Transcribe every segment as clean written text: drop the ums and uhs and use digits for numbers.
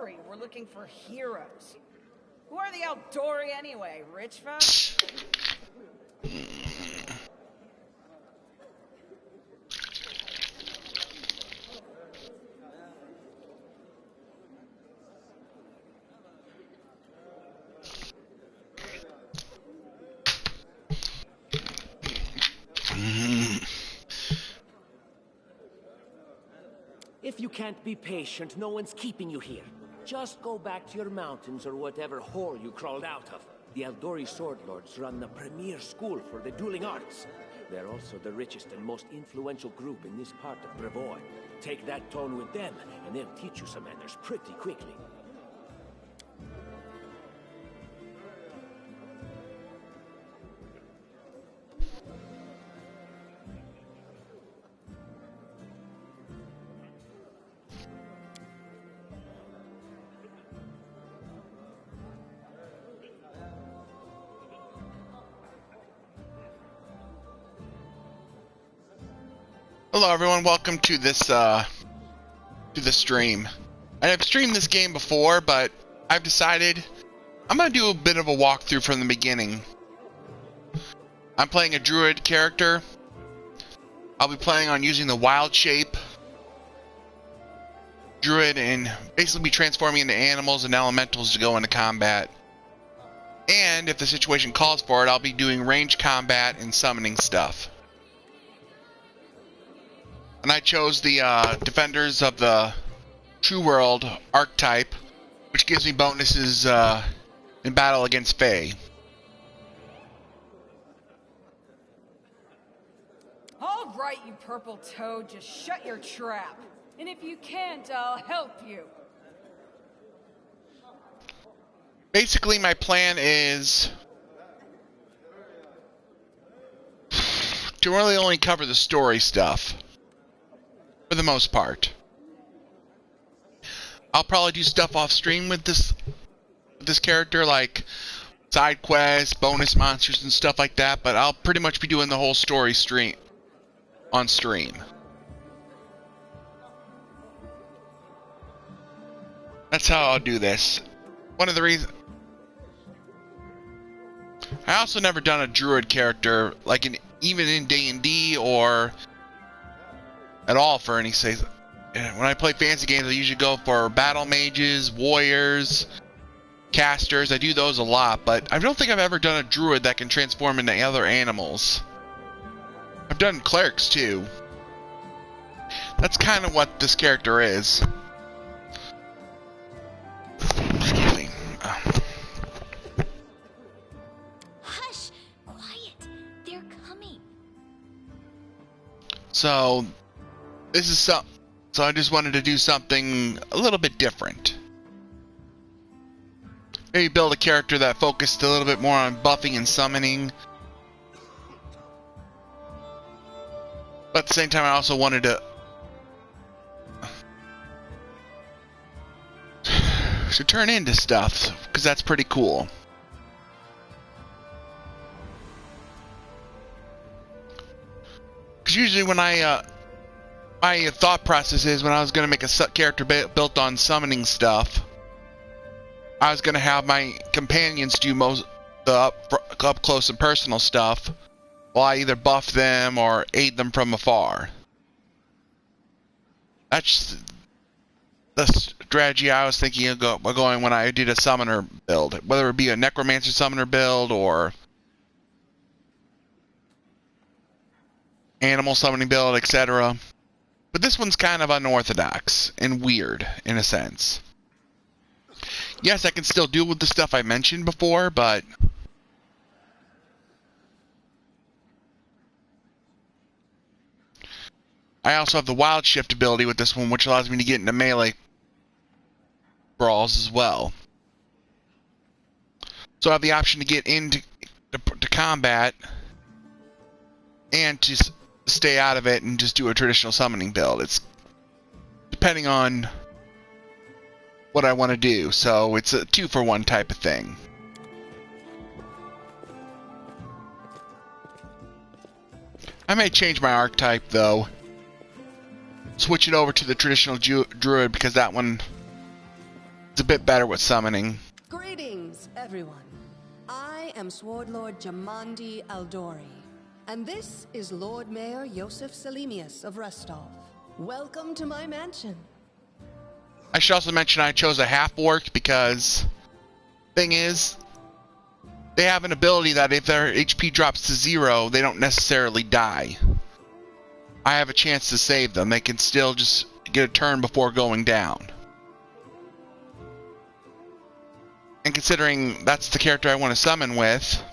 Aldori. We're looking for heroes. Who are the Aldori anyway? Rich folks? If you can't be patient, no one's keeping you here. Just go back to your mountains or whatever hole you crawled out of. The Aldori Sword Lords run the premier school for the dueling arts. They're also the richest and most influential group in this part of Brevoy. Take that tone with them, and they'll teach you some manners pretty quickly. Hello everyone, welcome to this stream. I have streamed this game before, but I've decided I'm gonna do a bit of a walkthrough from the beginning. I'm playing a druid character. I'll be planning on using the wild shape druid and basically be transforming into animals and elementals to go into combat. And if the situation calls for it, I'll be doing ranged combat and summoning stuff. And I chose the Defenders of the True World archetype, which gives me bonuses in battle against Fae. All right, you purple toad, just shut your trap. And if you can't, I'll help you. Basically, my plan is to really only cover the story stuff. For the most part. I'll probably do stuff off stream with this character, like side quests, bonus monsters and stuff like that, but I'll pretty much be doing the whole story on stream. That's how I'll do this. One of the reasons I also never done a druid character, like even in D&D or at all for any say. When I play fantasy games, I usually go for battle mages, warriors, casters. I do those a lot, but I don't think I've ever done a druid that can transform into other animals. I've done clerics too. That's kind of what this character is. Excuse me. Hush! Quiet! They're coming. So this is so I just wanted to do something a little bit different. Maybe build a character that focused a little bit more on buffing and summoning. But at the same time, I also wanted to turn into stuff, because that's pretty cool. Because usually when my thought process is when I was going to make a character built on summoning stuff, I was going to have my companions do most the up close and personal stuff, while I either buff them or aid them from afar. That's the strategy I was thinking of going when I did a summoner build, whether it be a necromancer summoner build or animal summoning build, etc. But this one's kind of unorthodox and weird in a sense. Yes, I can still deal with the stuff I mentioned before, but I also have the wild shift ability with this one, which allows me to get into melee brawls as well. So I have the option to get into combat and to stay out of it and just do a traditional summoning build. It's depending on what I want to do, so it's a 2-for-1 type of thing. I may change my archetype though. Switch it over to the traditional druid, because that one is a bit better with summoning. Greetings, everyone. I am Sword Lord Jamandi Aldori, and this is Lord Mayor Yosef Selimius of Restov. Welcome to my mansion. I should also mention I chose a half-orc because, thing is, they have an ability that if their HP drops to 0, they don't necessarily die. I have a chance to save them. They can still just get a turn before going down. And considering that's the character I want to summon with,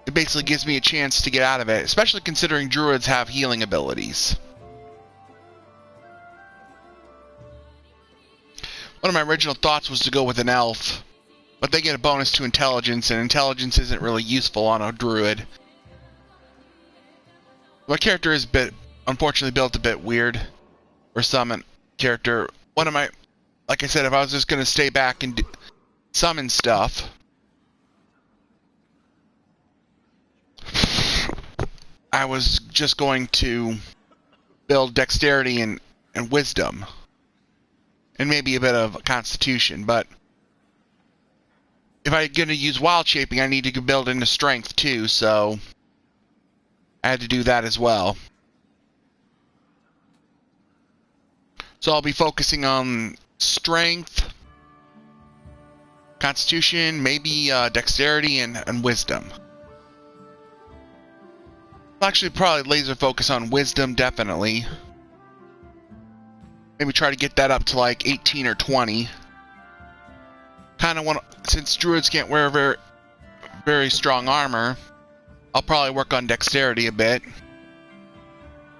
it basically gives me a chance to get out of it, especially considering druids have healing abilities. One of my original thoughts was to go with an elf, but they get a bonus to intelligence, and intelligence isn't really useful on a druid. My character is unfortunately built a bit weird for summon character. Like I said, if I was just going to stay back and summon stuff, I was just going to build dexterity and wisdom. And maybe a bit of constitution, but if I'm going to use wild shaping, I need to build into strength too, so I had to do that as well. So I'll be focusing on strength, constitution, maybe dexterity and wisdom. I'll actually probably laser focus on wisdom, definitely. Maybe try to get that up to like 18 or 20. Kind of want to, since druids can't wear very strong armor, I'll probably work on dexterity a bit.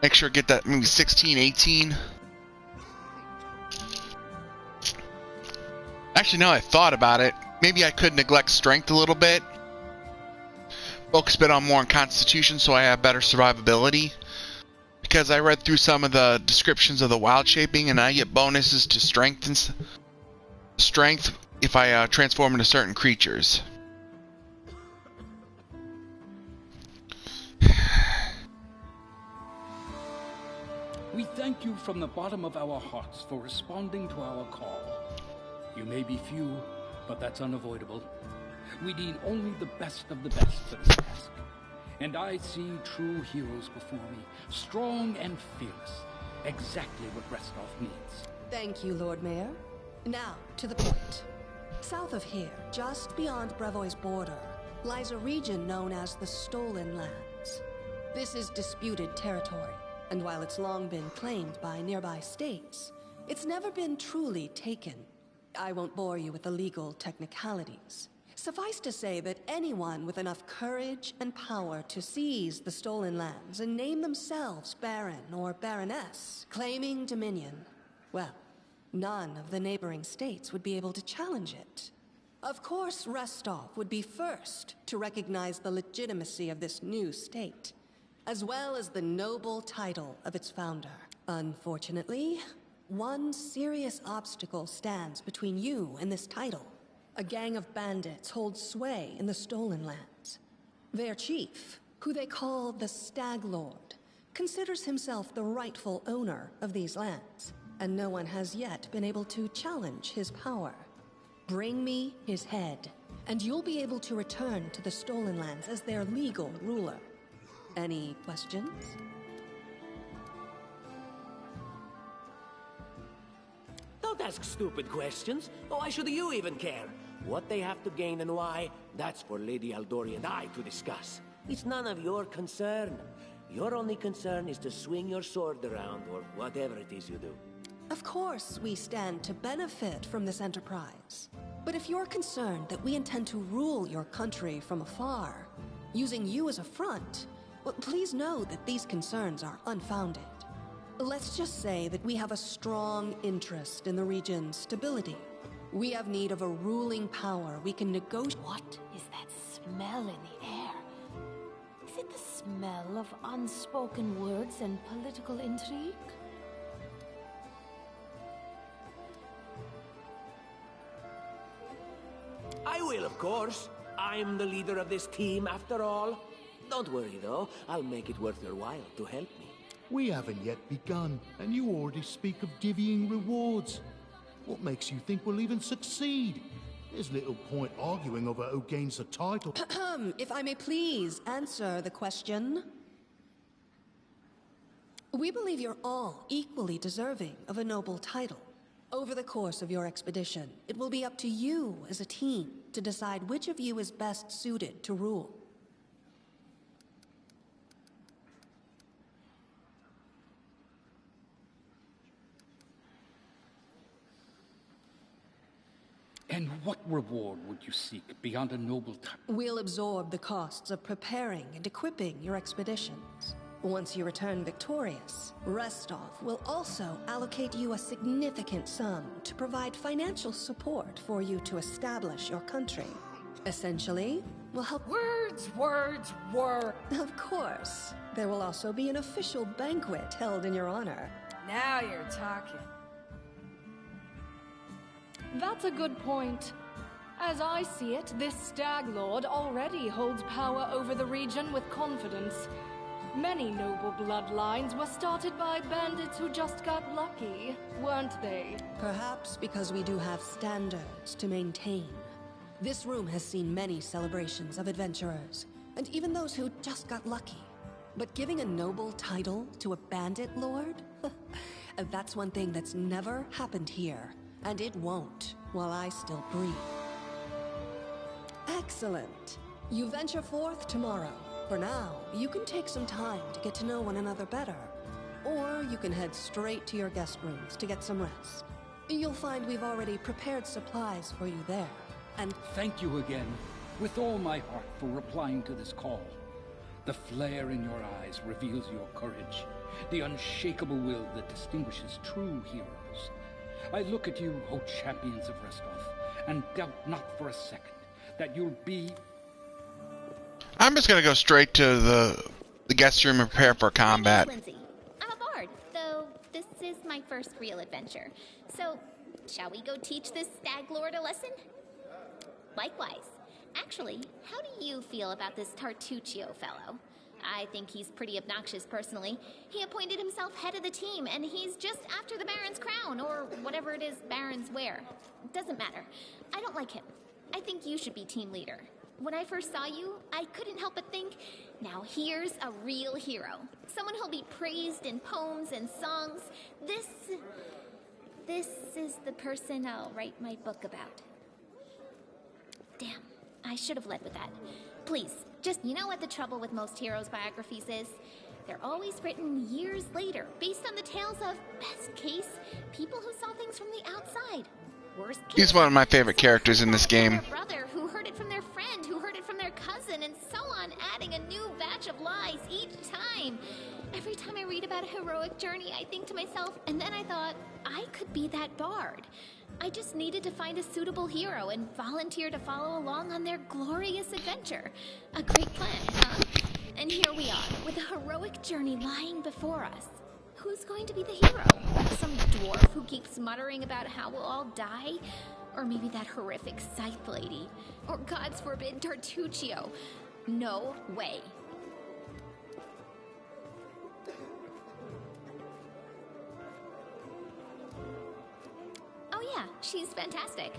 Make sure to get that maybe 16, 18. Actually, now I thought about it, maybe I could neglect strength a little bit. Focus a bit on more on constitution so I have better survivability. Because I read through some of the descriptions of the wild shaping, and I get bonuses to strength if I transform into certain creatures. We thank you from the bottom of our hearts for responding to our call. You may be few, but that's unavoidable. We need only the best of the best for this task. And I see true heroes before me, strong and fearless, exactly what Restov needs. Thank you, Lord Mayor. Now, to the point. South of here, just beyond Brevoy's border, lies a region known as the Stolen Lands. This is disputed territory, and while it's long been claimed by nearby states, it's never been truly taken. I won't bore you with the legal technicalities. Suffice to say that anyone with enough courage and power to seize the Stolen Lands and name themselves Baron or Baroness, claiming dominion, well, none of the neighboring states would be able to challenge it. Of course, Restov would be first to recognize the legitimacy of this new state, as well as the noble title of its founder. Unfortunately, one serious obstacle stands between you and this title. A gang of bandits holds sway in the Stolen Lands. Their chief, who they call the Stag Lord, considers himself the rightful owner of these lands, and no one has yet been able to challenge his power. Bring me his head, and you'll be able to return to the Stolen Lands as their legal ruler. Any questions? Don't ask stupid questions. Why should you even care? What they have to gain and why, that's for Lady Aldori and I to discuss. It's none of your concern. Your only concern is to swing your sword around, or whatever it is you do. Of course, we stand to benefit from this enterprise. But if you're concerned that we intend to rule your country from afar, using you as a front, well, please know that these concerns are unfounded. Let's just say that we have a strong interest in the region's stability. We have need of a ruling power we can negotiate. What is that smell in the air? Is it the smell of unspoken words and political intrigue? I will, of course. I'm the leader of this team, after all. Don't worry, though. I'll make it worth your while to help me. We haven't yet begun, and you already speak of divvying rewards. What makes you think we'll even succeed? There's little point arguing over who gains the title. If I may please answer the question. We believe you're all equally deserving of a noble title. Over the course of your expedition, it will be up to you as a team to decide which of you is best suited to rule. And what reward would you seek beyond a noble title? We'll absorb the costs of preparing and equipping your expeditions. Once you return victorious, Restov will also allocate you a significant sum to provide financial support for you to establish your country. Essentially, we'll help— Words, words, words. Of course. There will also be an official banquet held in your honor. Now you're talking. That's a good point. As I see it, this Stag Lord already holds power over the region with confidence. Many noble bloodlines were started by bandits who just got lucky, weren't they? Perhaps because we do have standards to maintain. This room has seen many celebrations of adventurers, and even those who just got lucky. But giving a noble title to a bandit lord? That's one thing that's never happened here, and it won't while I still breathe. Excellent. You venture forth tomorrow. For now, you can take some time to get to know one another better. Or you can head straight to your guest rooms to get some rest. You'll find we've already prepared supplies for you there. And Thank you again, with all my heart, for replying to this call. The flare in your eyes reveals your courage, the unshakable will that distinguishes true heroes. I look at you, O champions of Restov, and doubt not for a second that you'll be— I'm just gonna go straight to the guest room and prepare for combat. My name's Lindsay. I'm a bard, though this is my first real adventure. So, shall we go teach this Stag Lord a lesson? Likewise. Actually, how do you feel about this Tartuccio fellow? I think he's pretty obnoxious personally. He appointed himself head of the team, and he's just after the Baron's crown, or whatever it is barons wear. Doesn't matter. I don't like him. I think you should be team leader. When I first saw you, I couldn't help but think, now here's a real hero. Someone who'll be praised in poems and songs. This is the person I'll write my book about. Damn, I should have led with that. Please, just, you know what the trouble with most heroes' biographies is? They're always written years later, based on the tales of, best case, people who saw things from the outside. Worst case, He's one of my favorite characters in this game. their brother who heard it from their friend, who heard it from their cousin, and so on, adding a new batch of lies each time. Every time I read about a heroic journey, I think to myself, and then I thought, I could be that bard. I just needed to find a suitable hero and volunteer to follow along on their glorious adventure. A great plan, huh? And here we are, with a heroic journey lying before us. Who's going to be the hero? Some dwarf who keeps muttering about how we'll all die? Or maybe that horrific scythe lady? Or, God's forbid, Tartuccio? No way. Oh yeah, she's fantastic.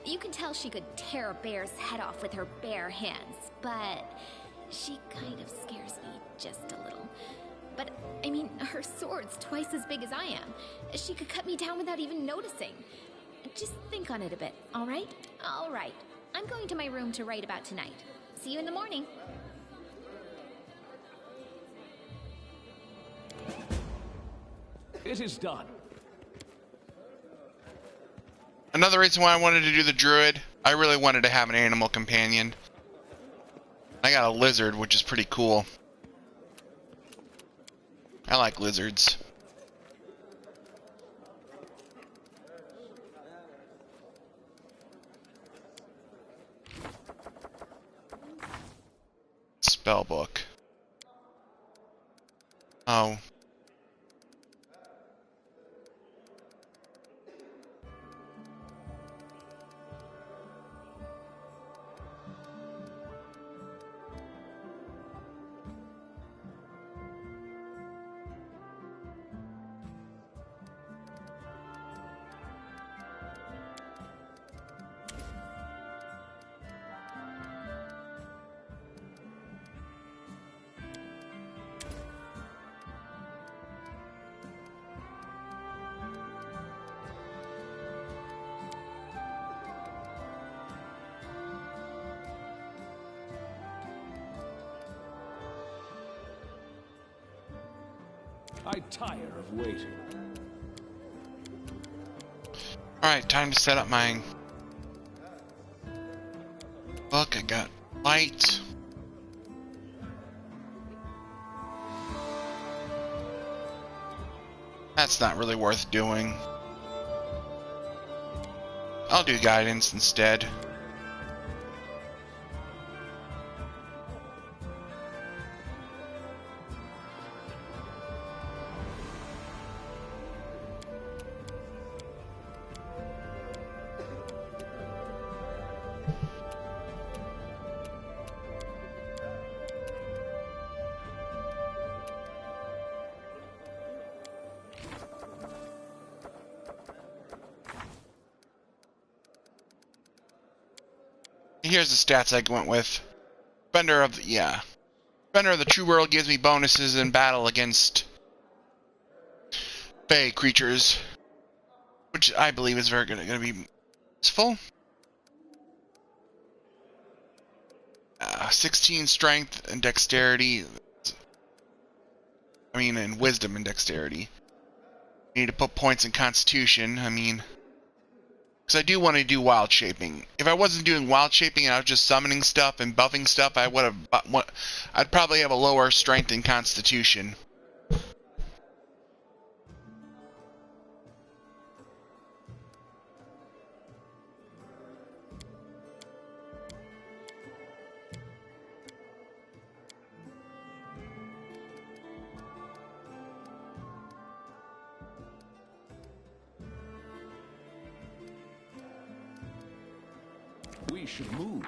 You can tell she could tear a bear's head off with her bare hands, but she kind of scares me just a little. But, I mean, her sword's twice as big as I am. She could cut me down without even noticing. Just think on it a bit, all right? All right. I'm going to my room to write about tonight. See you in the morning. It is done. Another reason why I wanted to do the druid, I really wanted to have an animal companion. I got a lizard, which is pretty cool. I like lizards. Spellbook. Oh. I tire of waiting. Alright, time to set up my book. I got light. That's not really worth doing. I'll do guidance instead. Here's the stats I went with. Bender of the True World gives me bonuses in battle against Fey creatures, which I believe is very going to be useful. 16 strength and dexterity. And wisdom and dexterity. You need to put points in constitution. Because I do want to do wild shaping. If I wasn't doing wild shaping and I was just summoning stuff and buffing stuff, I'd probably have a lower strength and constitution. We should move.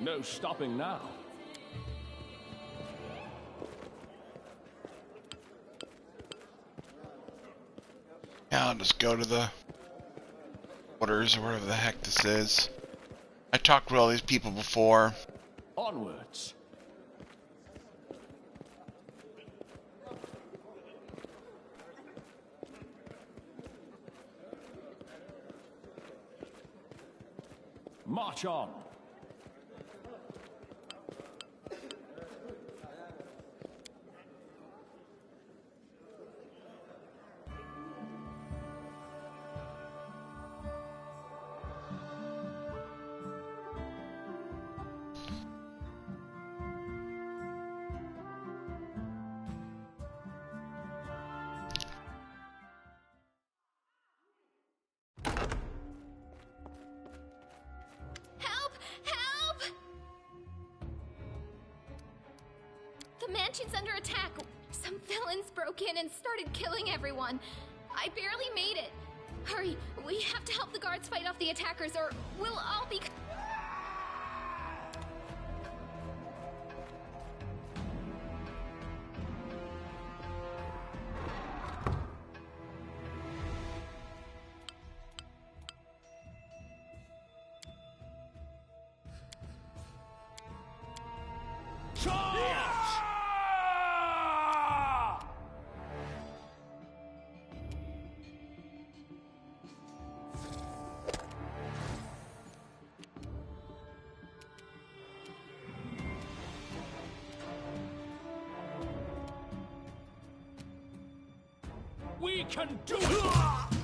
No stopping now. Yeah, I'll just go to the quarters or whatever the heck this is. I talked with all these people before. Onwards. March on. The mansion's under attack. Some villains broke in and started killing everyone. I barely made it. Hurry, we have to help the guards fight off the attackers or we'll all be... We can do it!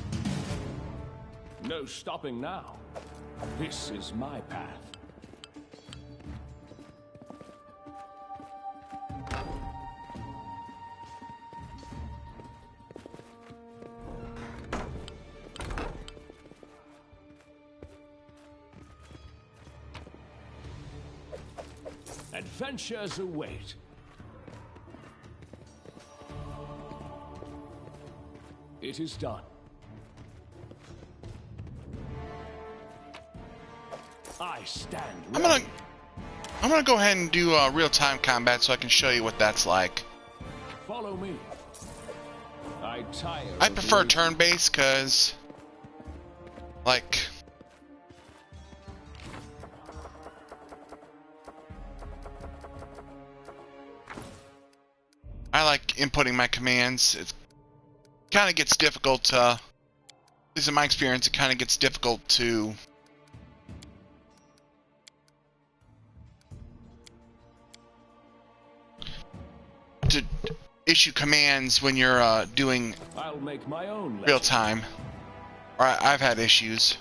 No stopping now. This is my path. Adventures await. It is done. I stand ready. I'm gonna go ahead and do real-time combat so I can show you what that's like. Follow me. I prefer turn-based because, like, I like inputting my commands. It kind of gets difficult. At least in my experience, it kind of gets difficult to issue commands when you're doing I'll make my own real time. Or I've had issues.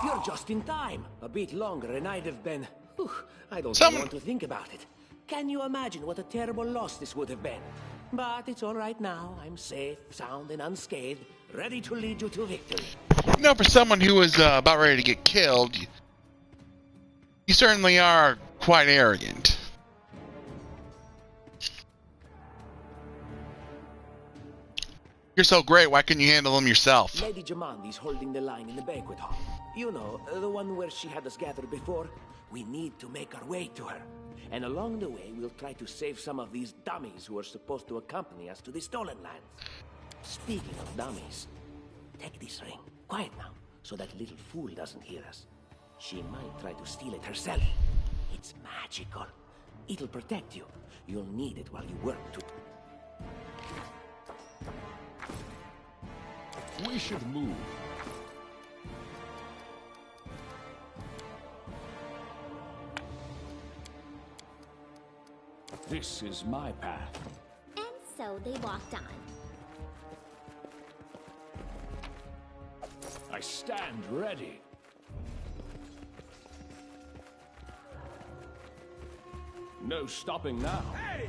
You're just in time. A bit longer and I'd have been... Whew, I don't even want to think about it. Can you imagine what a terrible loss this would have been? But it's all right now. I'm safe, sound, and unscathed, ready to lead you to victory. You know, for someone who was about ready to get killed, you certainly are quite arrogant. You're so great, why couldn't you handle them yourself? Lady Jamandi's holding the line in the banquet hall. You know, the one where she had us gathered before. We need to make our way to her. And along the way, we'll try to save some of these dummies who are supposed to accompany us to the stolen lands. Speaking of dummies, take this ring. Quiet now, so that little fool doesn't hear us. She might try to steal it herself. It's magical. It'll protect you. You'll need it while you work to... We should move. This is my path. And so they walked on. I stand ready. No stopping now. Hey!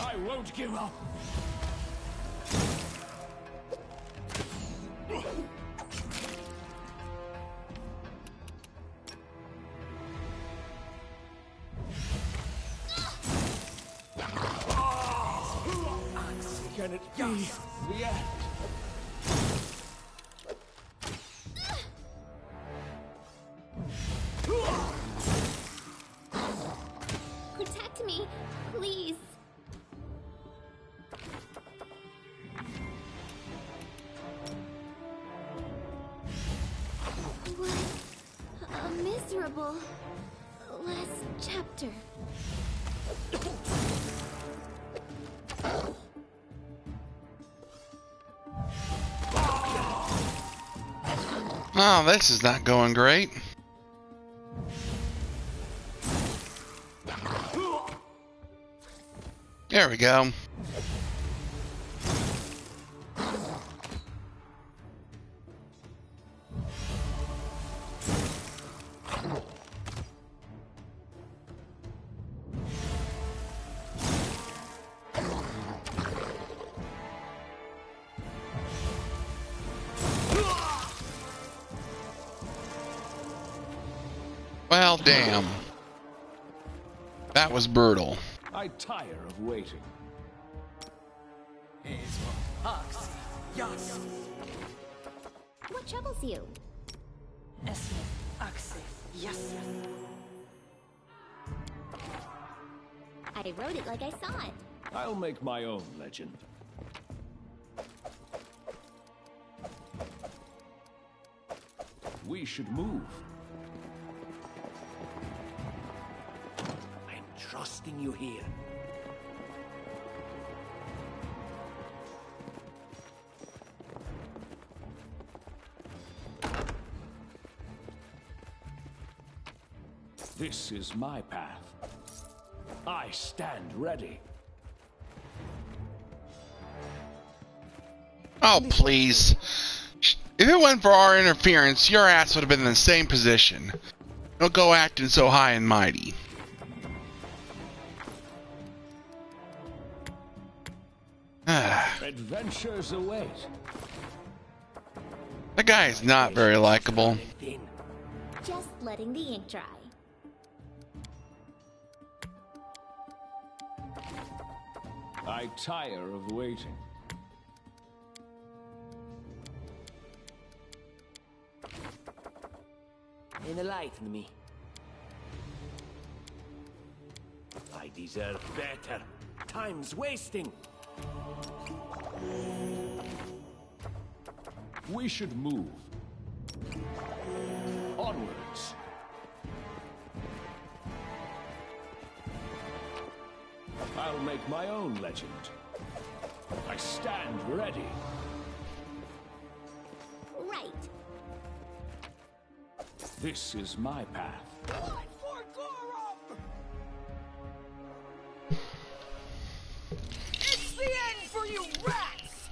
I won't give up. Can it be the end? Protect me, please. What a miserable last chapter. Oh, this is not going great. There we go. Well, damn. That was brutal. I tire of waiting. What troubles you? I wrote it like I saw it. I'll make my own legend. We should move. I'm trusting you here. This is my path. I stand ready. Oh, please. If it wasn't for our interference, your ass would have been in the same position. Don't go acting so high and mighty. Adventures await. That guy is not very likable. Just letting the ink dry. I tire of waiting. Enlighten me. I deserve better. Time's wasting. We should move. Onwards. I'll make my own legend. I stand ready. Right. This is my path. It's the end for you rats!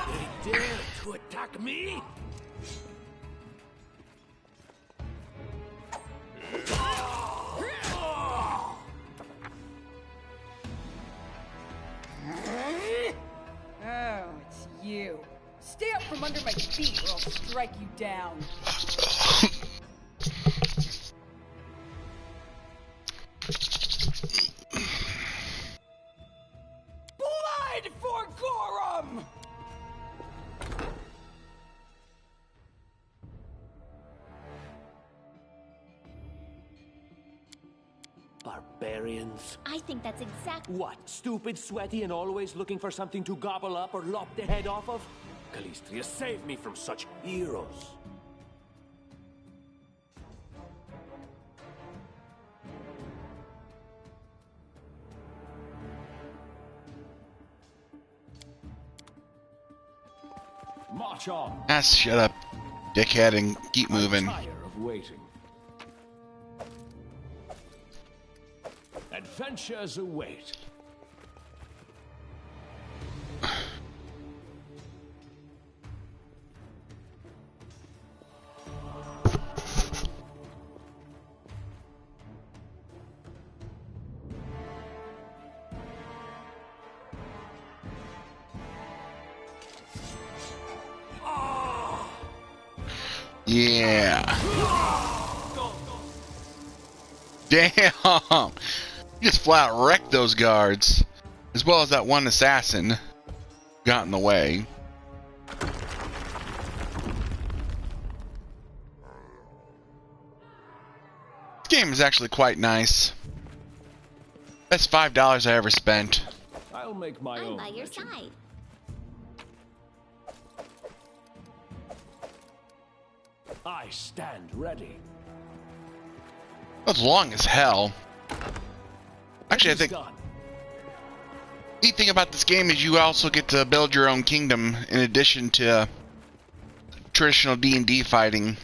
They dare to attack me? Oh, it's you. Stay up from under my feet or I'll strike you down. Blood for Gorum! Barbarians. I think that's exactly. What, stupid, sweaty, and always looking for something to gobble up or lop the head off of? Calistria, save me from such heroes. March on. Shut up, dickhead, and keep moving. I tire of waiting. Adventures await. Yeah. Damn. You just flat out wrecked those guards. As well as that one assassin got in the way. This game is actually quite nice. Best $5 I ever spent. I'll make my I'm own by your legend. side. I stand ready. That's long as hell. Actually, I think Done. neat thing about this game is you also get to build your own kingdom in addition to traditional D&D fighting.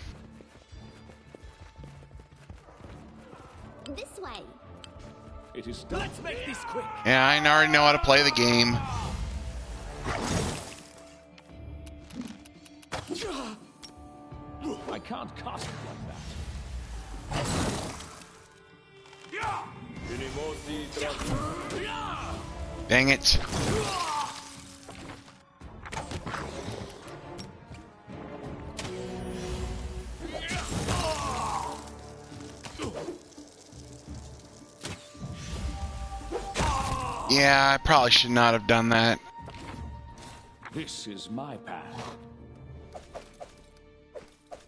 This way. It is done. Let's make this quick. Yeah, I already know how to play the game. I can't cast it like that. Dang it. Yeah, I probably should not have done that. This is my path.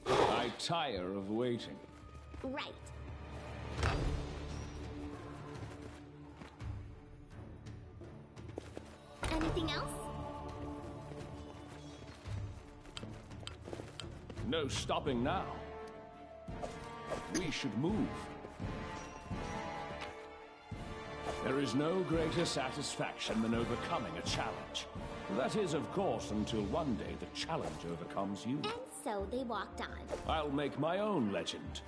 I tire of waiting. Right. Anything else? No stopping now. We should move. There is no greater satisfaction than overcoming a challenge. That is, of course, until one day the challenge overcomes you. And so they walked on. I'll make my own legend.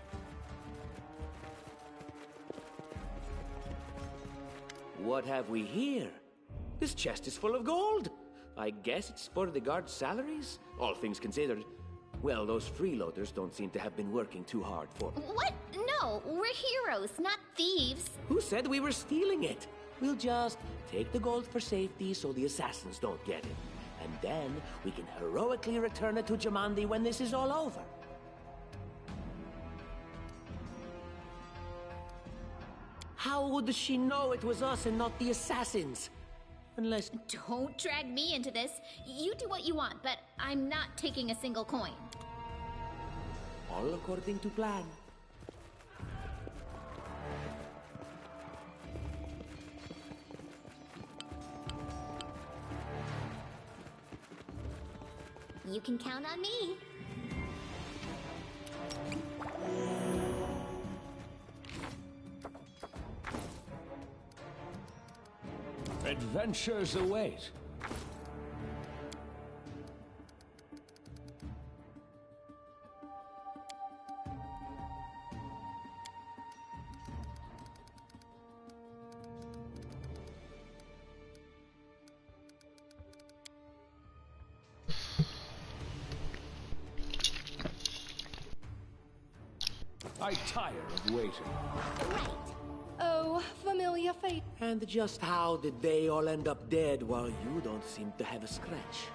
What have we here? This chest is full of gold. I guess it's for the guards' salaries, all things considered. Well, those freeloaders don't seem to have been working too hard for me. What? No, we're heroes, not thieves. Who said we were stealing it? We'll just take the gold for safety so the assassins don't get it. And then we can heroically return it to Jamandi when this is all over. How would she know it was us and not the assassins? Unless... Don't drag me into this. You do what you want, but I'm not taking a single coin. All according to plan. You can count on me. Adventures await. I tire of waiting. Right. Oh, familiar fate. And just how did they all end up dead while you don't seem to have a scratch?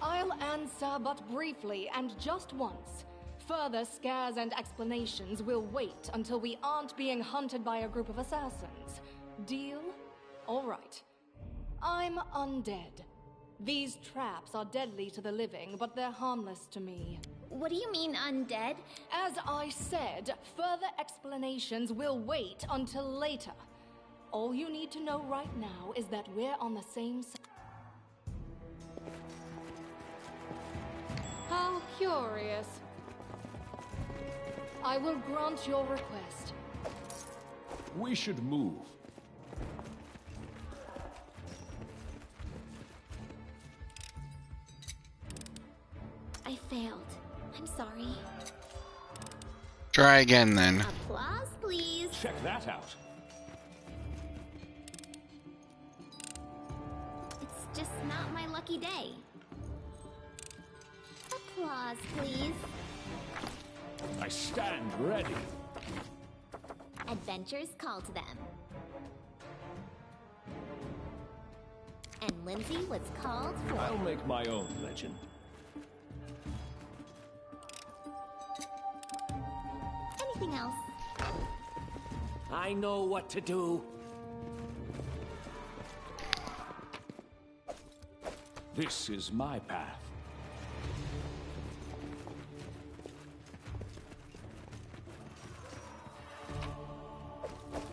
I'll answer but briefly and just once. Further scares and explanations will wait until we aren't being hunted by a group of assassins. Deal? All right. I'm undead. These traps are deadly to the living, but they're harmless to me. What do you mean, undead? As I said, further explanations will wait until later. All you need to know right now is that we're on the same side. How curious. I will grant your request. We should move. I failed. I'm sorry. Try again then. Applause, please. Check that out. It's just not my lucky day. Applause, please. I stand ready. Adventures call to them. And Lindsay was called for. I'll make my own legend. Anything else? I know what to do. This is my path.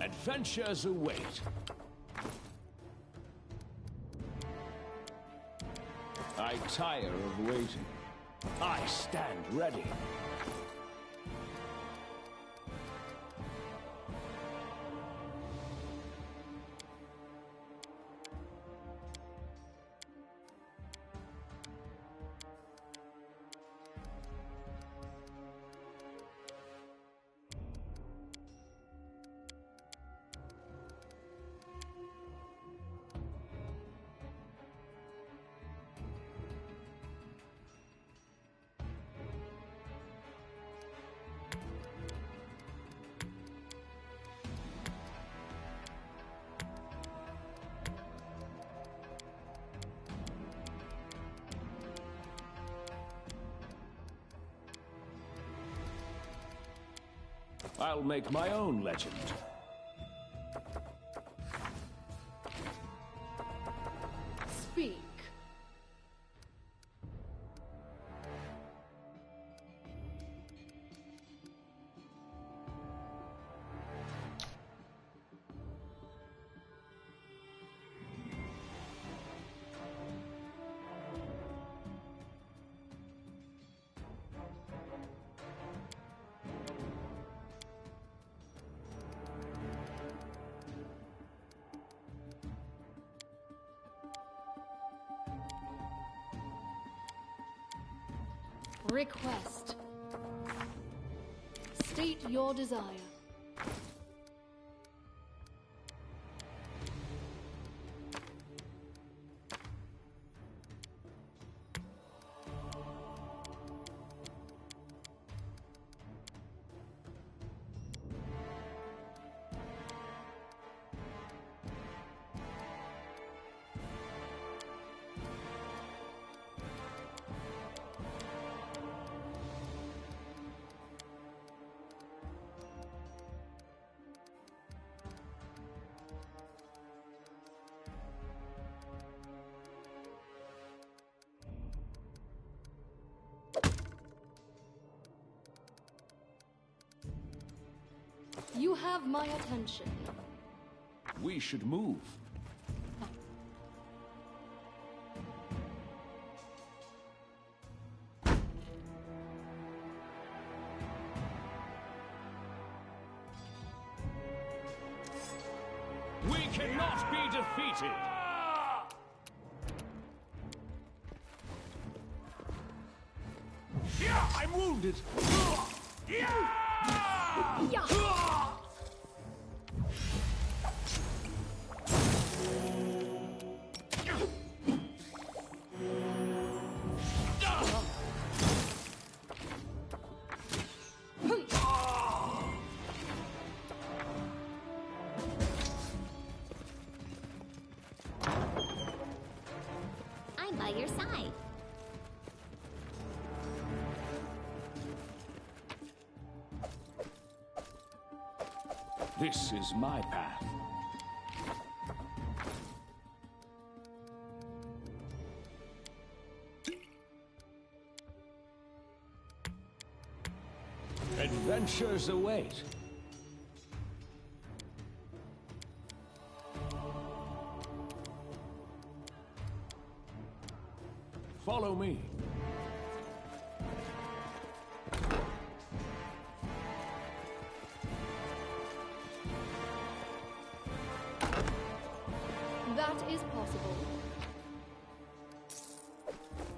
Adventures await. I tire of waiting. I stand ready. I'll make my own legend. Speak. Request. State your desire. You have my attention. We should move. We cannot be defeated! I'm wounded! I'm by your side. This is my path. Adventures await. Follow me. That is possible.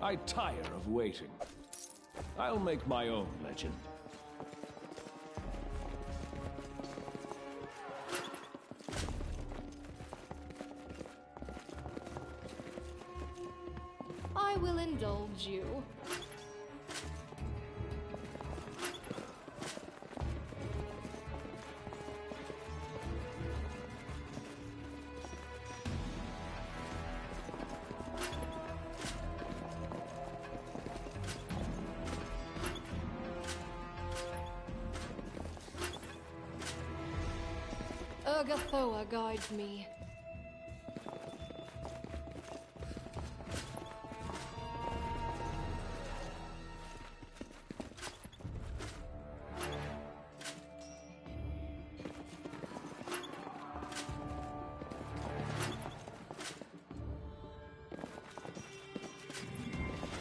I tire of waiting. I'll make my own legend. I will indulge you. Urgathoa guides me.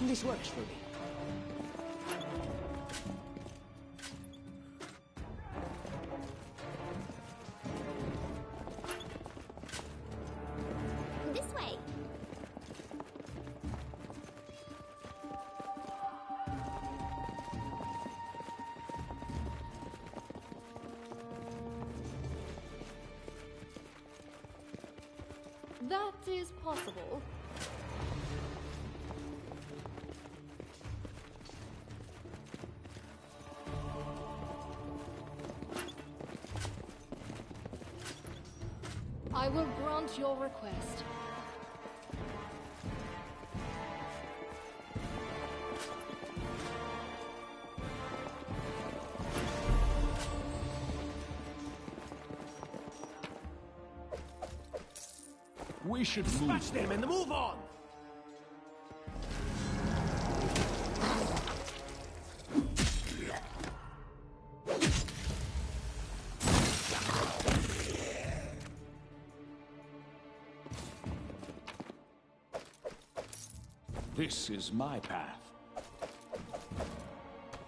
This works for me. This way. That is possible. I will grant your request. We should move. Smash them and move on! This is my path.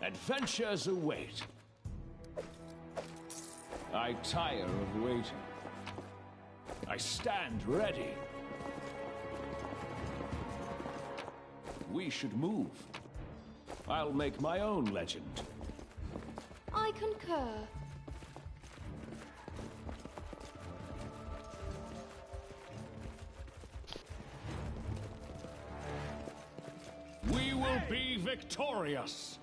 Adventures await. I tire of waiting. I stand ready. We should move. I'll make my own legend. I concur. We will be victorious!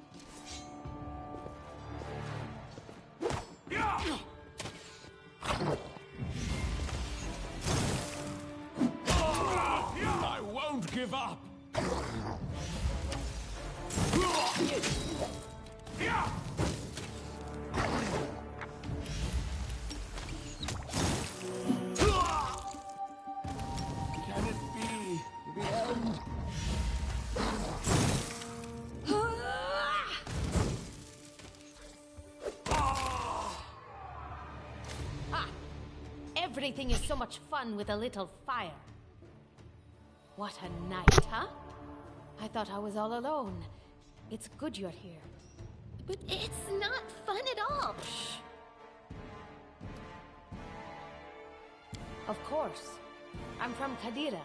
I won't give up! Can it be the end? Everything is so much fun with a little fire. What a night, huh? I thought I was all alone. It's good you're here. But it's not fun at all. Of course. I'm from Qadira.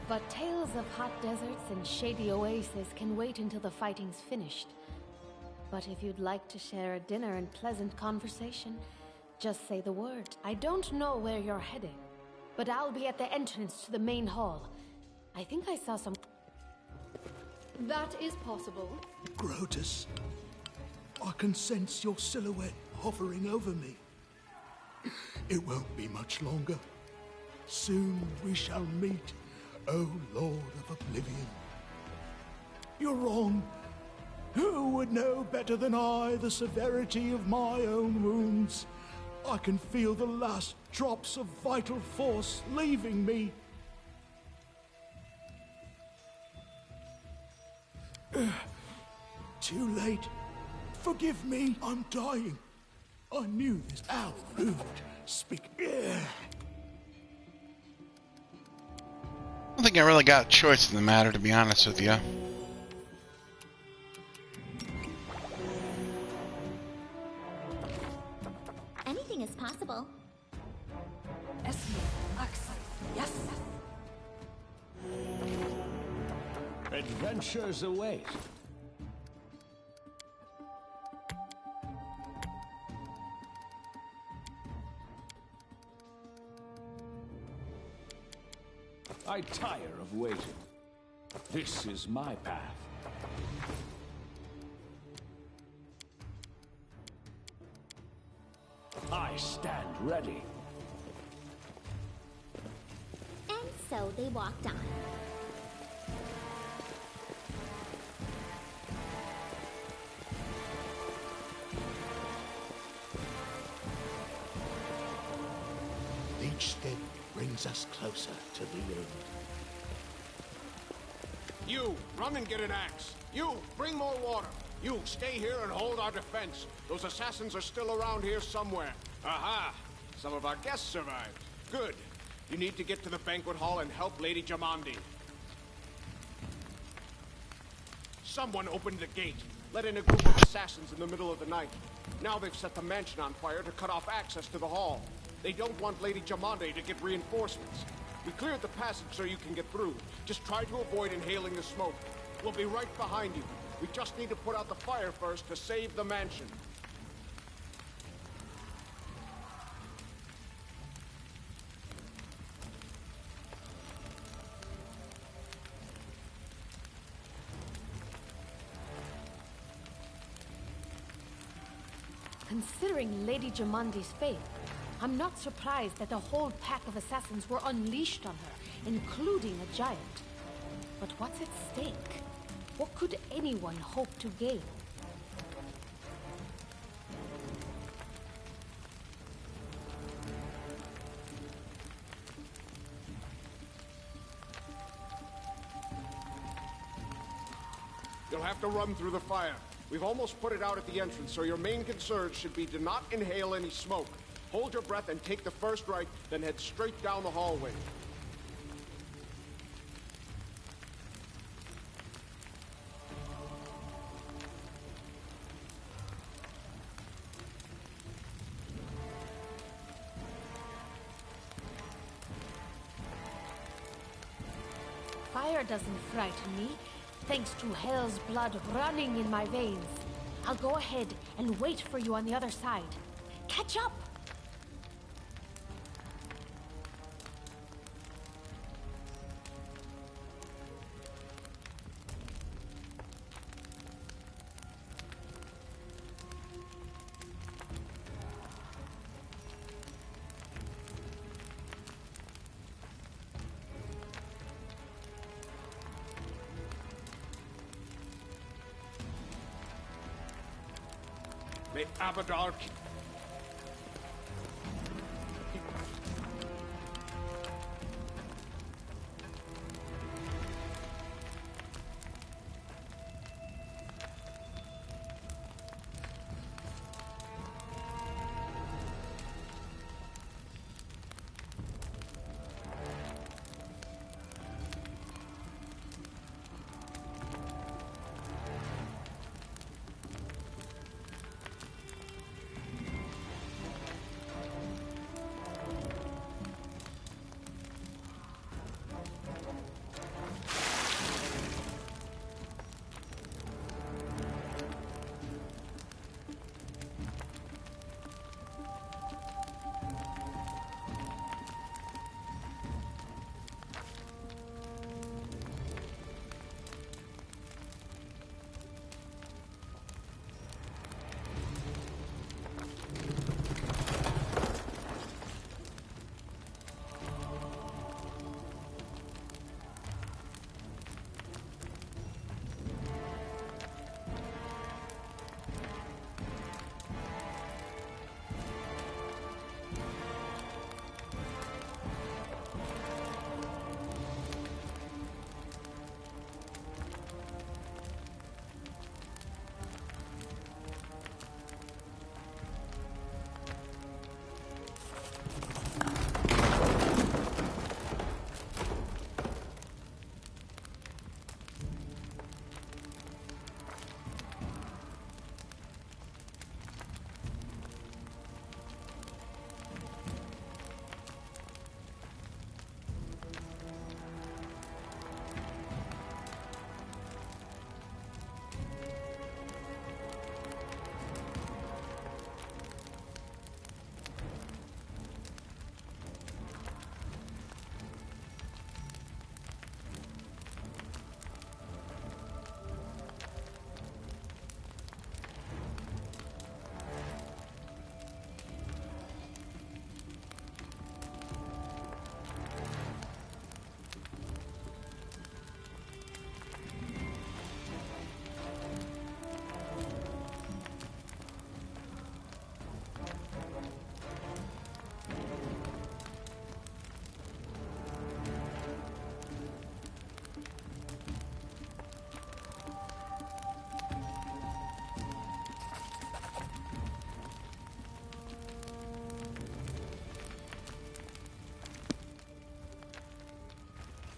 But tales of hot deserts and shady oases can wait until the fighting's finished. But if you'd like to share a dinner and pleasant conversation, just say the word. I don't know where you're heading, but I'll be at the entrance to the main hall. I think I saw some... That is possible. Grotus, I can sense your silhouette hovering over me. It won't be much longer. Soon we shall meet, O Lord of Oblivion. You're wrong. Who would know better than I the severity of my own wounds? I can feel the last drops of vital force leaving me. Too late. Forgive me, I'm dying. I knew this. How rude. Speak. I don't think I really got a choice in the matter, to be honest with you. Anything is possible. Yes. Adventures await. I tire of waiting. This is my path. I stand ready. And so they walked on. Each step brings us closer to the end. You, run and get an axe. You, bring more water. You, stay here and hold our defense. Those assassins are still around here somewhere. Aha! Some of our guests survived. Good. You need to get to the banquet hall and help Lady Jamandi. Someone opened the gate. Let in a group of assassins in the middle of the night. Now they've set the mansion on fire to cut off access to the hall. They don't want Lady Jamandi to get reinforcements. We cleared the passage so you can get through. Just try to avoid inhaling the smoke. We'll be right behind you. We just need to put out the fire first to save the mansion. Considering Lady Jamandi's fate, I'm not surprised that a whole pack of assassins were unleashed on her, including a giant. But what's at stake? What could anyone hope to gain? You'll have to run through the fire. We've almost put it out at the entrance, so your main concern should be to not inhale any smoke. Hold your breath and take the first right, then head straight down the hallway. Fire doesn't frighten me. thanks to Hell's blood running in my veins. I'll go ahead and wait for you on the other side. Catch up! May Abadar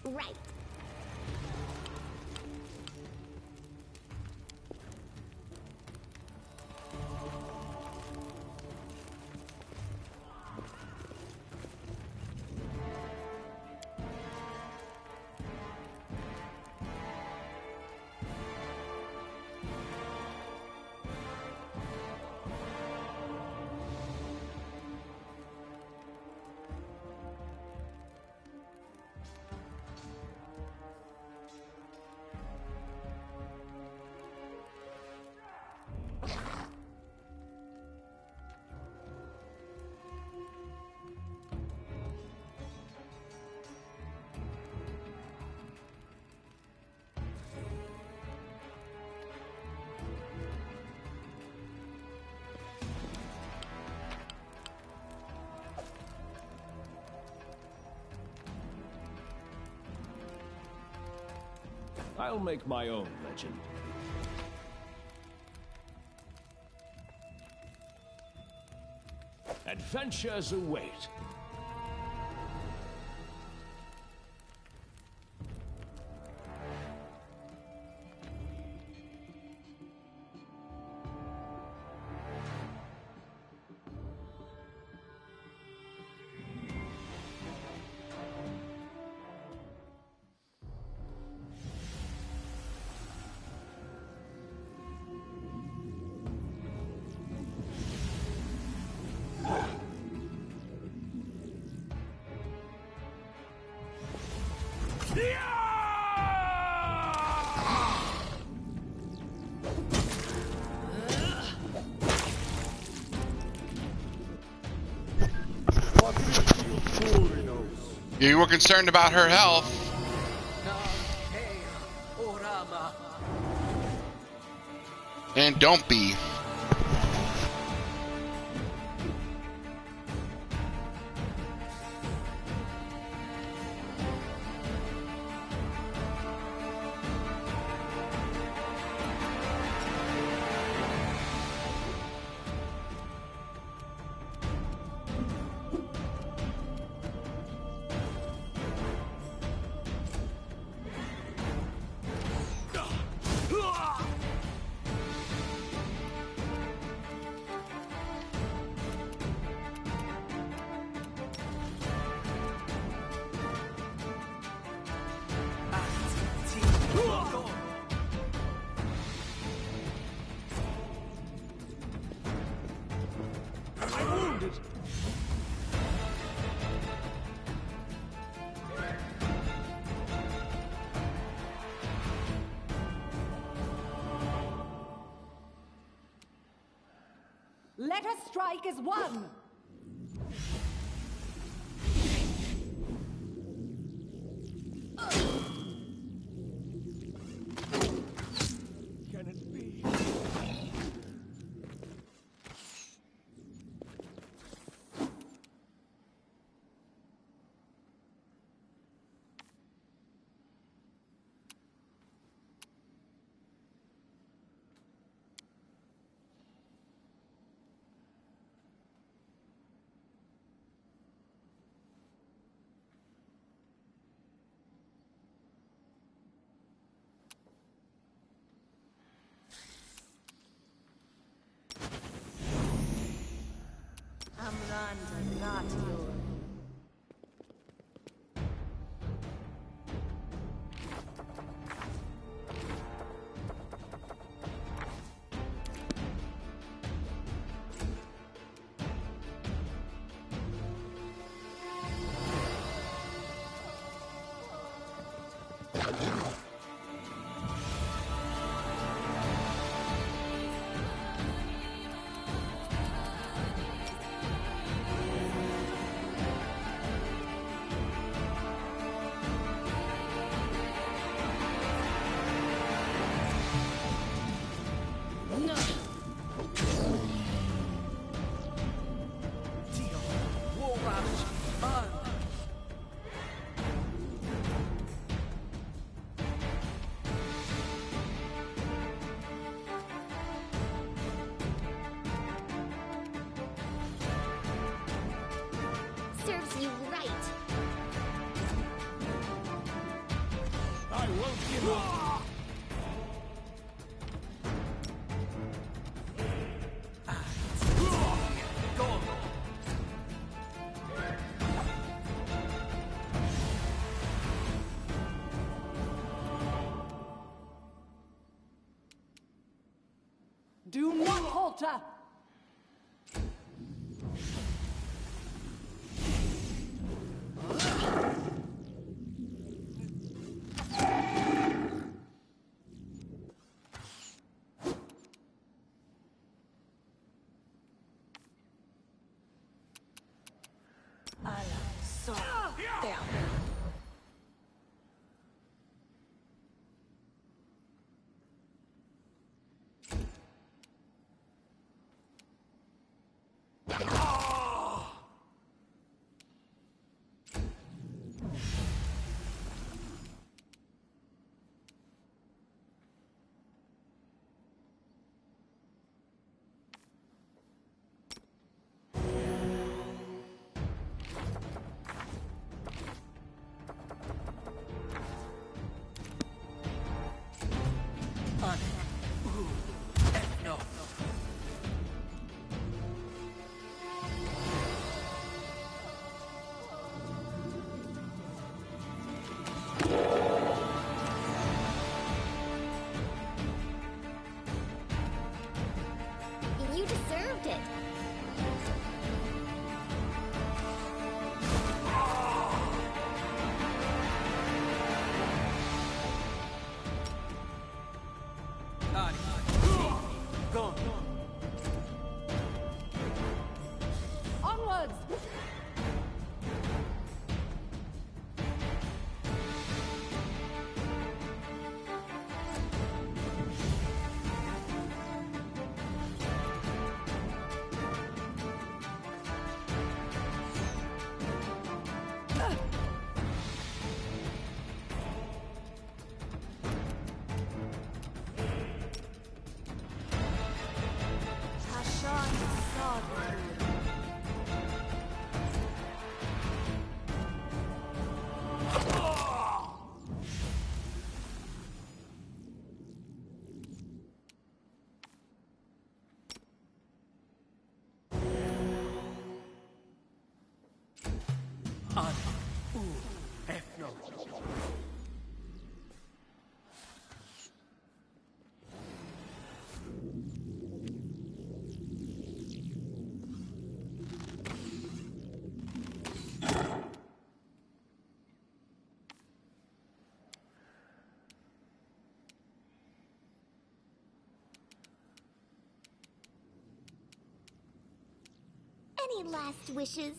Right. I'll make my own legend. Adventures await. You were concerned about her health. And don't be. Let us strike as one! Can it be? Serves you right. I won't give up. Do not falter! Any last wishes?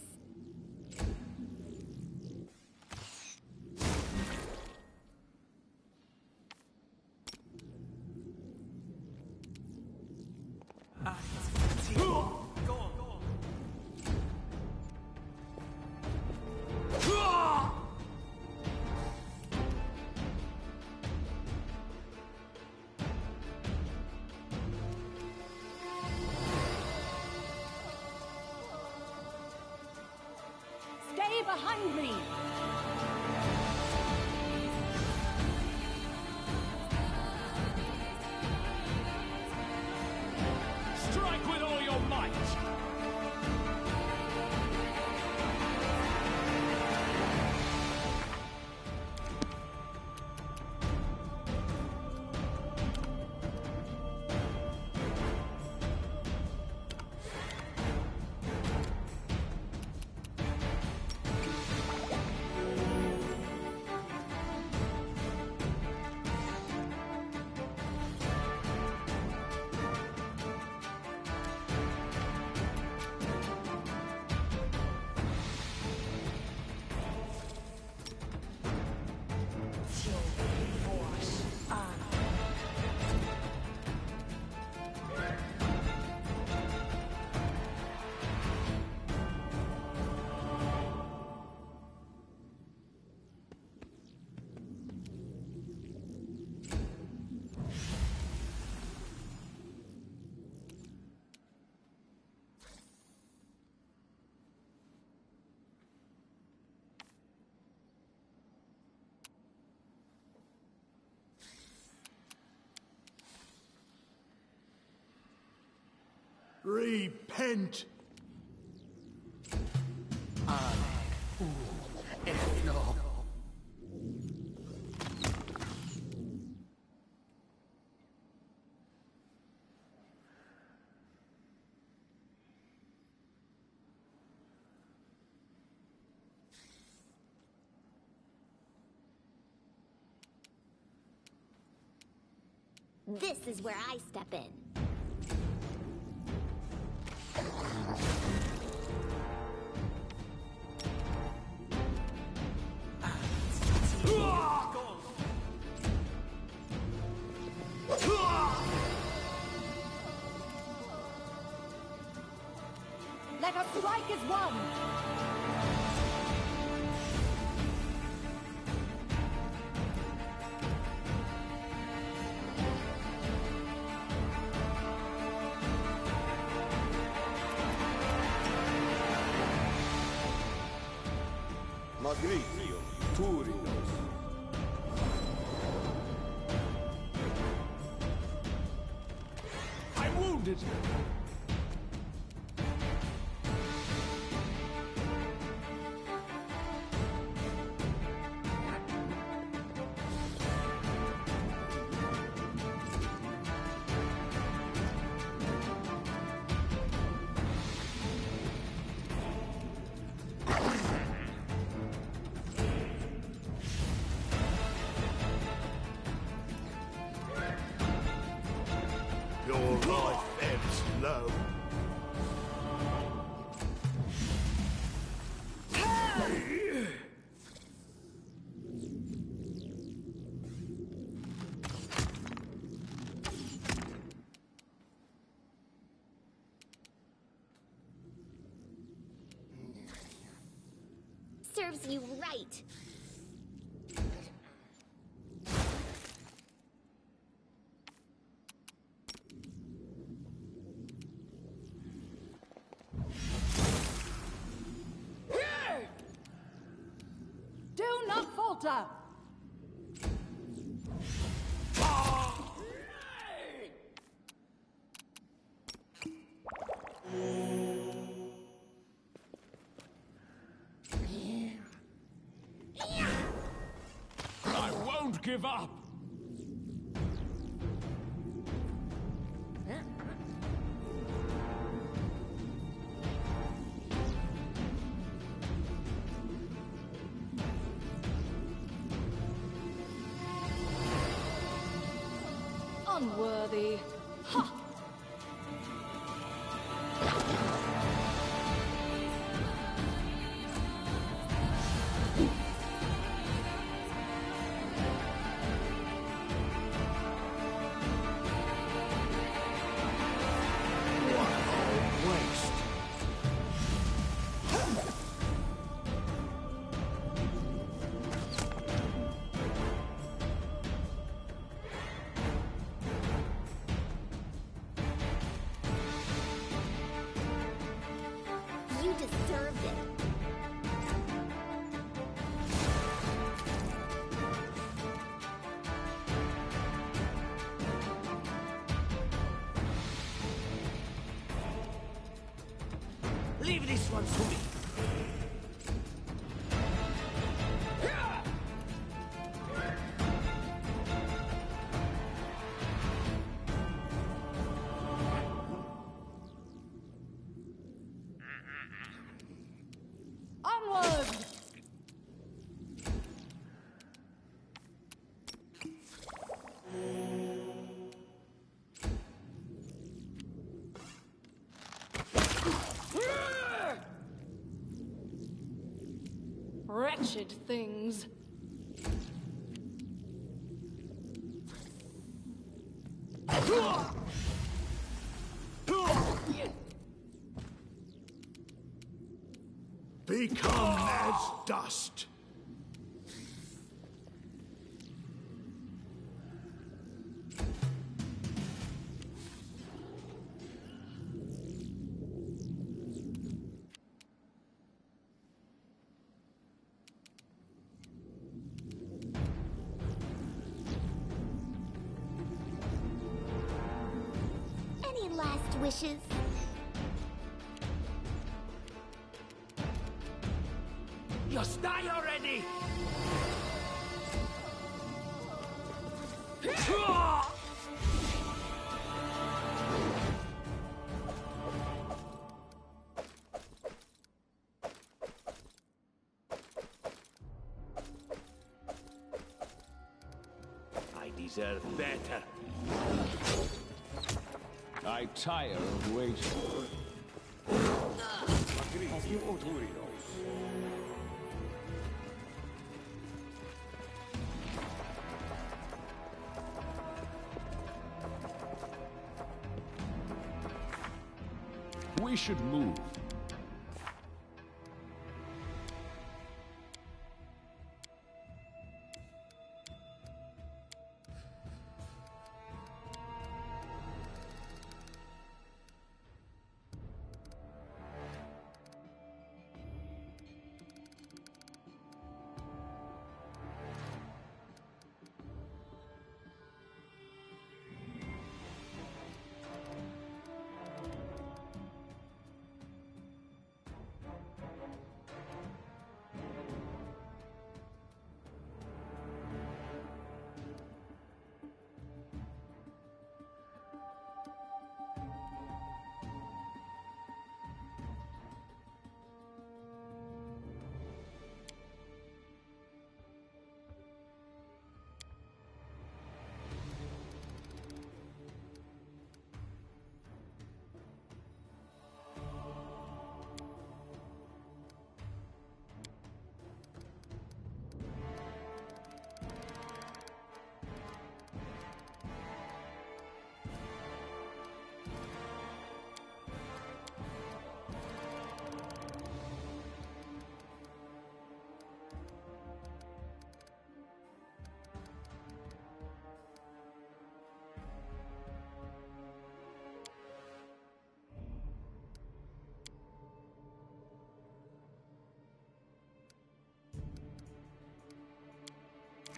Stay behind me! Strike with all your might! Repent! This is where I step in. Let us strike as one! Magritio, Turinos. I'm wounded! Your life ebbs low. Serves you right. Do not falter! I won't give up! Unworthy. Ha! You deserved it. Leave this one to me. Onward! Wretched things. Become as dust. Any last wishes? Just die already! I deserve better. I tire of waiting. We should move.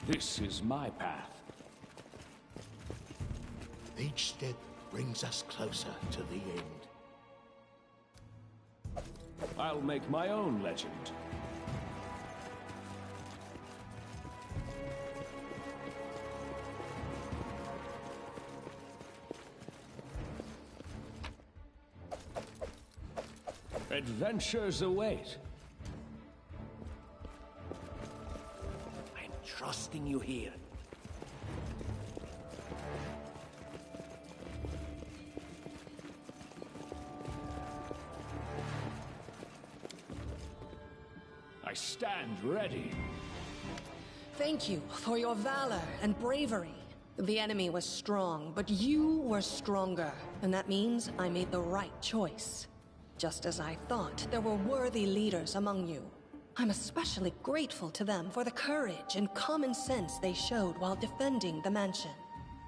This is my path. Each step brings us closer to the end. I'll make my own legend. Adventures await. I'm trusting you here. I stand ready. Thank you for your valor and bravery. The enemy was strong, but you were stronger. And that means I made the right choice. Just as I thought, there were worthy leaders among you. I'm especially grateful to them for the courage and common sense they showed while defending the mansion.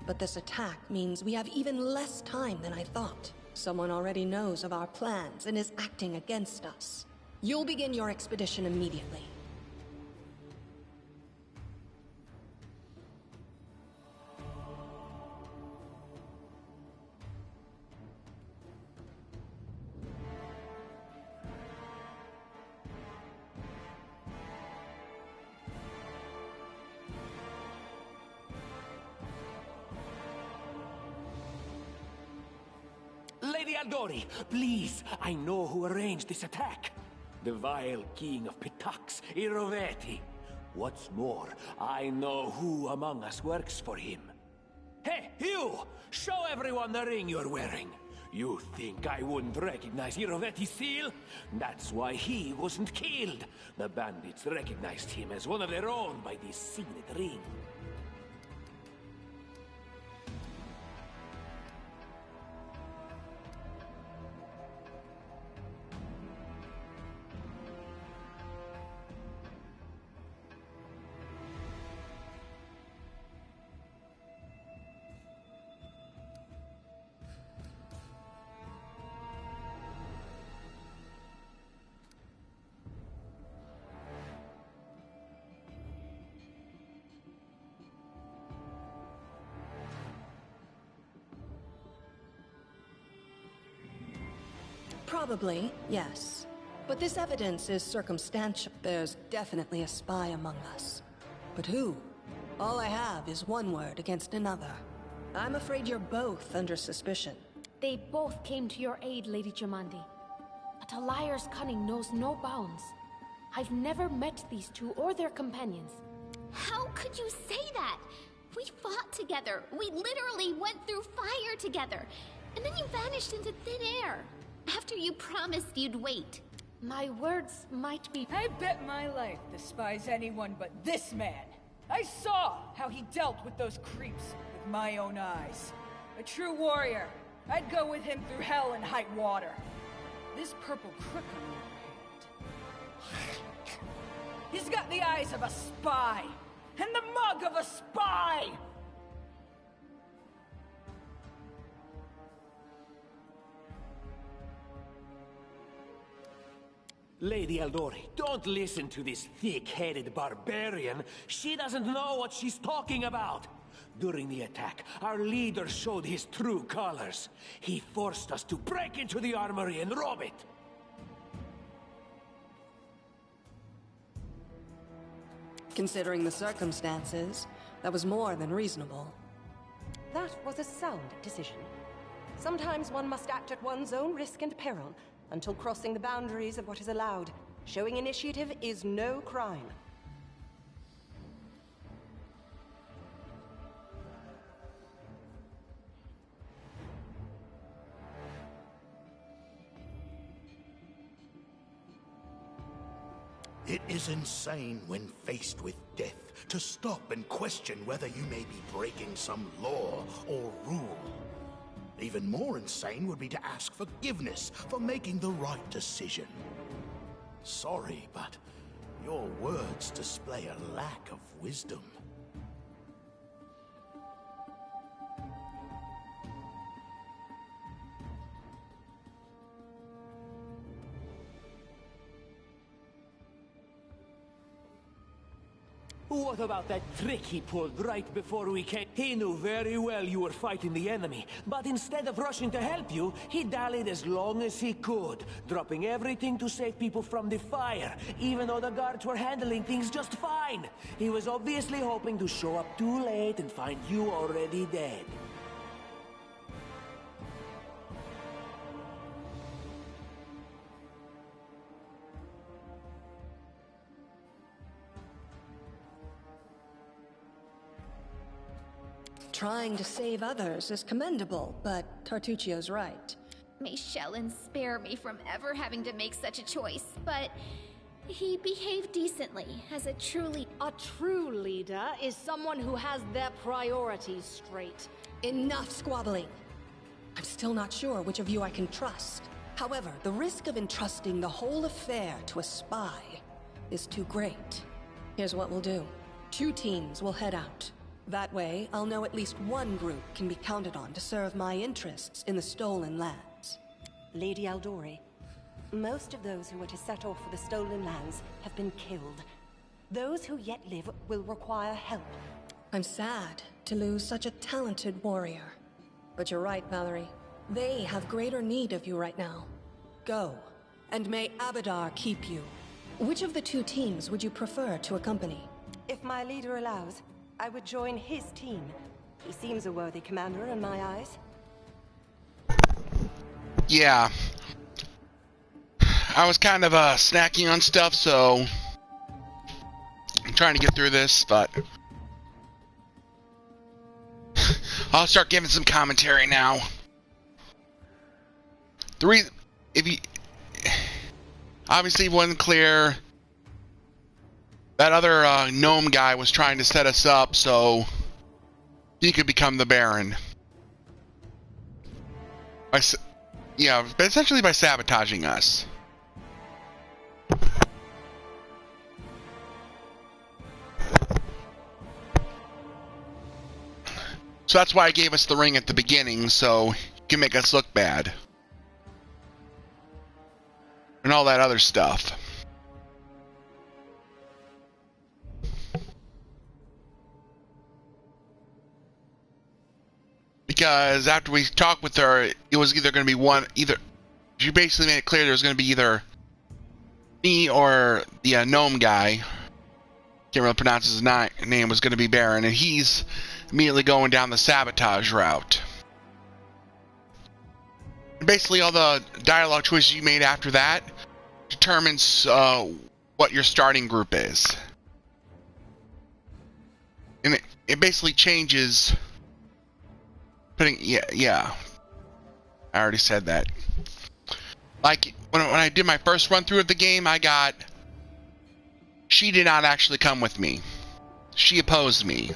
But this attack means we have even less time than I thought. Someone already knows of our plans and is acting against us. You'll begin your expedition immediately. Lady Aldori, please, I know who arranged this attack. The vile king of Pitax, Irovetti. What's more, I know who among us works for him. Hey, you! Show everyone the ring you're wearing. You think I wouldn't recognize Irovetti's seal? That's why he wasn't killed. The bandits recognized him as one of their own by this signet ring. Probably, yes. But this evidence is circumstantial. There's definitely a spy among us. But who? All I have is one word against another. I'm afraid you're both under suspicion. They both came to your aid, Lady Jamandi. But a liar's cunning knows no bounds. I've never met these two or their companions. How could you say that? We fought together. We literally went through fire together. And then you vanished into thin air. After you promised you'd wait. My words might be... I bet my life despise anyone but this man. I saw how he dealt with those creeps with my own eyes. A true warrior. I'd go with him through hell and high water. This purple crook on the other hand. He's got the eyes of a spy. And the mug of a spy! Lady Aldori, don't listen to this thick-headed barbarian. She doesn't know what she's talking about. During the attack, our leader showed his true colors. He forced us to break into the armory and rob it. Considering the circumstances, that was more than reasonable. That was a sound decision. Sometimes one must act at one's own risk and peril, until crossing the boundaries of what is allowed. Showing initiative is no crime. It is insane when faced with death to stop and question whether you may be breaking some law or rule. Even more insane would be to ask forgiveness for making the right decision. Sorry, but your words display a lack of wisdom. What about that trick he pulled right before we came? He knew very well you were fighting the enemy, but instead of rushing to help you, he dallied as long as he could, dropping everything to save people from the fire, even though the guards were handling things just fine. He was obviously hoping to show up too late and find you already dead. Trying to save others is commendable, but Tartuccio's right. May Shellen spare me from ever having to make such a choice, but he behaved decently as a true leader is someone who has their priorities straight. Enough squabbling. I'm still not sure which of you I can trust. However, the risk of entrusting the whole affair to a spy is too great. Here's what we'll do. 2 teams will head out. That way, I'll know at least one group can be counted on to serve my interests in the Stolen Lands. Lady Aldori. Most of those who were to set off for the Stolen Lands have been killed. Those who yet live will require help. I'm sad to lose such a talented warrior. But you're right, Valerie. They have greater need of you right now. Go, and may Abadar keep you. Which of the two teams would you prefer to accompany? If my leader allows, I would join his team. He seems a worthy commander in my eyes. Yeah. I was kind of snacking on stuff, so I'm trying to get through this, but I'll start giving some commentary now. The reason, if you obviously wasn't clear, that other gnome guy was trying to set us up so he could become the Baron. Yeah, but essentially by sabotaging us. So that's why I gave us the ring at the beginning, so he can make us look bad. And all that other stuff. Because after we talked with her, it was either going to be she basically made it clear there was going to be either me or the gnome guy. Can't really pronounce his name, was going to be Baron, and he's immediately going down the sabotage route. And basically, all the dialogue choices you made after that determines what your starting group is. And it basically changes. Yeah. I already said that. Like, when I did my first run through of the game, she did not actually come with me. She opposed me.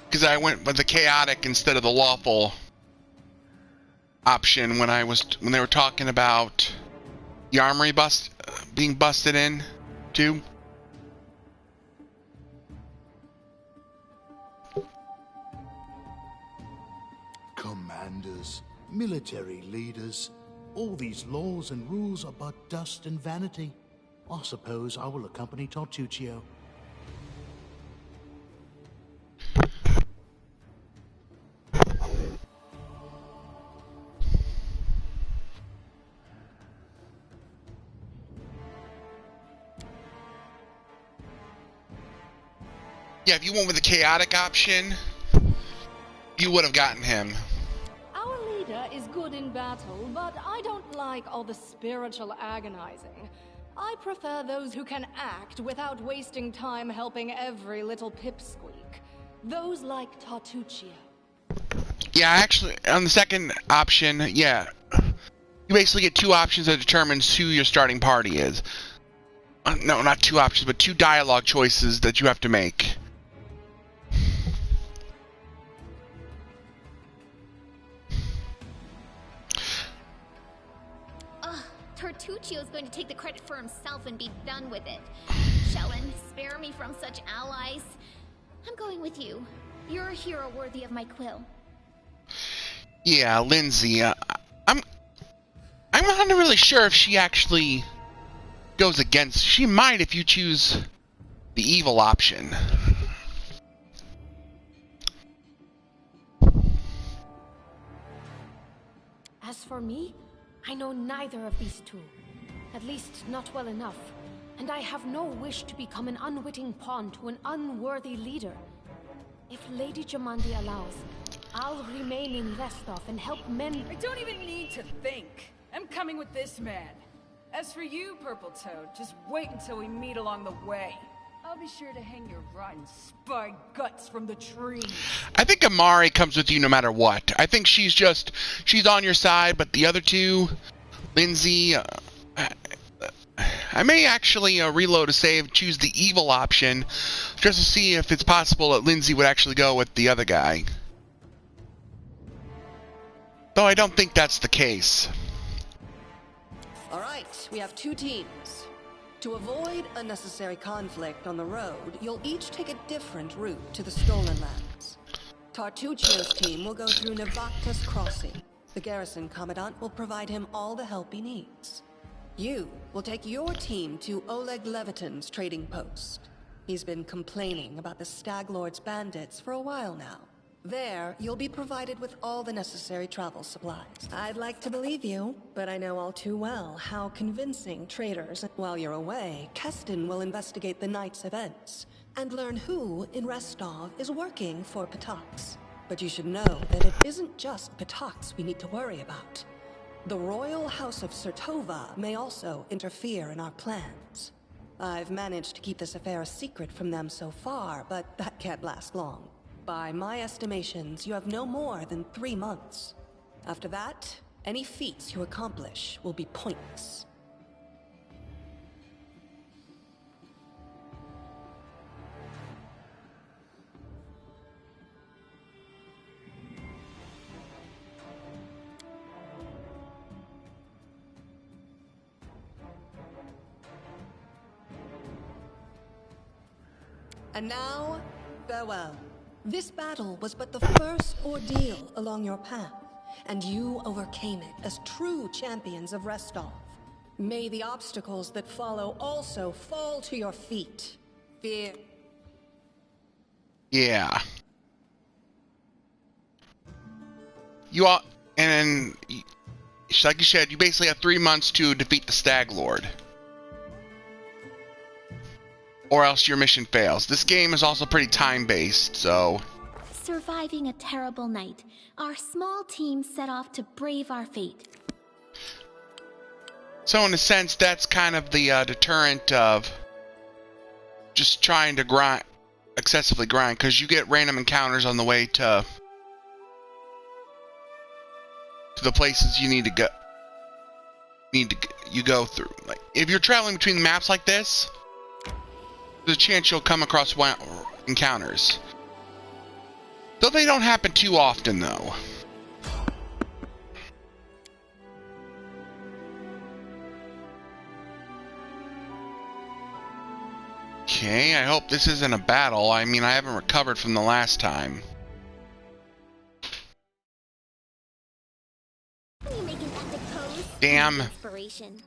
Because I went with the chaotic instead of the lawful option when they were talking about the armory being busted in too. Commanders, military leaders, all these laws and rules are but dust and vanity. I suppose I will accompany Tartuccio. Yeah, if you went with the chaotic option, you would have gotten him. Our leader is good in battle, but I don't like all the spiritual agonizing. I prefer those who can act without wasting time helping every little pipsqueak. Those like Tartuccio. Yeah, actually, on the second option, yeah. You basically get two options that determines who your starting party is. No, not two options, but two dialogue choices that you have to make. Tartuccio's going to take the credit for himself and be done with it. Shellen, spare me from such allies. I'm going with you. You're a hero worthy of my quill. Yeah, Lindsay. I'm not really sure if she actually goes against. She might if you choose the evil option. As for me, I know neither of these two. At least not well enough. And I have no wish to become an unwitting pawn to an unworthy leader. If Lady Jamandi allows, I'll remain in Restov and help men. I don't even need to think. I'm coming with this man. As for you, Purple Toad, just wait until we meet along the way. I'll be sure to hang your rotten spy guts from the trees. I think Amari comes with you no matter what. I think she's on your side, but the other two, Lindsay, I may actually reload a save, choose the evil option, just to see if it's possible that Lindsay would actually go with the other guy. Though I don't think that's the case. All right, we have two teams. To avoid unnecessary conflict on the road, you'll each take a different route to the Stolen Lands. Tartuccio's team will go through Navactus Crossing. The garrison commandant will provide him all the help he needs. You will take your team to Oleg Levitin's trading post. He's been complaining about the Stag Lord's bandits for a while now. There, you'll be provided with all the necessary travel supplies. I'd like to believe you, but I know all too well how convincing traders. While you're away, Keston will investigate the night's events and learn who in Restov is working for Patax. But you should know that it isn't just Patax we need to worry about. The Royal House of Sertova may also interfere in our plans. I've managed to keep this affair a secret from them so far, but that can't last long. By my estimations, you have no more than 3 months. After that, any feats you accomplish will be pointless. And now, farewell. This battle was but the first ordeal along your path, and you overcame it as true champions of Restov. May the obstacles that follow also fall to your feet. Fear. Yeah. You are, and like you said, you basically have 3 months to defeat the Stag Lord, or else your mission fails. This game is also pretty time-based, so... Surviving a terrible night, our small team set off to brave our fate. So in a sense, that's kind of the deterrent of just trying to grind, excessively grind, because you get random encounters on the way to the places you need to go. You go through. Like, if you're traveling between the maps like this, there's a chance you'll come across encounters. Though they don't happen too often, though. Okay, I hope this isn't a battle. I mean, I haven't recovered from the last time. You make an epic pose. Damn. Inspiration.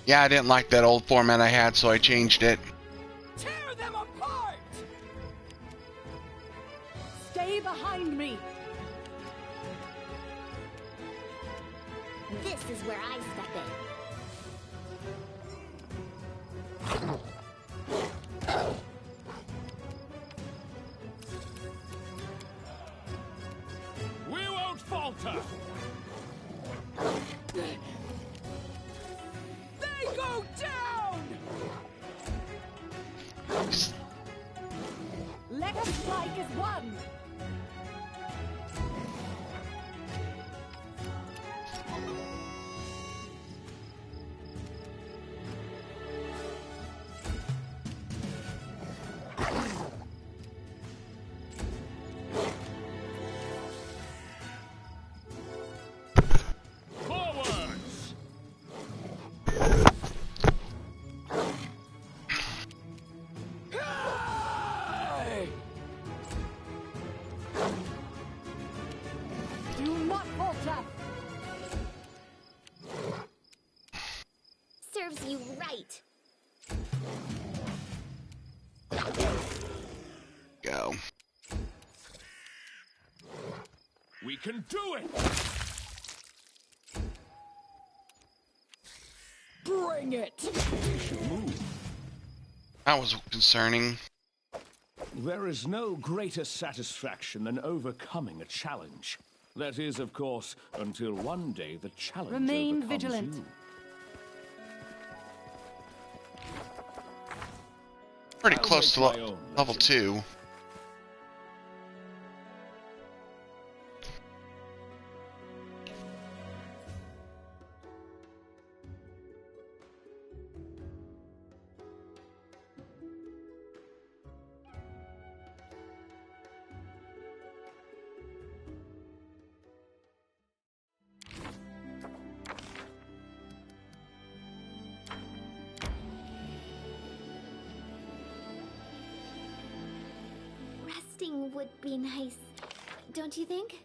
Yeah, I didn't like that old format I had, so I changed it. Tear them apart! Stay behind me! This is where I step in. We won't falter! They go down! Let us strike as one! Serves you right. Go. We can do it! Bring it! We should move. That was concerning. There is no greater satisfaction than overcoming a challenge. That is, of course, until one day the challenge Remain overcomes vigilant. you. Pretty I'll close to make my own level legend. 2. would be nice, don't you think?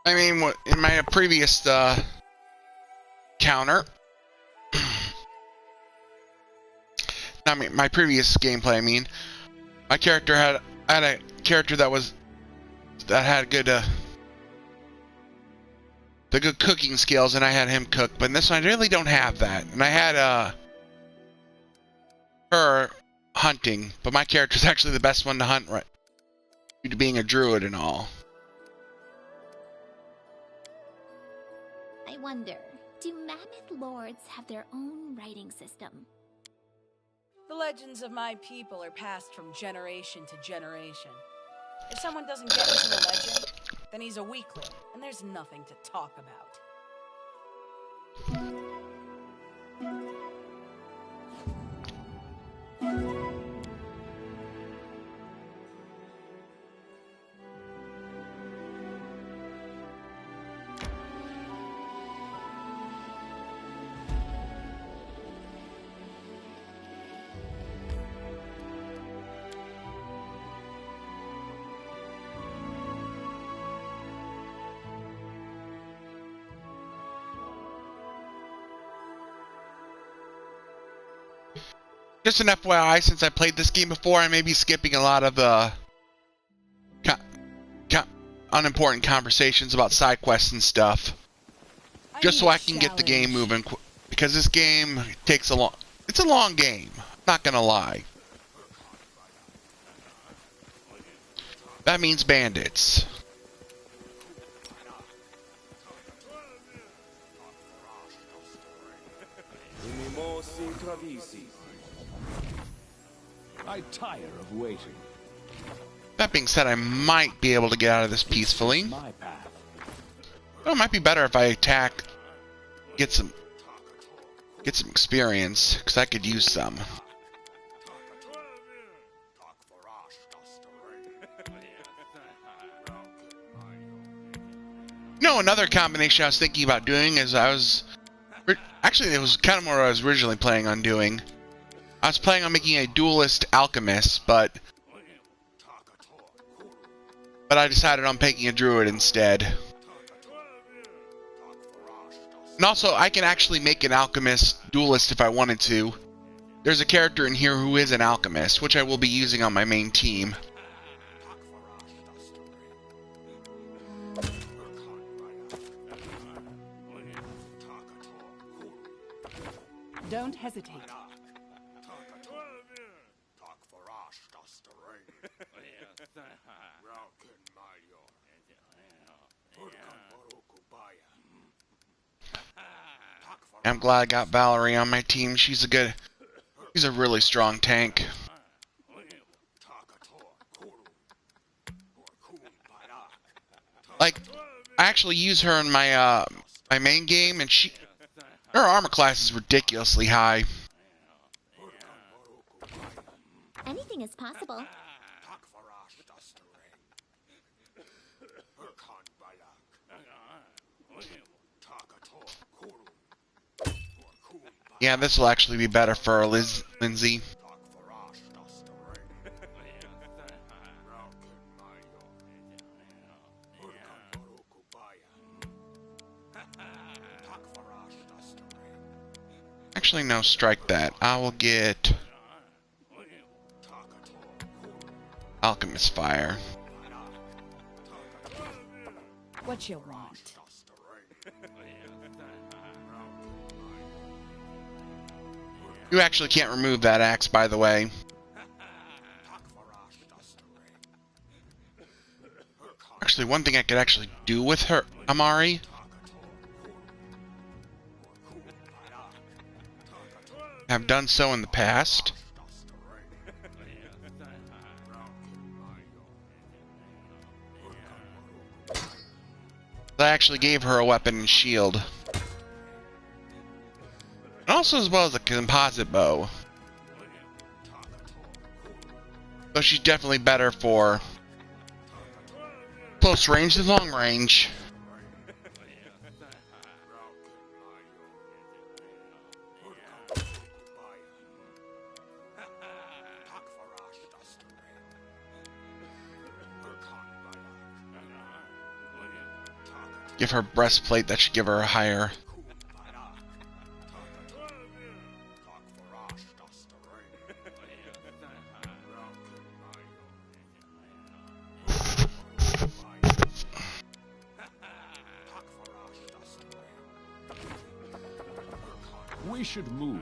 I mean, in my previous counter, I mean my previous gameplay. I mean, my character had a character that had good the good cooking skills, and I had him cook. But in this one, I really don't have that, and I had her hunting, but my character's actually the best one to hunt, right? Due to being a druid and all. I wonder, do Mammoth Lords have their own writing system? The legends of my people are passed from generation to generation. If someone doesn't get into a legend, then he's a weakling, and there's nothing to talk about. Just an FYI, since I played this game before, I may be skipping a lot of unimportant conversations about side quests and stuff, just so I can get the game moving. Because this game takes it's a long game. Not gonna lie. That means bandits. I tire of waiting. That being said, I might be able to get out of this peacefully. My path. Well, it might be better if I attack, get some experience, because I could use some. No, another combination I was thinking about doing is actually, it was kind of what I was originally planning on doing. I was planning on making a duelist alchemist, but I decided on making a druid instead. And also, I can actually make an alchemist duelist if I wanted to. There's a character in here who is an alchemist, which I will be using on my main team. Don't hesitate. I'm glad I got Valerie on my team. She's a really strong tank. Like, I actually use her in my my main game, and her armor class is ridiculously high. Anything is possible. Yeah, this will actually be better for Lindsay. Actually, no, strike that. I will get Alchemist Fire. What you want? You actually can't remove that axe, by the way. Actually, one thing I could actually do with her, Amari. I've done so in the past. I actually gave her a weapon and shield. And also as well as a composite bow. So she's definitely better for close range than long range. Give her breastplate, that should give her a higher. We should move.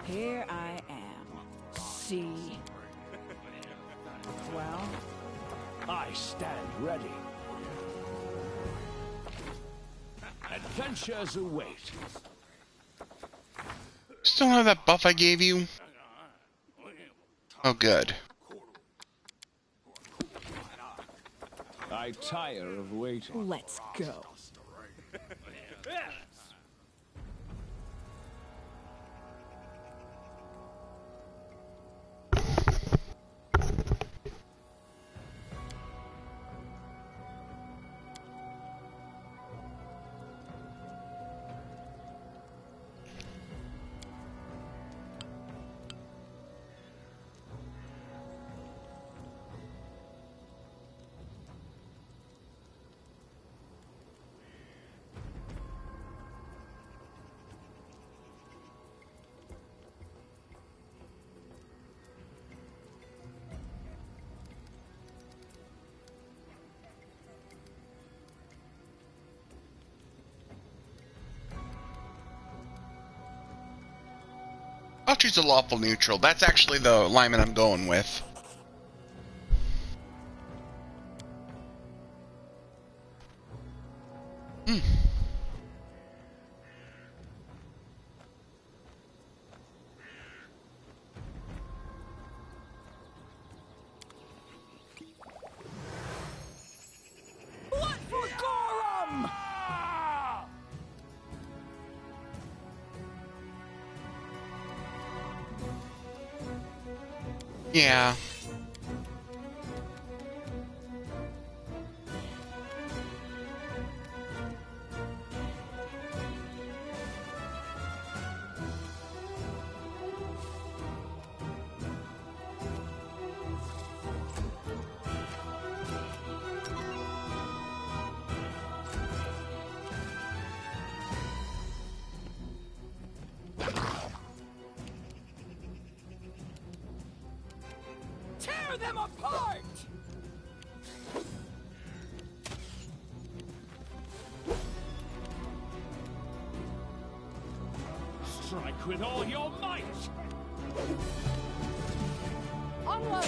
Here I am. See? Well? I stand ready. Adventures await. Still have that buff I gave you? Oh, good. I tire of waiting. Let's go. I'll choose a lawful neutral. That's actually the alignment I'm going with. What for Gorum? Yeah. Tear them apart! Strike with all your might! Onward!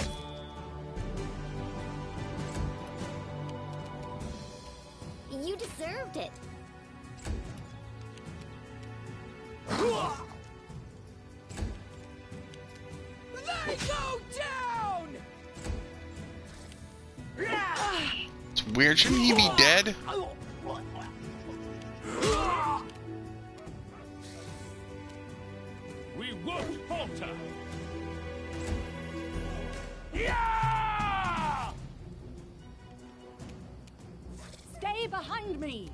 You deserved it. They go down! It's weird. Shouldn't he be dead? We won't falter! Stay behind me!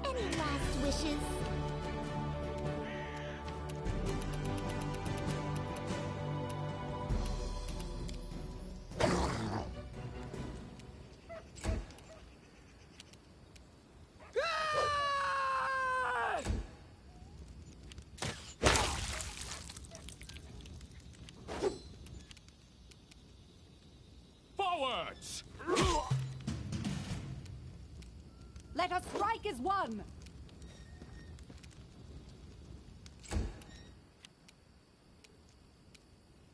Any last wishes? Forwards! Let us strike as one!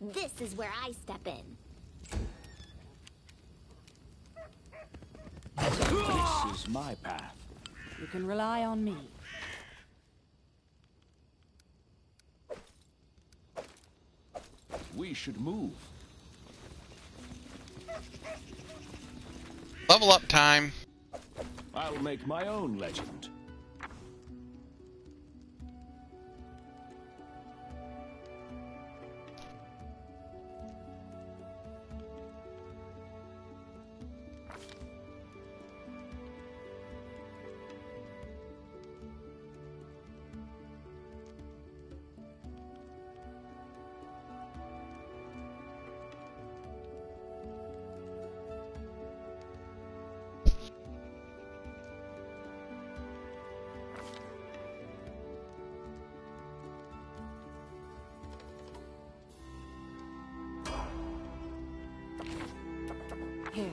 This is where I step in. This is my path. You can rely on me. We should move. Level up time. I'll make my own legend. Here.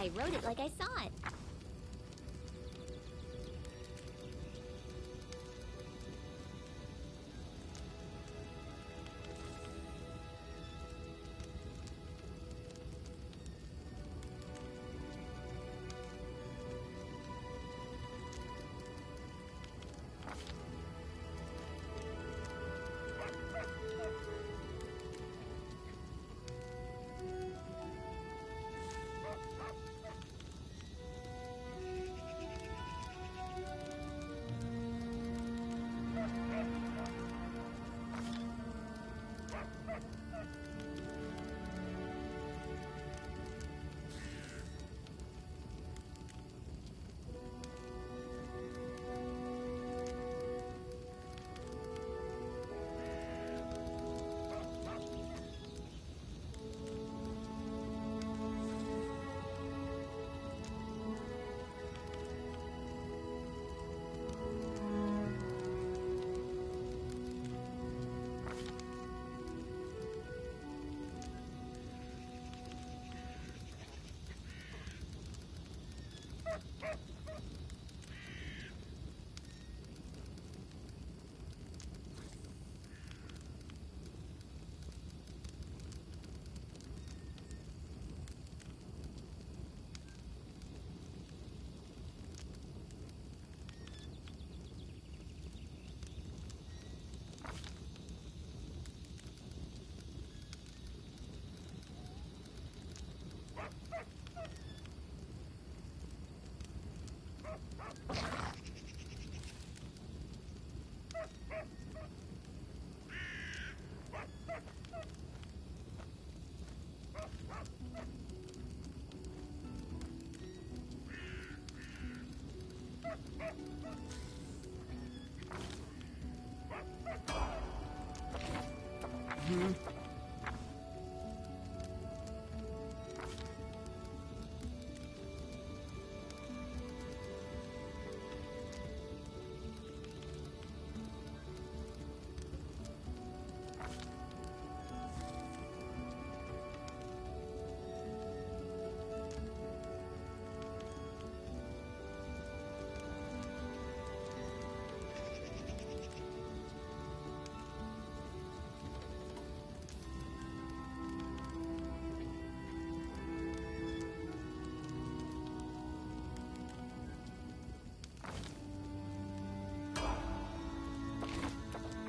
I wrote it like I saw it.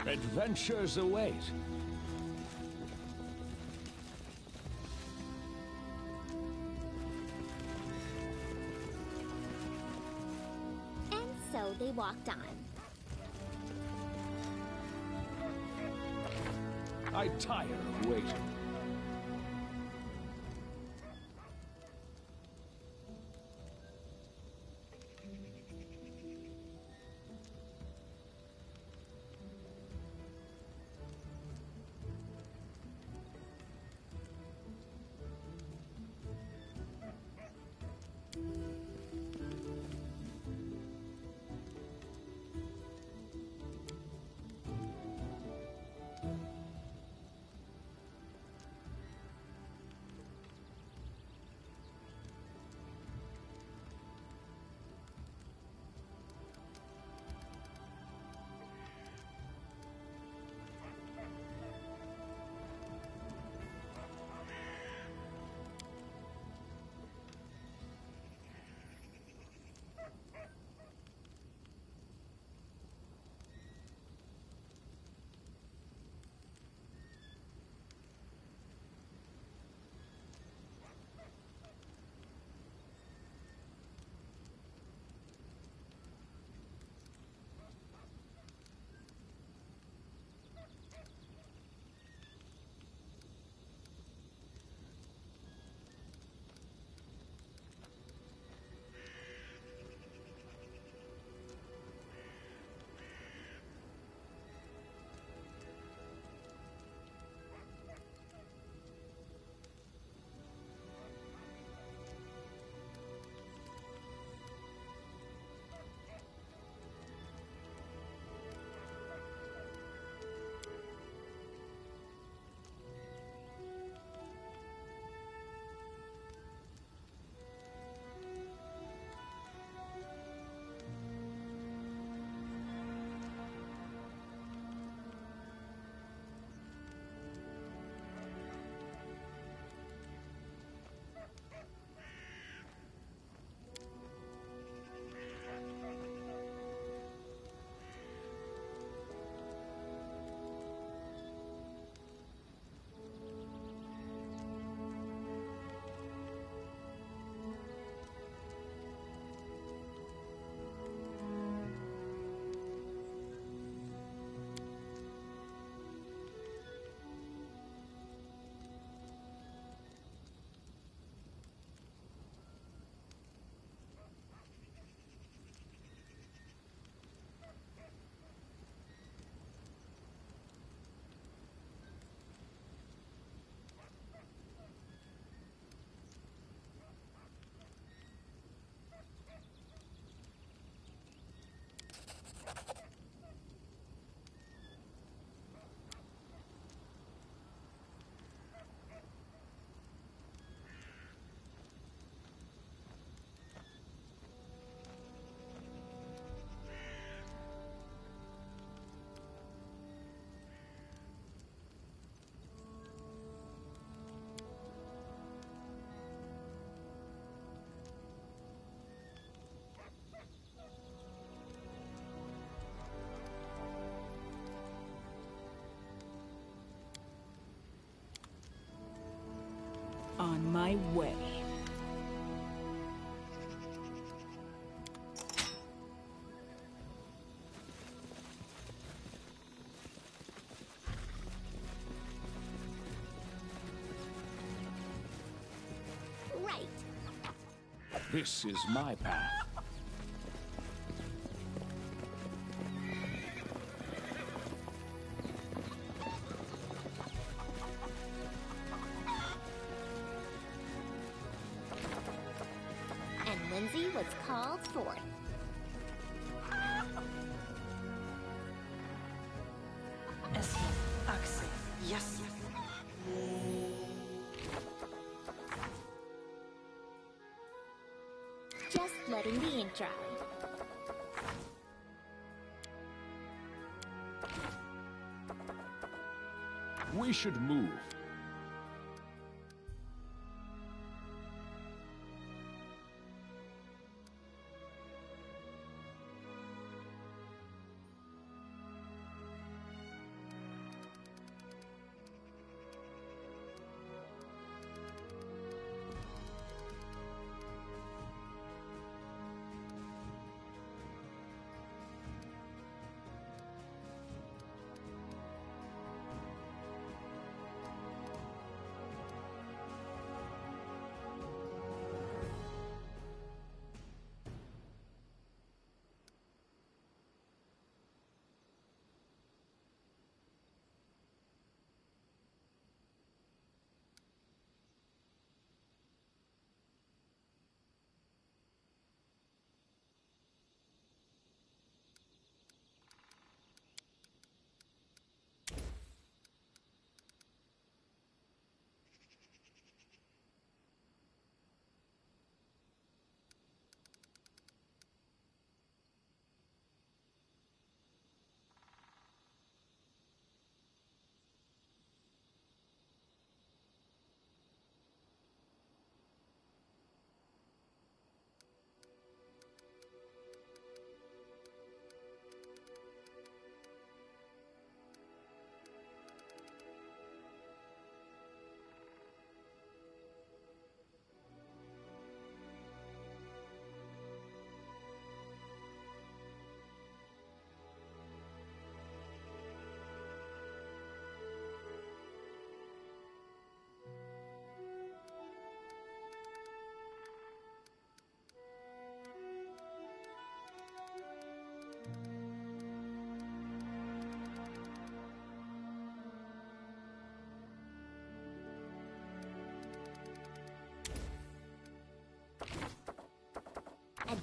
Adventures await. And so they walked on. I tire of waiting. On my way. Right. This is my path. And Lindsay was called forth. Axel. Yes. Just letting the ink dry. We should move.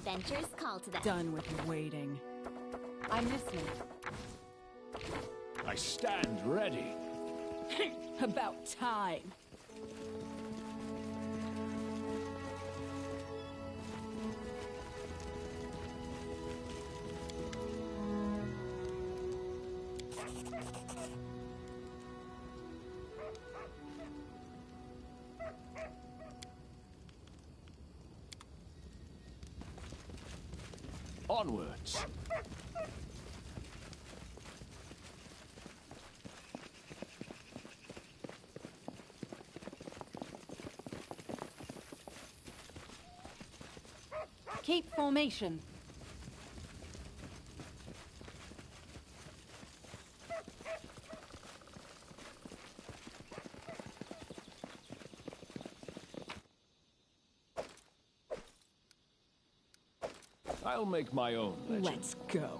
adventures call to them. Done with waiting. I'm listening. I stand ready. About time. Onwards. Keep formation. I'll make my own legend. Let's go.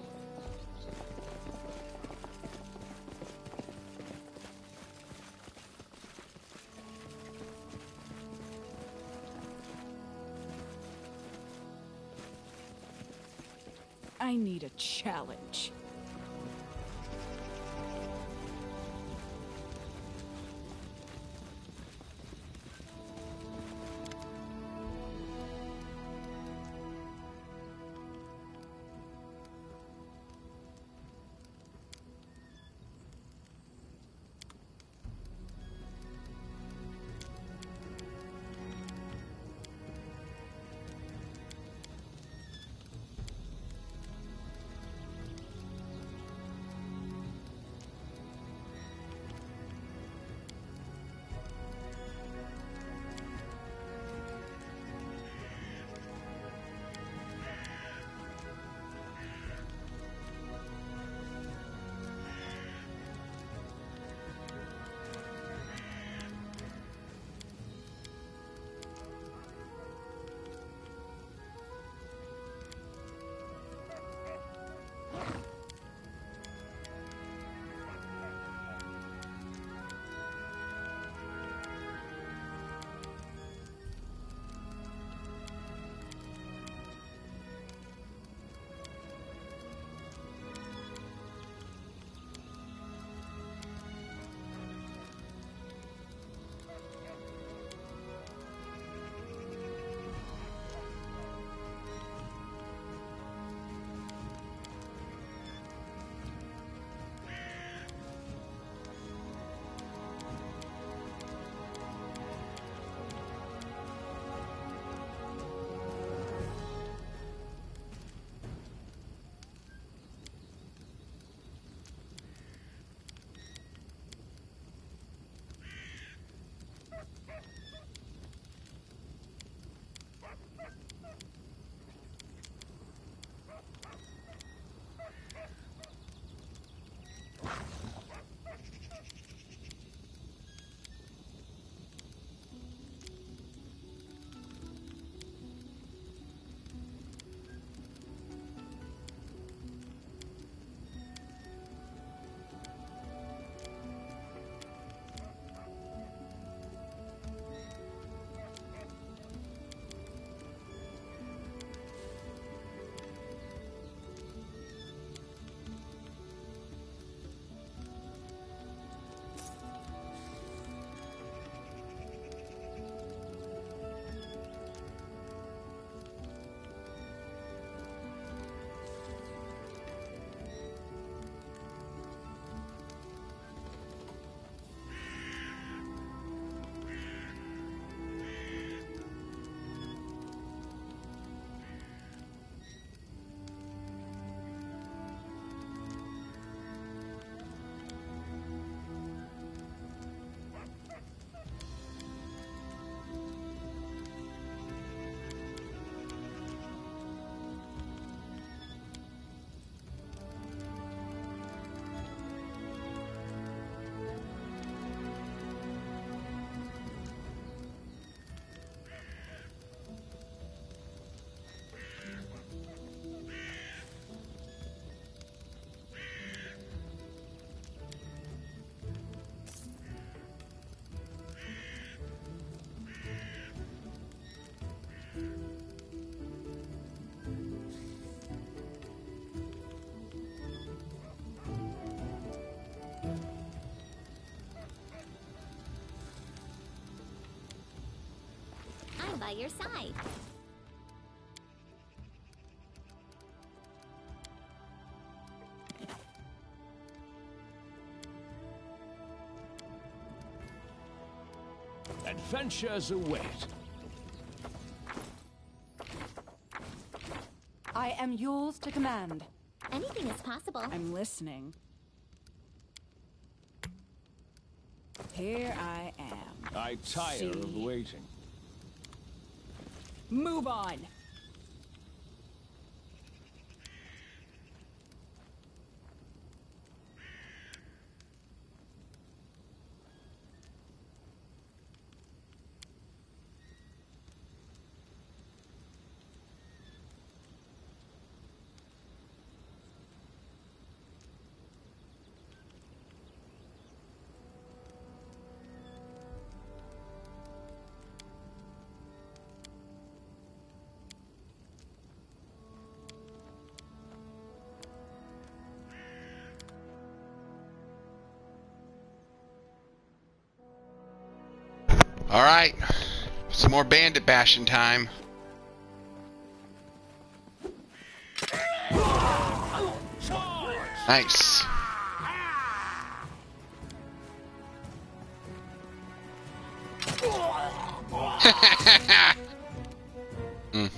I need a challenge. by your side. Adventures await. I am yours to command. Anything is possible. I'm listening. Here I am. I tire of waiting. Move on! Alright. Some more bandit bashing time. Nice. Mm.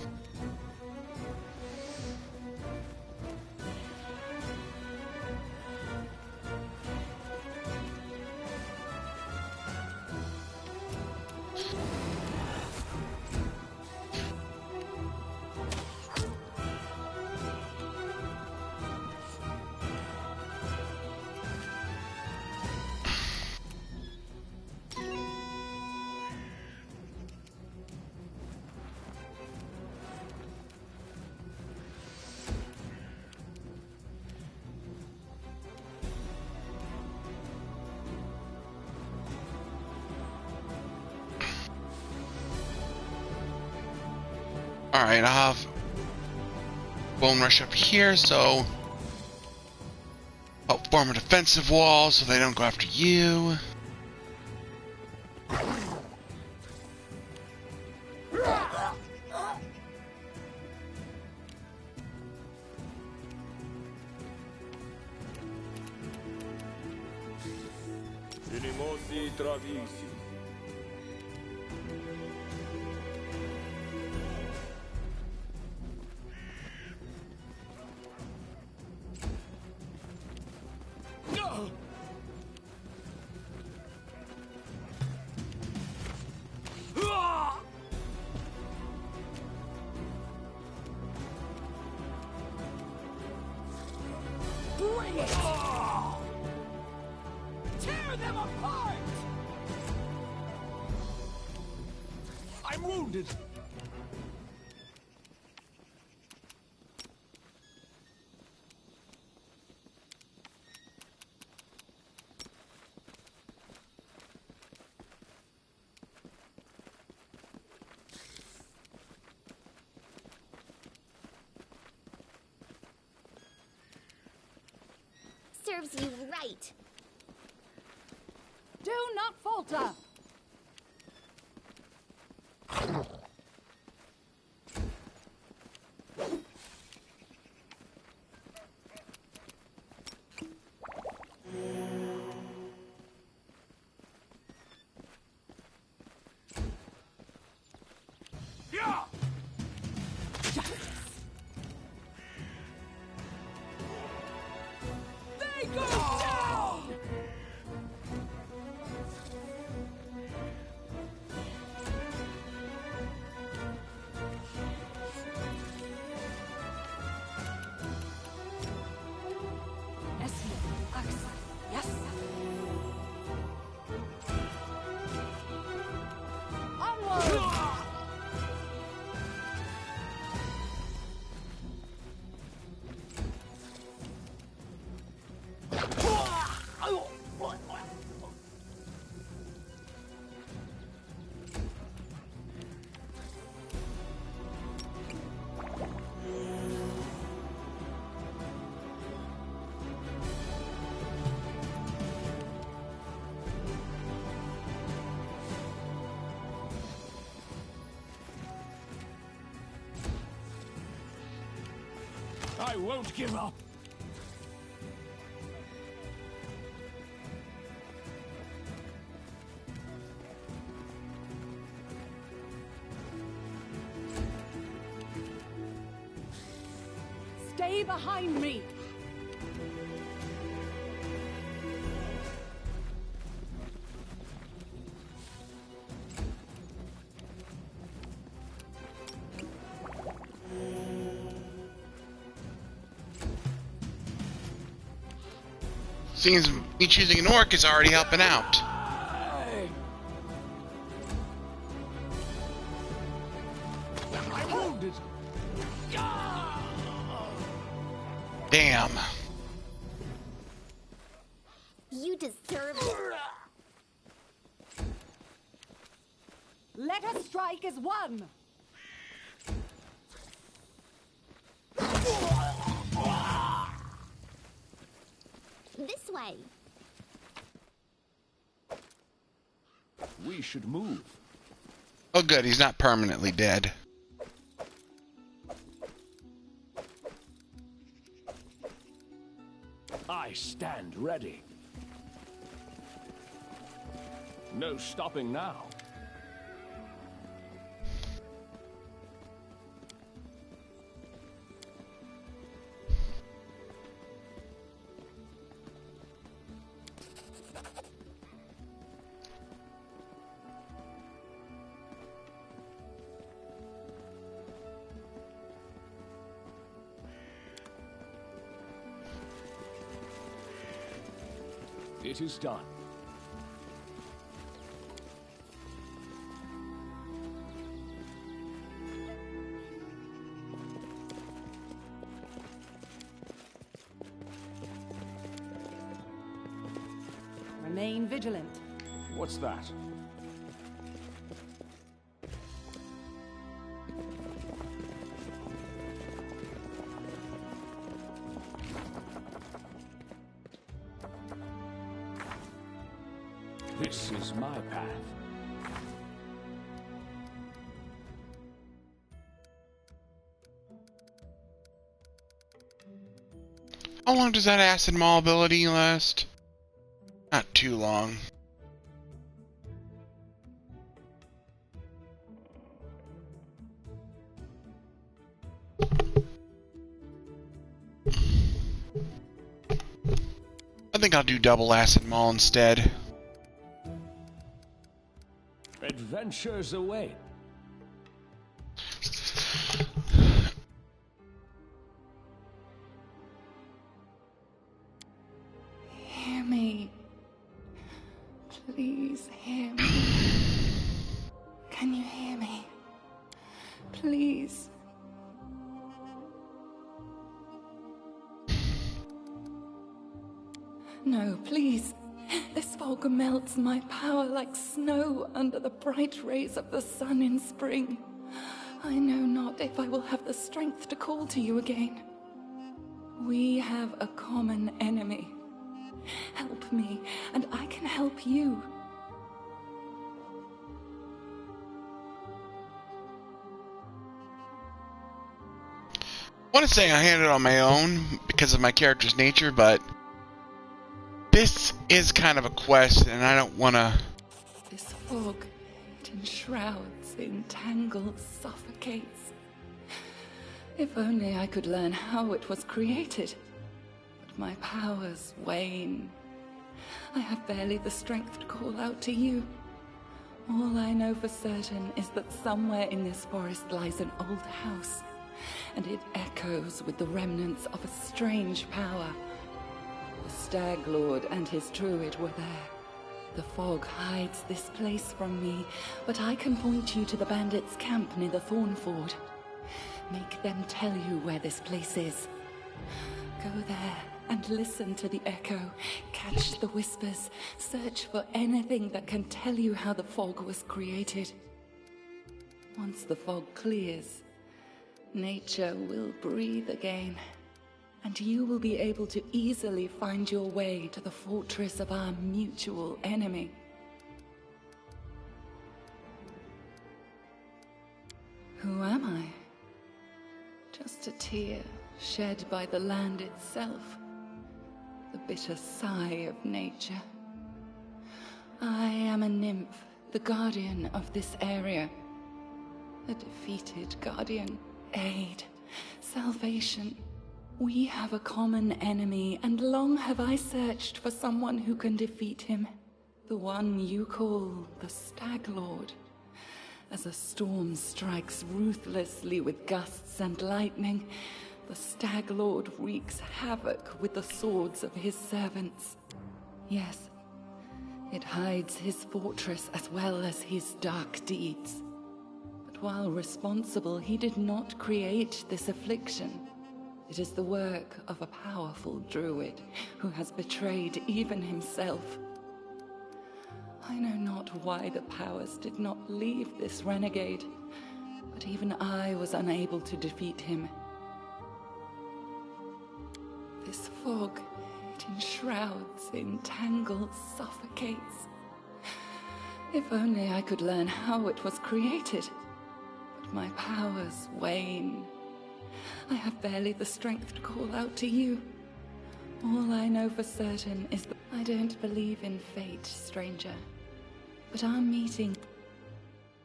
Alright, I'll have Bone Rush up here, so help form a defensive wall so they don't go after you. Tear them apart! I'm wounded. Serves you right. Do not falter! They go down! Yes. Onward! won't give up. Stay behind me! Seems me choosing an orc is already helping out. I'm wounded. Damn. You deserve it. Let us strike as one! This way. We should move. Oh good, he's not permanently dead. I stand ready. No stopping now. It is done. Remain vigilant. What's that? This is my path. How long does that acid maul ability last? Not too long. I think I'll do double acid maul instead. Adventures away. Hear me. Please hear me. Can you hear me? Please. No, please. This fog melts my power like snow under the bright rays of the sun in spring. I know not if I will have the strength to call to you again. We have a common enemy. Help me, and I can help you. I want to say I handled it on my own because of my character's nature, but this is kind of a quest, and I don't want to... This fog, it enshrouds, entangles, suffocates. If only I could learn how it was created. But my powers wane. I have barely the strength to call out to you. All I know for certain is that somewhere in this forest lies an old house, and it echoes with the remnants of a strange power. The Stag Lord and his druid were there. The fog hides this place from me, but I can point you to the bandits' camp near the Thornford. Make them tell you where this place is. Go there and listen to the echo. Catch the whispers. Search for anything that can tell you how the fog was created. Once the fog clears, nature will breathe again, and you will be able to easily find your way to the fortress of our mutual enemy. Who am I? Just a tear shed by the land itself, the bitter sigh of nature. I am a nymph, the guardian of this area. A defeated guardian. Aid. Salvation. We have a common enemy, and long have I searched for someone who can defeat him. The one you call the Stag Lord. As a storm strikes ruthlessly with gusts and lightning, the Stag Lord wreaks havoc with the swords of his servants. Yes, it hides his fortress as well as his dark deeds. But while responsible, he did not create this affliction. It is the work of a powerful druid who has betrayed even himself. I know not why the powers did not leave this renegade, but even I was unable to defeat him. This fog, it enshrouds, entangles, suffocates. If only I could learn how it was created, but my powers wane. I have barely the strength to call out to you. All I know for certain is that I don't believe in fate, stranger. But our meeting...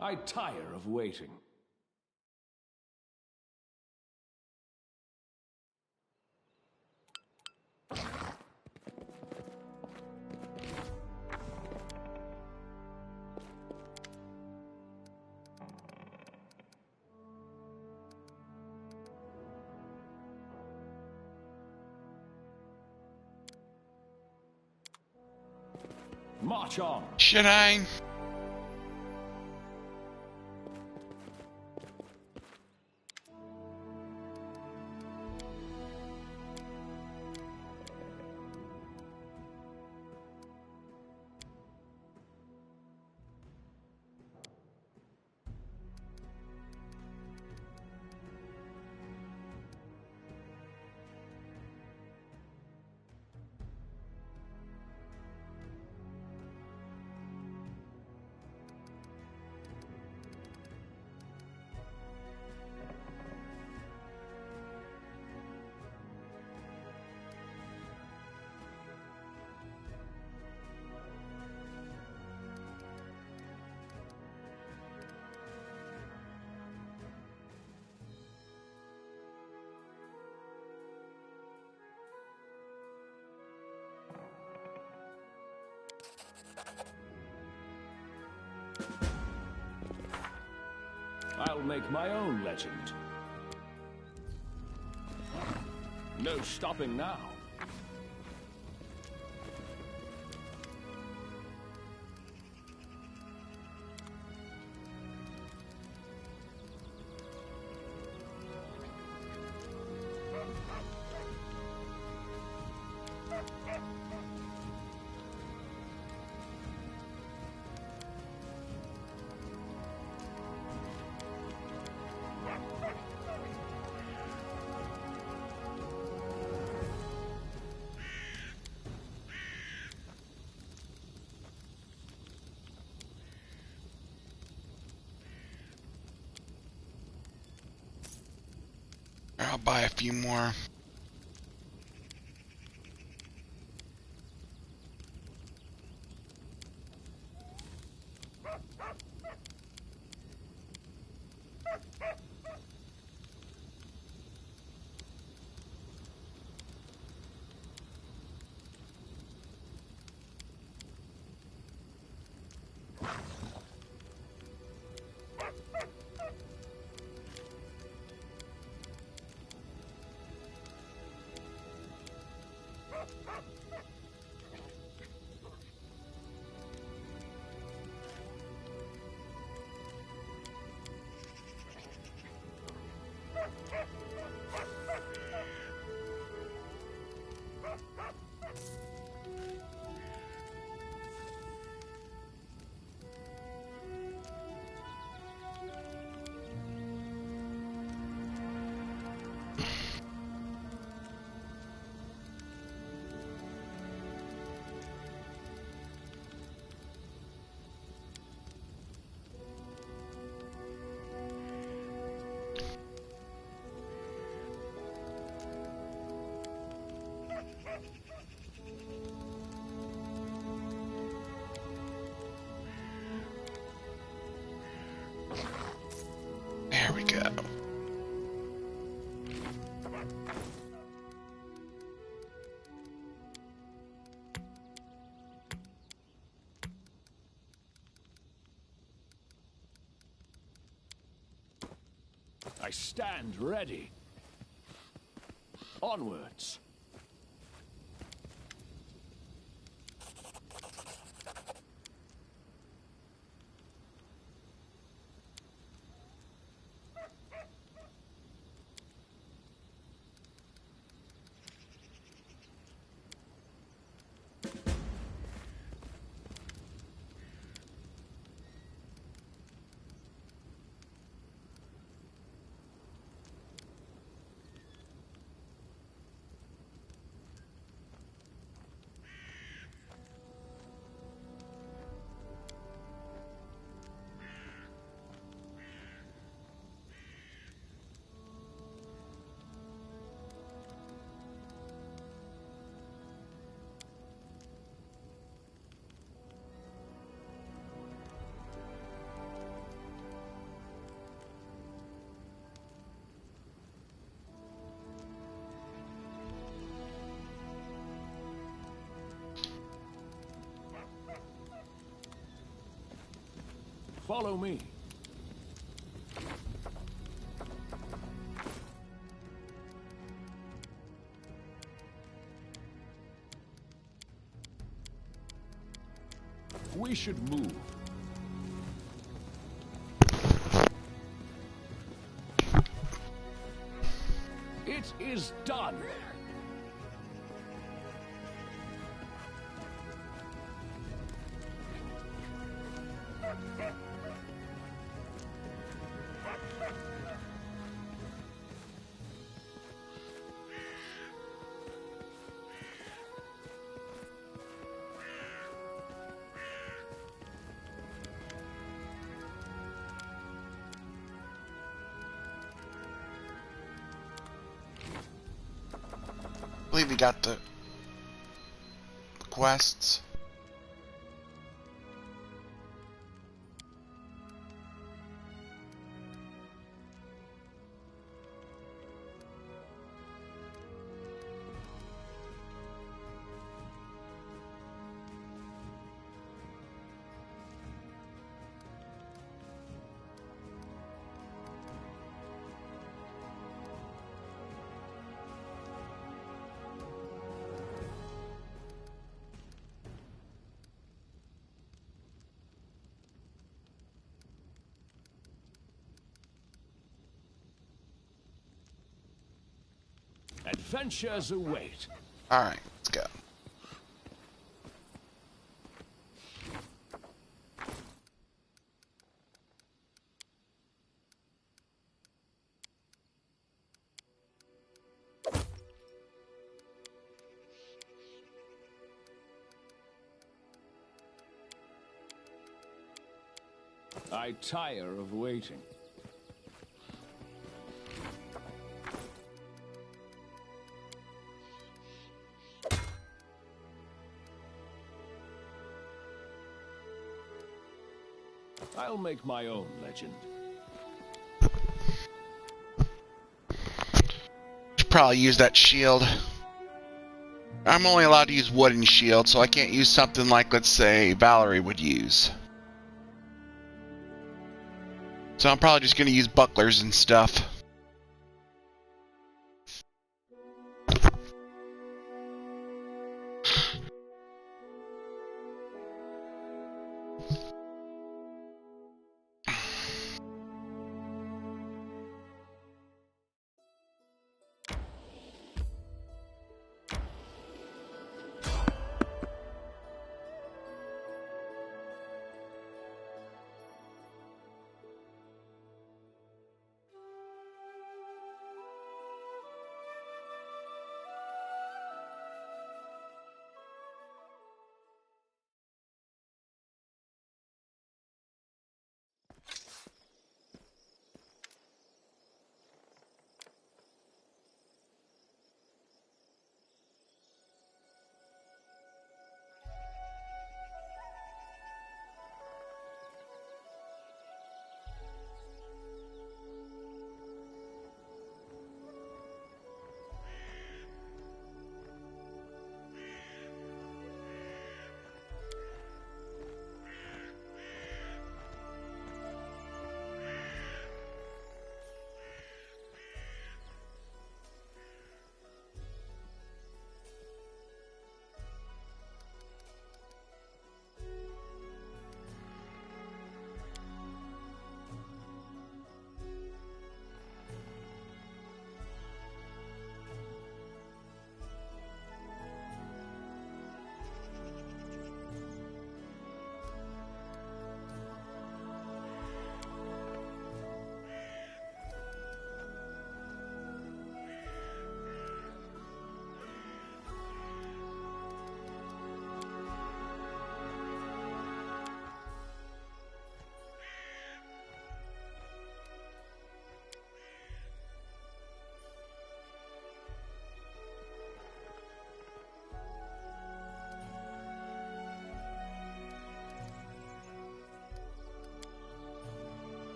I tire of waiting. March on! Shit-ang! I'll make my own legend. No stopping now. I'll buy a few more. I stand ready. Onwards. Follow me. We should move. It is done. I believe we got the quests. Adventures await. Alright, let's go. I tire of waiting. I'll make my own legend. Should probably use that shield. I'm only allowed to use wooden shield, so I can't use something like, let's say, Valerie would use. So I'm probably just going to use bucklers and stuff.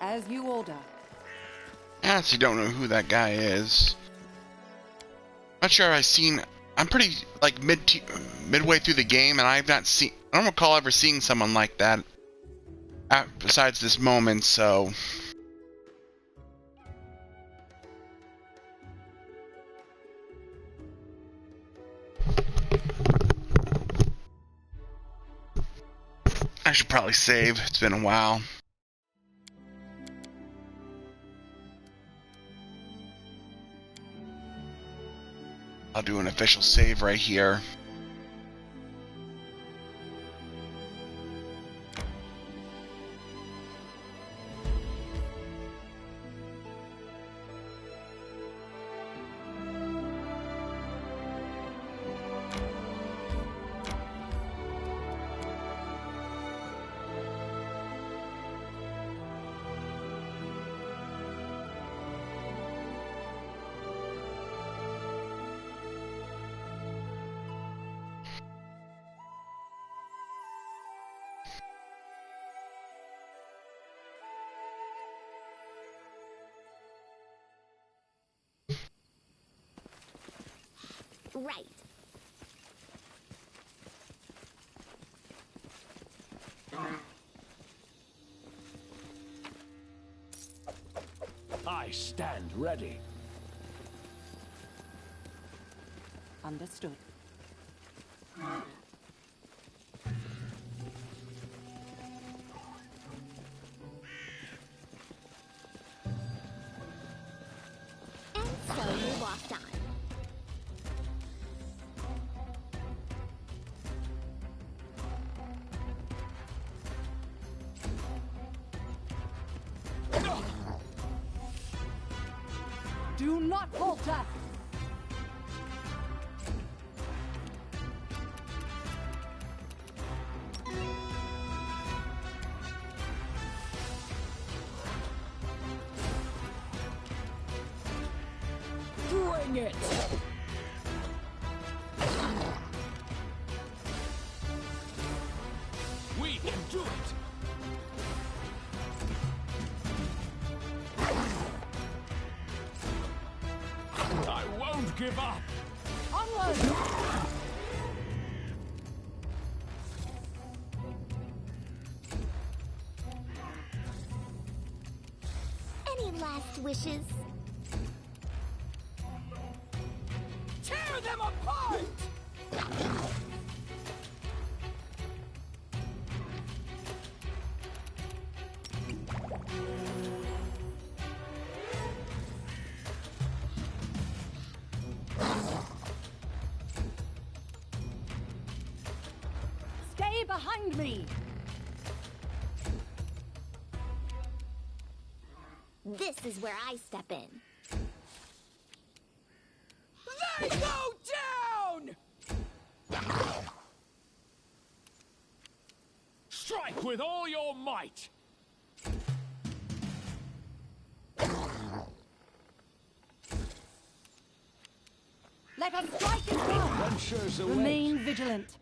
As you order. I honestly don't know who that guy is. Not sure I've seen. I'm pretty like midway through the game, and I've not seen. I don't recall ever seeing someone like that. Besides this moment, so. I should probably save. It's been a while. I'll do an official save right here. Right. I stand ready. Understood. And so you walked on. Do not falter! Bring it! We can do it! I won't give up! Onward! Any last wishes? Tear them apart! Stay behind me! This is where I step in. They go down! Strike with all your might! Let us strike it down! Adventures await. Remain vigilant.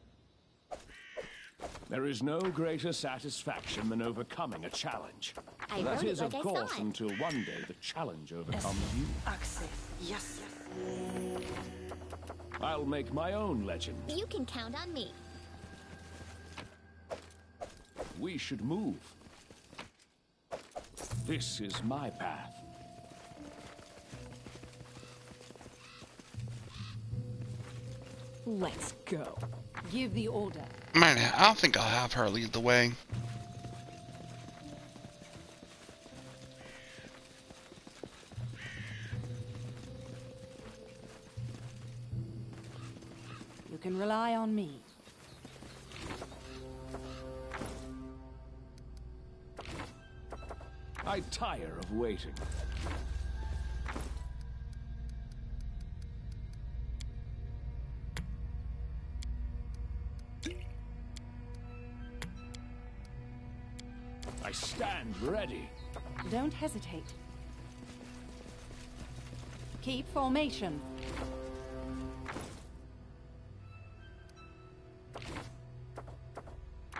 There is no greater satisfaction than overcoming a challenge. I That wrote it is, like of I saw course, it. until one day the challenge overcomes you. Access. Yes. I'll make my own legend. You can count on me. We should move. This is my path. Let's go. Give the order. I don't think I'll have her lead the way. You can rely on me. I tire of waiting. I stand ready. Don't hesitate. Keep formation.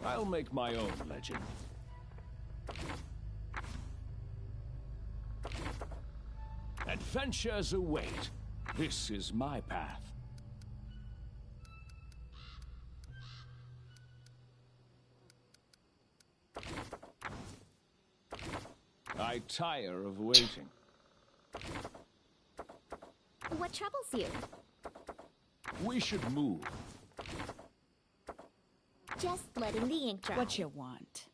I'll make my own legend. Adventures await. This is my path. I tire of waiting. What troubles you? We should move. Just letting the ink dry. What you want?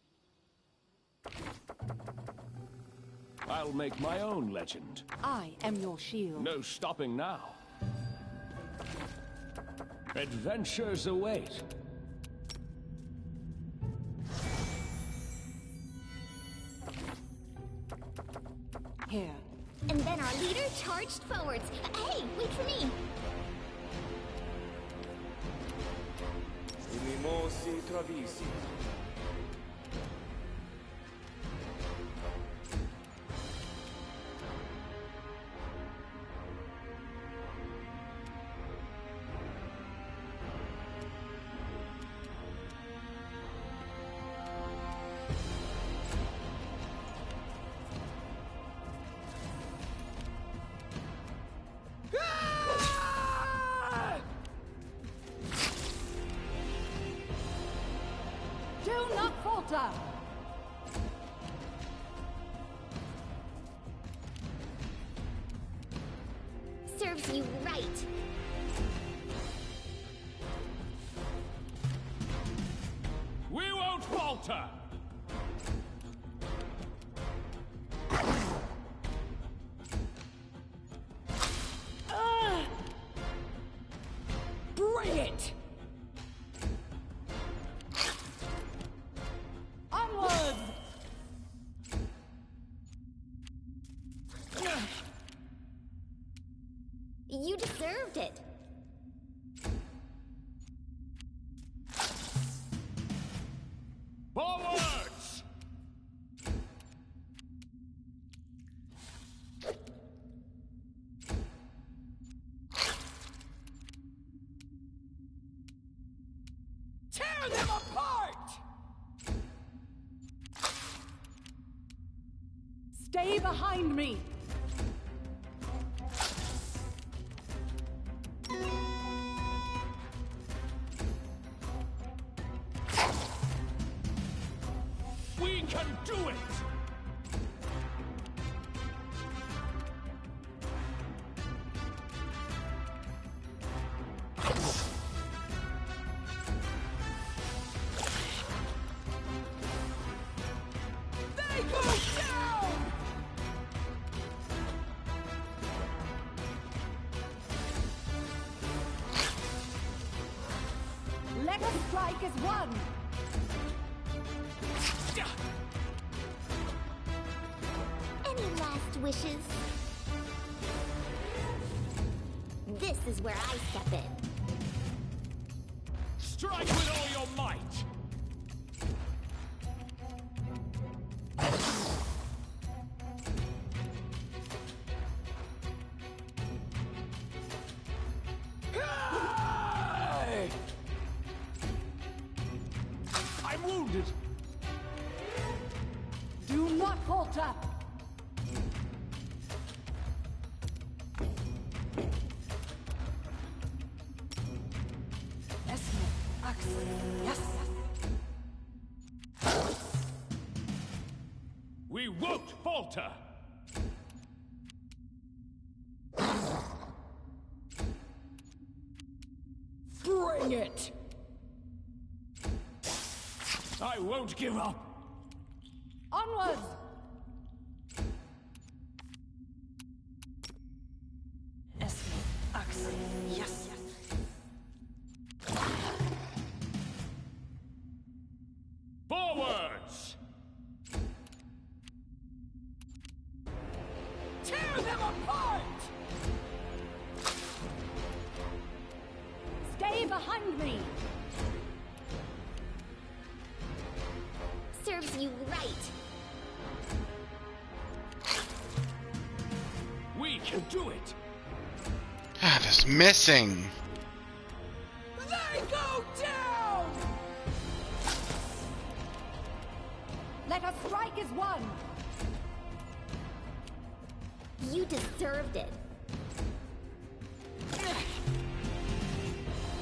I'll make my own legend. I am your shield. No stopping now. Adventures await. Here. And then our leader charged forwards. Hey, wait for me! I mimossi travisi. Do not falter! Serves you right. We won't falter! Bring it! Onward! You deserved it. Forwards! Tear them apart! Stay behind me! We can do it! They go down! Let us strike as one! Any last wishes? This is where I step in. Strike with all your might! Hey! I'm wounded! Do not falter! Esme, Axel, yes. We won't falter! Bring it! I won't give up! Onwards! Esme, Axel, yes. Forwards! Tear them apart! Stay behind me! Serves you right. We can do it! Ah, this missing. They go down! Let us strike as one! You deserved it.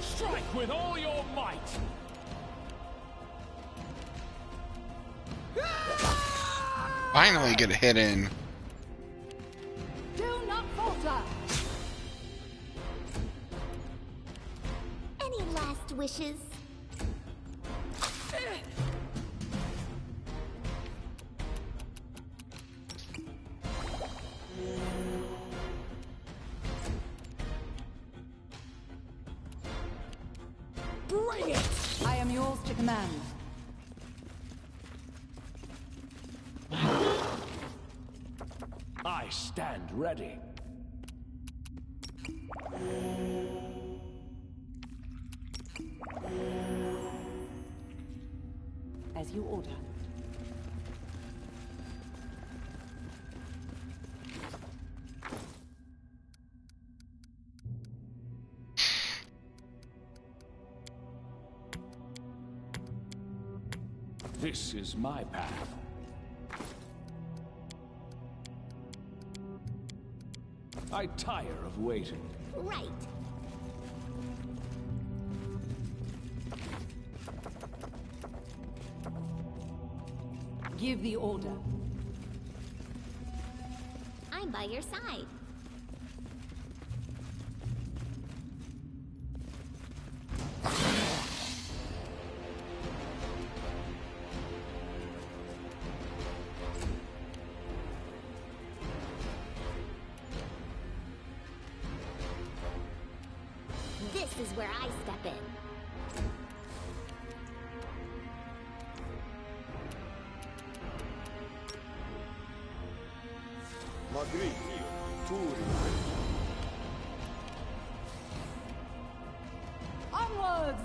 Strike with all your might! Finally get a hit in. Do not falter! Any last wishes? Bring it! I am yours to command. I stand ready. As you order. This is my path. I tire of waiting. Right. Give the order. I'm by your side. This is where I step in. Magritte, Turi. Onwards!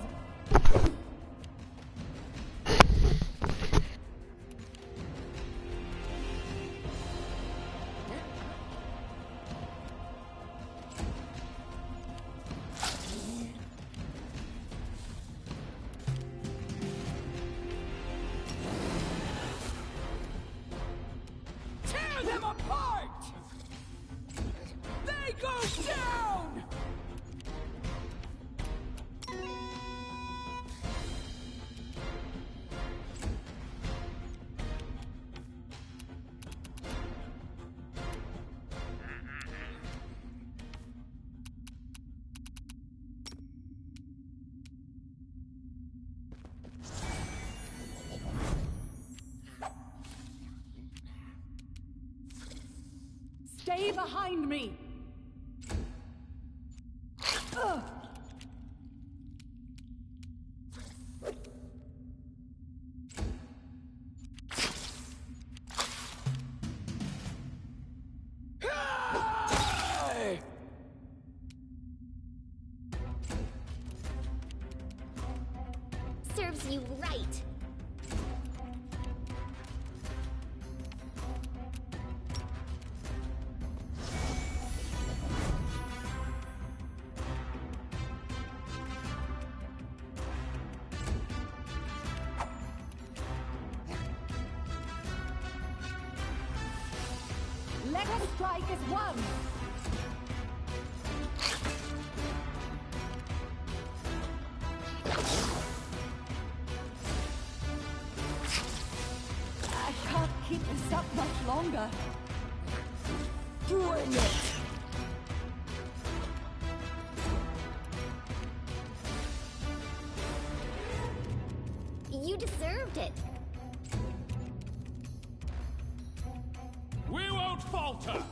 Tear them apart! They go down! Stay behind me! Ugh. Serves you right. Let us strike as one! I can't keep this up much longer. Bring it! You deserved it. We won't falter!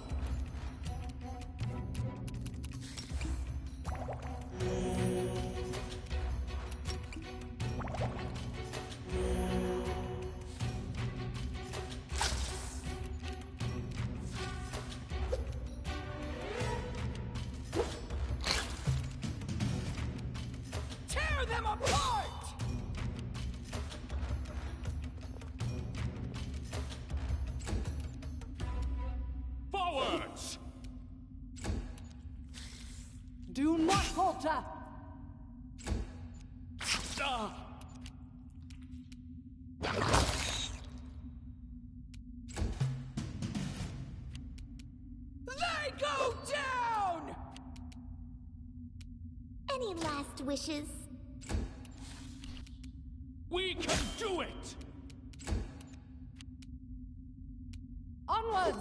Tear them apart! Forwards! Do not falter! go down! Any last wishes? We can do it! Onwards!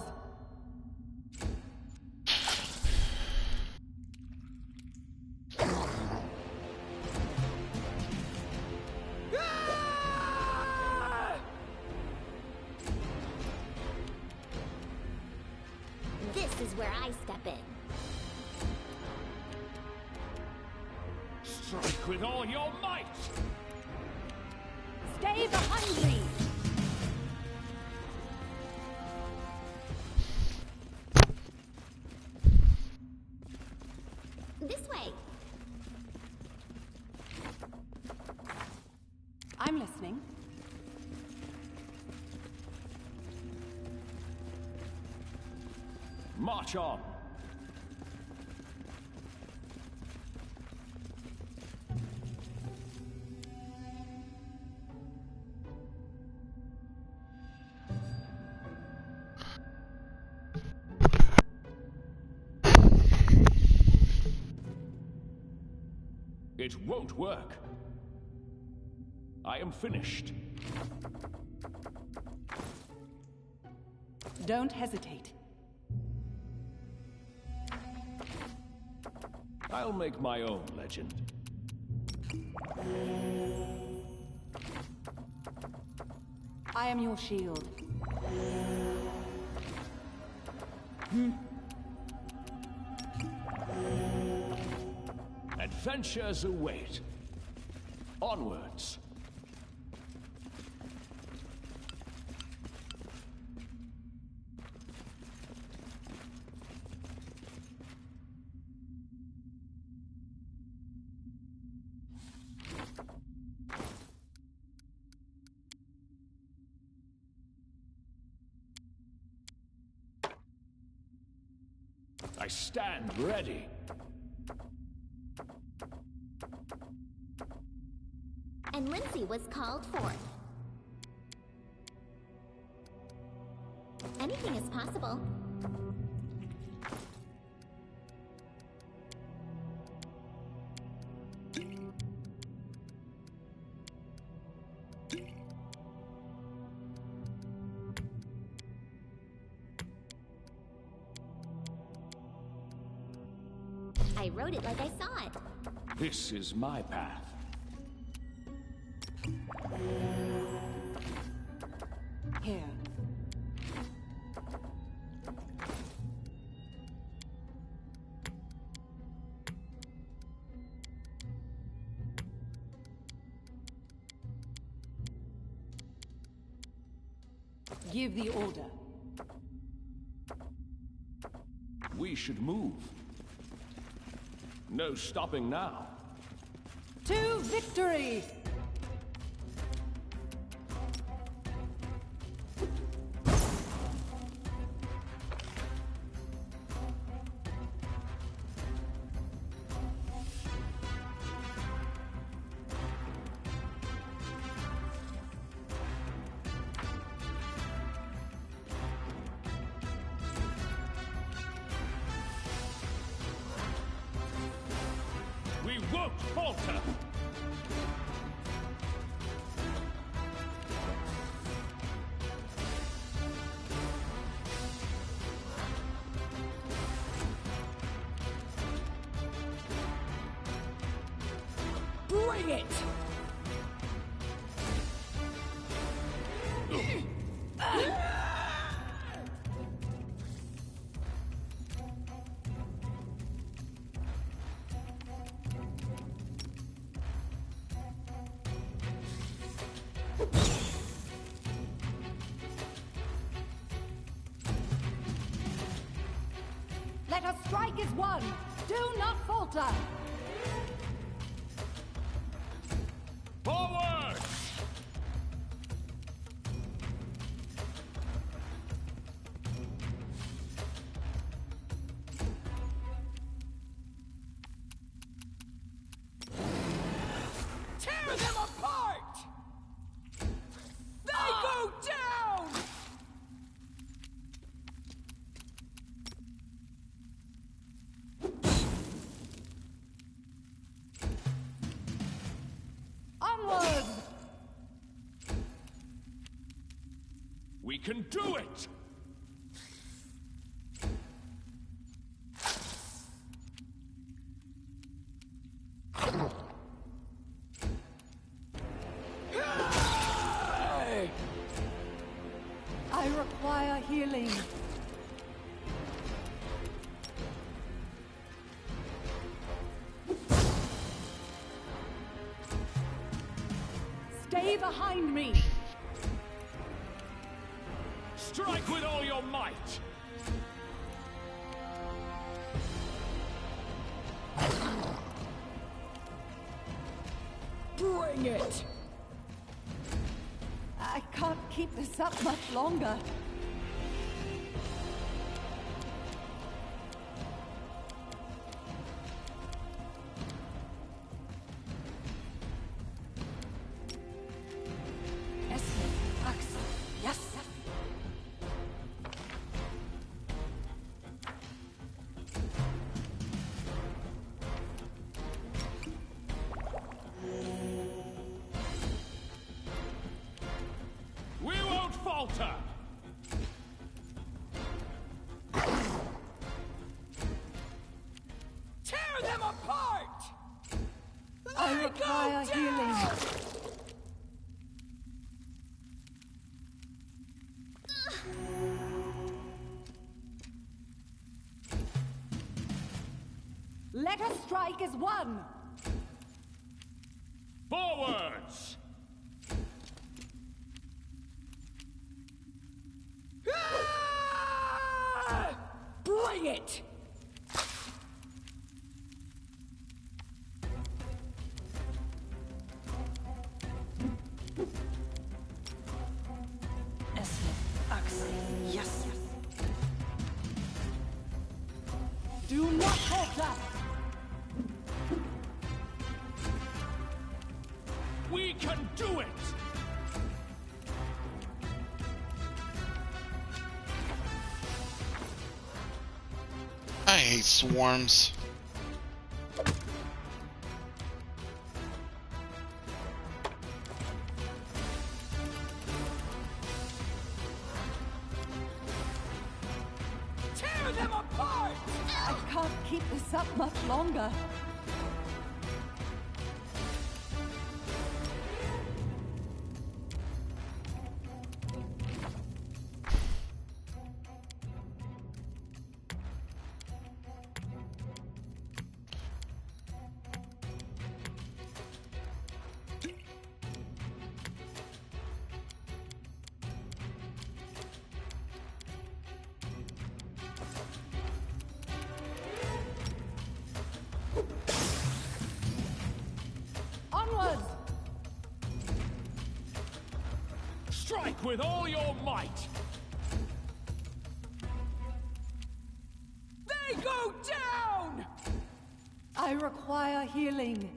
This is where I step in. Strike with all your might! Stay behind me! This way. I'm listening. March on! It won't work. I am finished. Don't hesitate. I'll make my own legend. I am your shield. Adventures await. Onwards. I stand ready. And Lindsay was called forth. Anything is possible. I wrote it like I saw it. This is my path. Here. Give the order. We should move. No stopping now. To victory! We won't falter! Bring it! Let us strike as one! Do not falter! Forward! Tear them apart! They go down! can do it! I require healing. Stay behind me! Strike with all your might! Bring it! I can't keep this up much longer. Yes. We won't falter! Tear them apart! I require healing. Let us strike as one! Forwards! Bring it! Yes. Do not falter! We can do it! I hate swarms. Tear them apart! I can't keep this up much longer. Onwards! Strike with all your might! They go down! I require healing.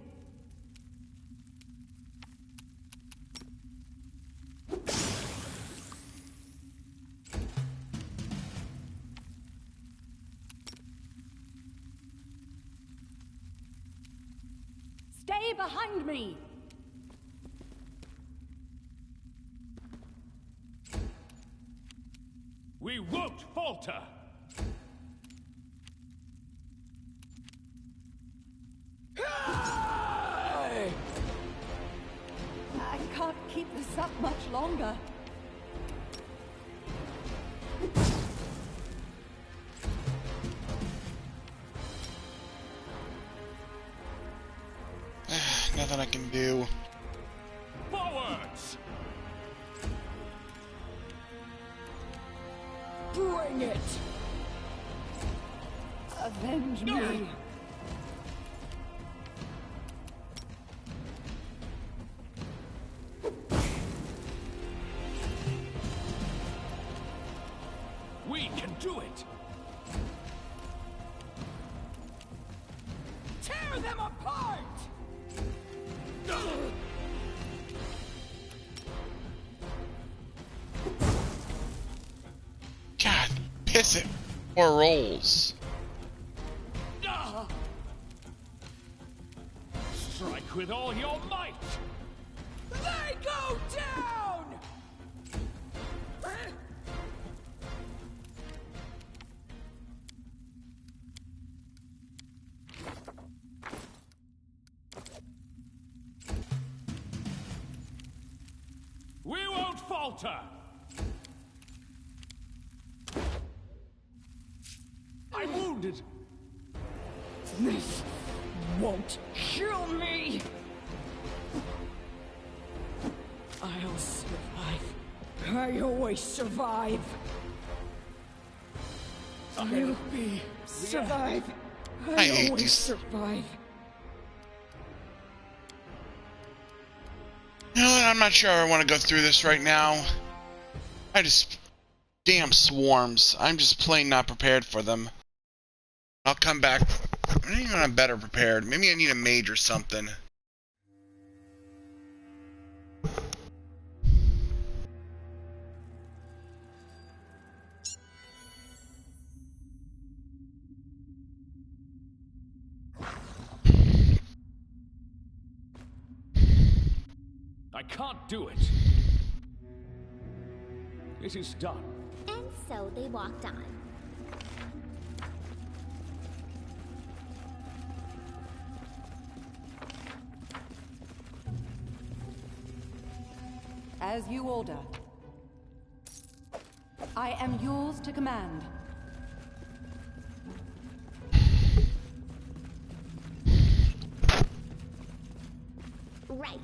Stay behind me! We won't falter! I can't keep this up much longer. Nothing I can do. Forwards! Bring it! Avenge me! We can do it! Tear them apart! God, piss it. Or rolls. Strike with all your might! They go down! falter! I'm wounded! This won't kill me! I'll survive. I always survive. I'll survive. I hate always these. survive. You know what? I'm not sure I want to go through this right now. Damn swarms. I'm just plain not prepared for them. I'll come back. I don't even know I'm better prepared. Maybe I need a mage or something. I can't do it. It is done. And so they walked on. As you order. I am yours to command. Right.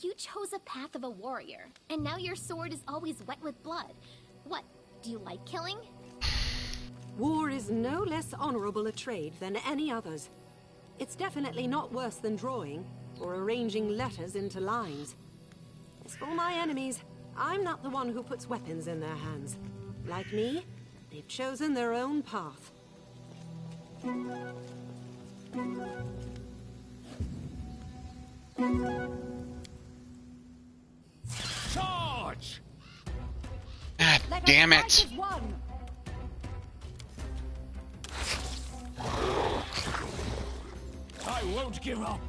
You chose a path of a warrior, and now your sword is always wet with blood. What, do you like killing? War is no less honorable a trade than any others. It's definitely not worse than drawing, or arranging letters into lines. As for my enemies, I'm not the one who puts weapons in their hands. Like me, they've chosen their own path. Charge! God damn it! I won't give up.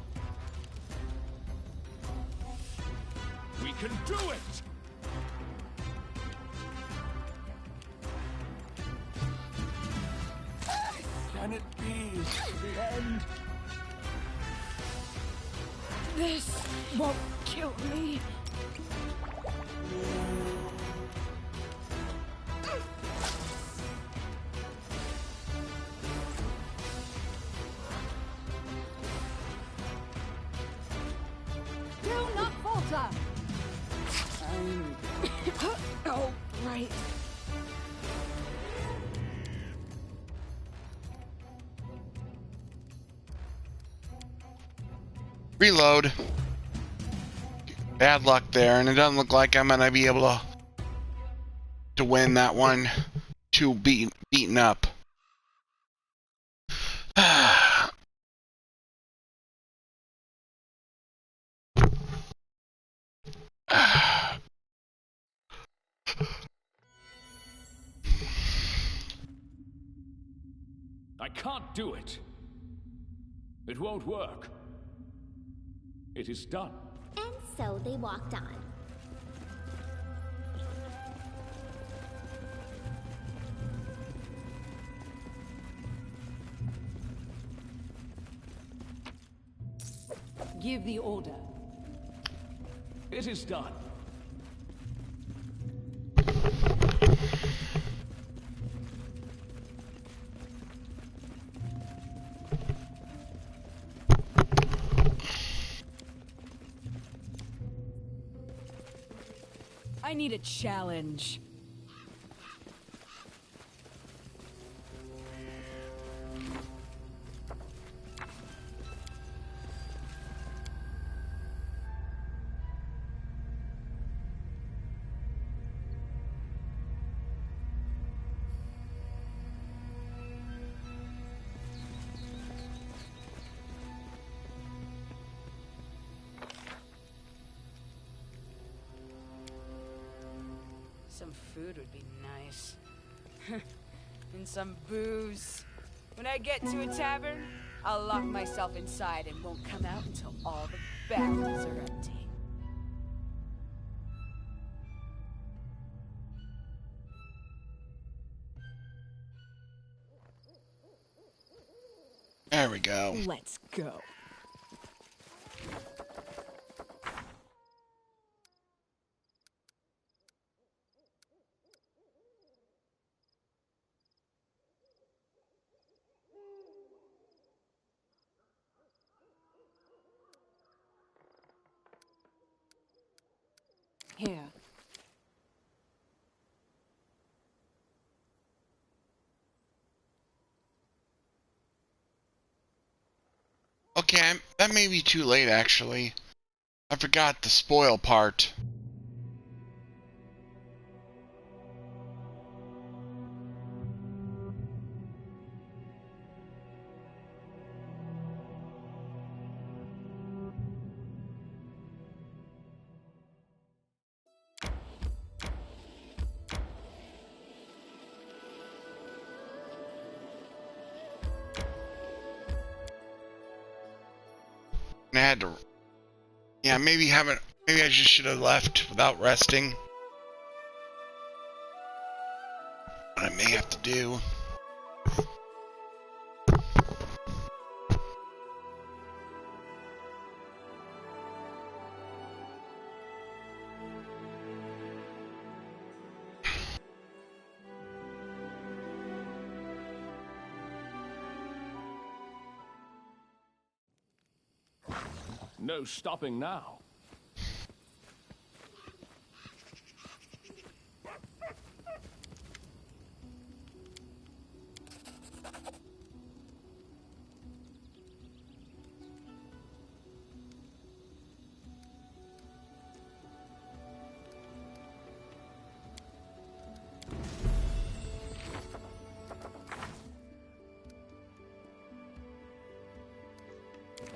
We can do it! Can it be the end? This won't kill me. Do not falter! Oh, right. Reload. Bad luck there, and it doesn't look like I'm gonna be able to win that one. Too beaten up. I can't do it. It won't work. It is done. And so they walked on. Give the order. It is done. I need a challenge. Some food would be nice. And some booze. When I get to a tavern, I'll lock myself inside and won't come out until all the barrels are empty. There we go. Let's go. Here. Okay, that may be too late, actually. I forgot the spoil part. I had to, yeah, maybe I just should have left without resting. What I may have to do. No stopping now.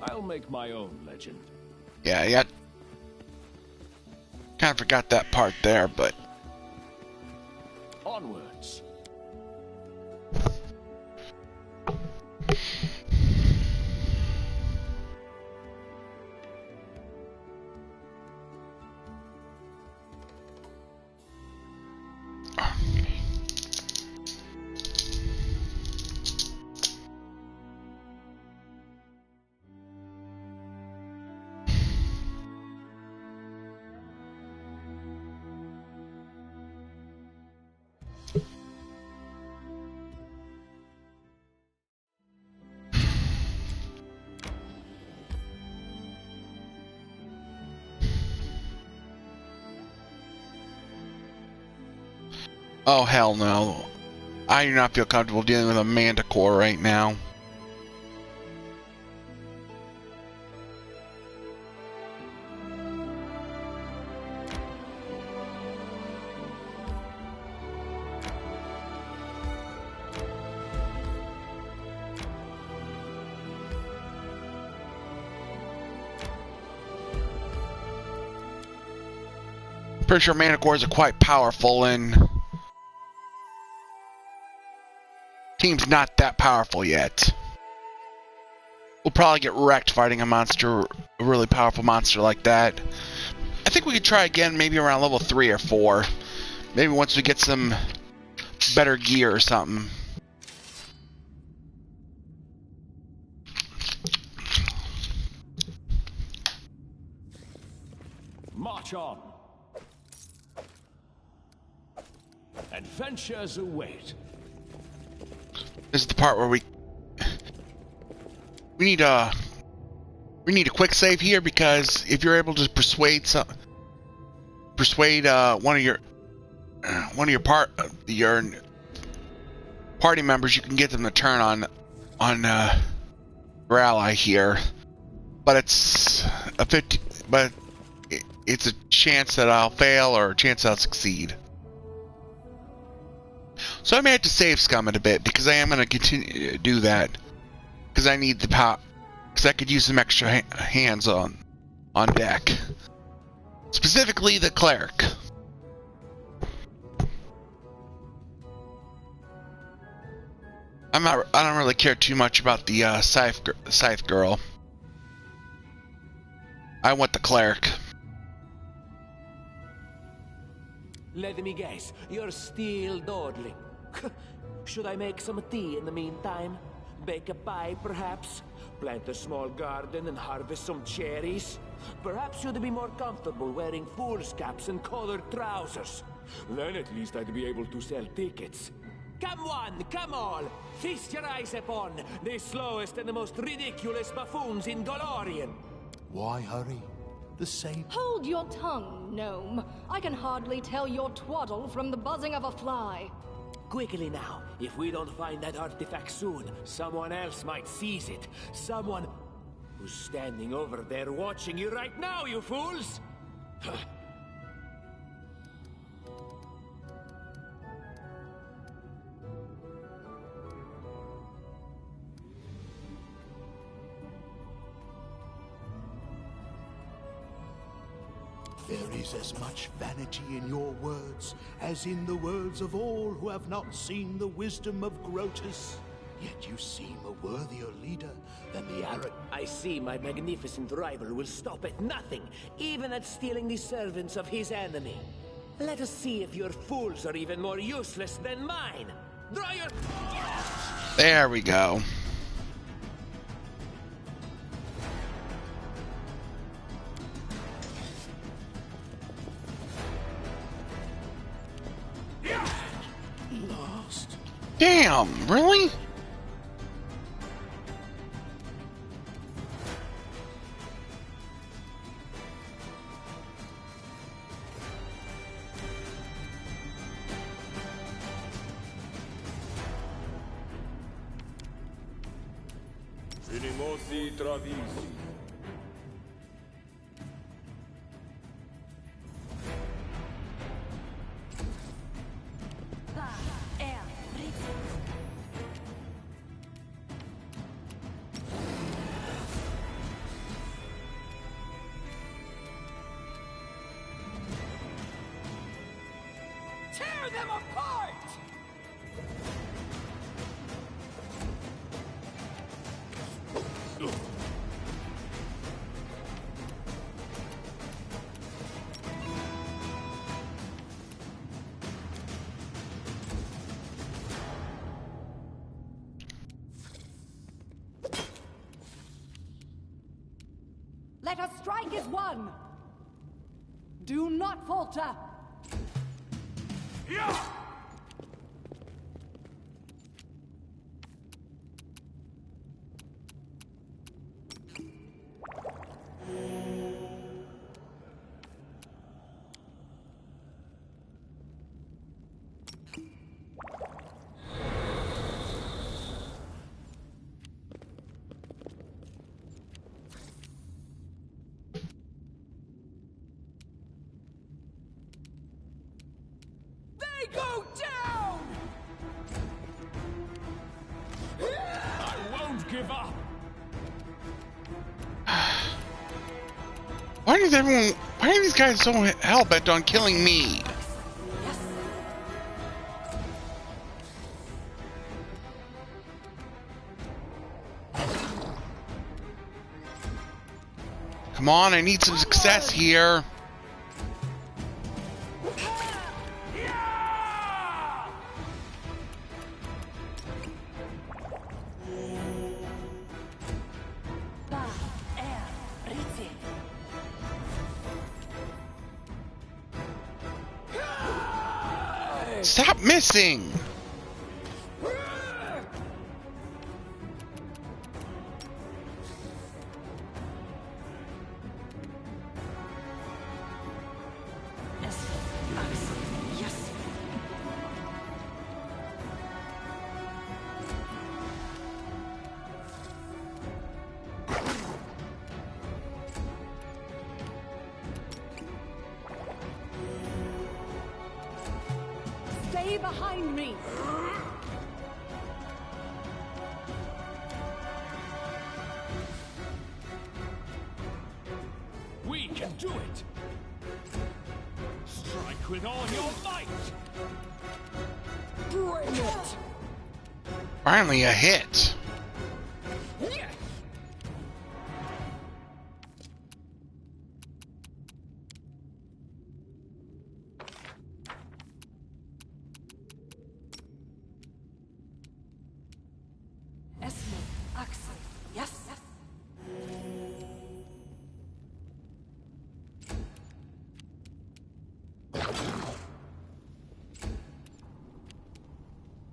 I'll make my own legend. Yeah. Kind of forgot that part there, but Onwards. oh hell no. I do not feel comfortable dealing with a Manticore right now. Pretty sure Manticores are quite powerful, and team's not that powerful yet. We'll probably get wrecked fighting a really powerful monster like that. I think we could try again maybe around level 3 or 4. Maybe once we get some better gear or something. March on. Adventures await. This is the part where we need a quick save here, because if you're able to persuade one of your party members, you can get them to turn on your ally here. But it's it's a chance that I'll fail or a chance I'll succeed. So I may have to save Scum it a bit, because I am going to continue to do that. Because I need the power. Because I could use some extra hands on deck. Specifically the cleric. I don't really care too much about the scythe girl. I want the cleric. Let me guess, you're still dawdling. Should I make some tea in the meantime? Bake a pie, perhaps? Plant a small garden and harvest some cherries? Perhaps you'd be more comfortable wearing fool's caps and colored trousers. Then at least I'd be able to sell tickets. Come one, come all! Feast your eyes upon the slowest and the most ridiculous buffoons in Golarion! Why hurry? The same. Hold your tongue, gnome. I can hardly tell your twaddle from the buzzing of a fly. Quickly now. If we don't find that artifact soon, someone else might seize it. Someone who's standing over there watching you right now, you fools! There is as much vanity in your words as in the words of all who have not seen the wisdom of Grotus. Yet you seem a worthier leader than the arrogant. I see my magnificent rival will stop at nothing, even at stealing the servants of his enemy. Let us see if your fools are even more useless than mine. Draw your... There we go. Lost. Damn, really? Finimosi Travisi. Tear them apart! Let us strike as one! Do not falter! Go down! I won't give up! Why are these guys so hell-bent on killing me? Come on, I need some success here. Stop missing! Stay behind me! We can do it! Strike with all your might! Bring it! Finally a hit.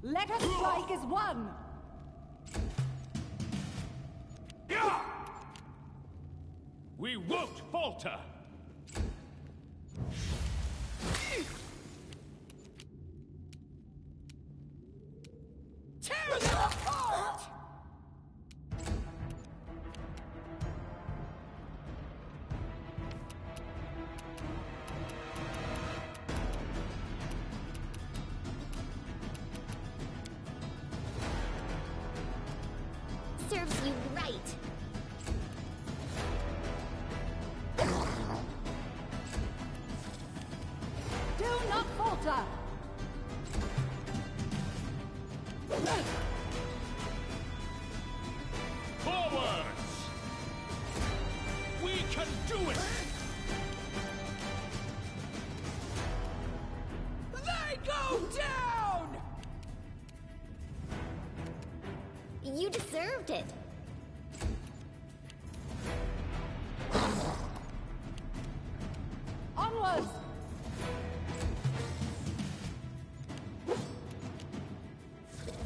Let us strike as one! We won't falter! Tear them apart! Serves you right. Do not falter! Forwards! We can do it! They go down! You deserved it. Onwards!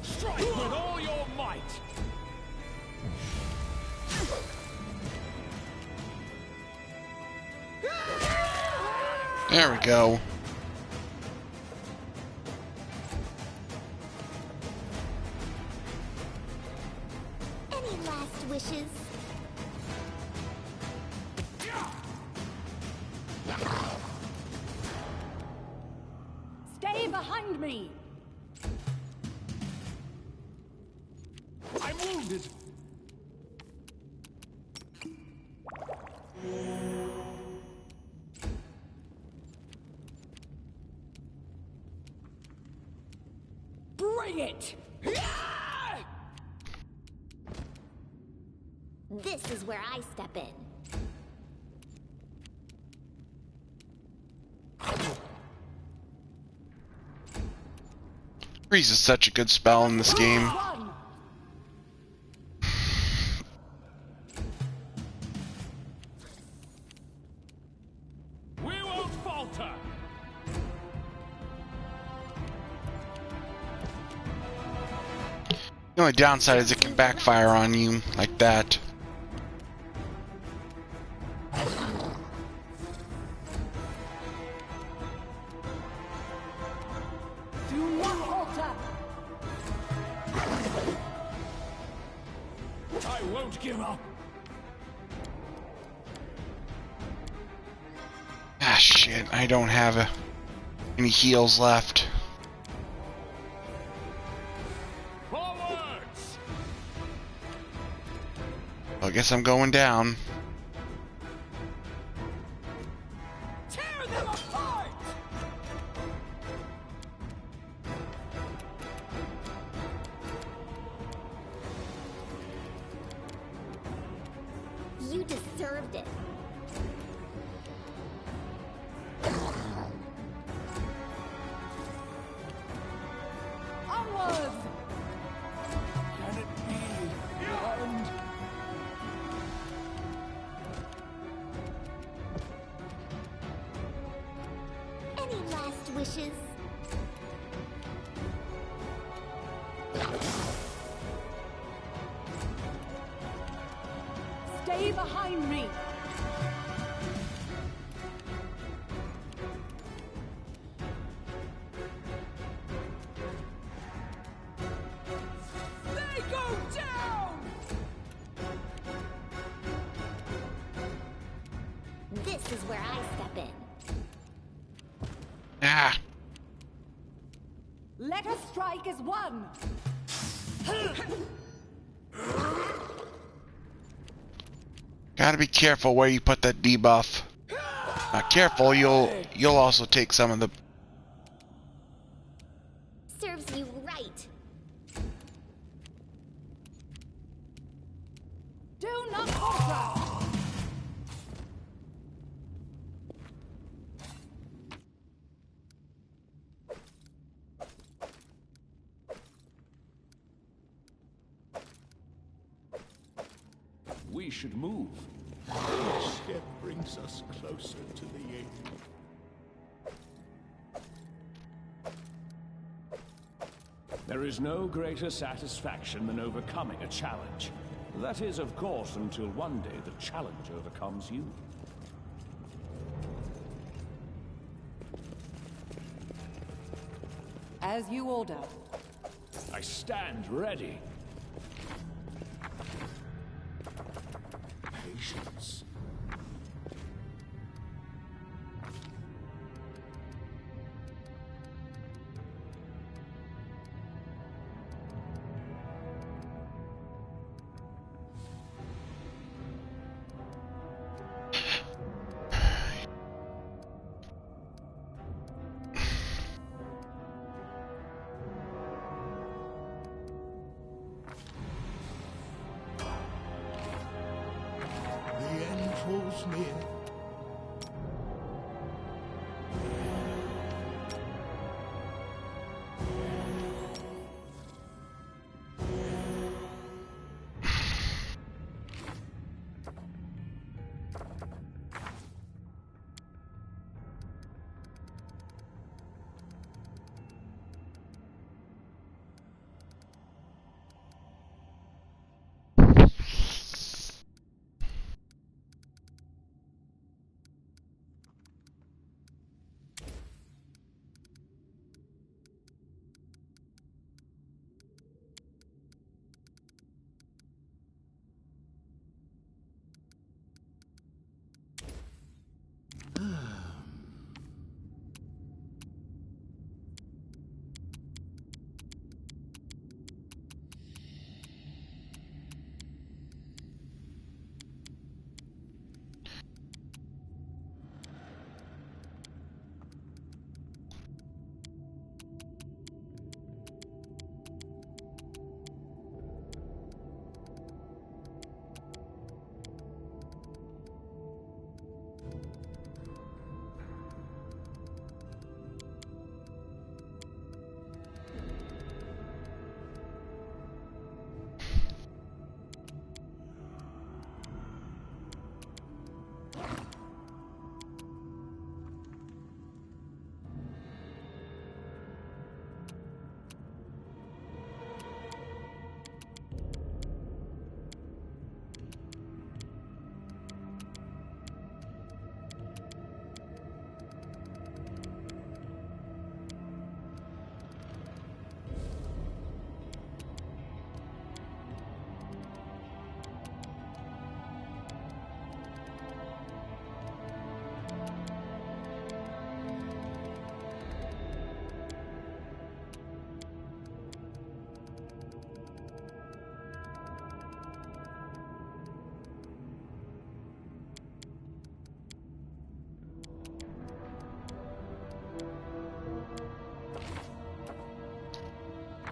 Strike with all your might! There we go. Any last wishes? Stay behind me! I'm wounded! Bring it! This is where I step in. Freeze is such a good spell in this game. We won't falter! The only downside is it can backfire on you like that. Do not falter! I won't give up! Ah, shit. I don't have any heals left. Forwards! I guess I'm going down. Tear them apart! You deserved it. Onwards! Can it be beyond? Any last wishes? Stay behind me! They go down! This is where I step in. Ah. Let us strike as one! Gotta be careful where you put that debuff. Careful, you'll also take some of the. Serves you right. we should move. Each step brings us closer to the end. There is no greater satisfaction than overcoming a challenge. That is, of course, until one day the challenge overcomes you. As you order. I stand ready. Patience. The end draws near.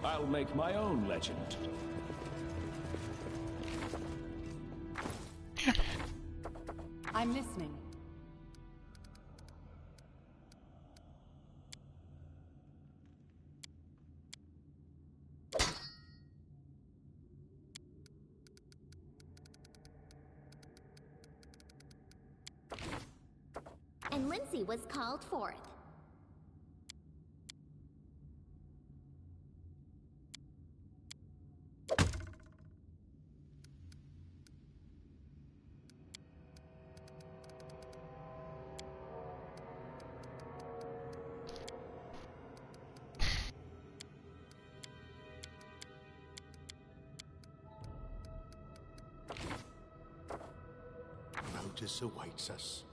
I'll make my own legend. I'm listening. And Lindsay was called forth. Notice awaits us.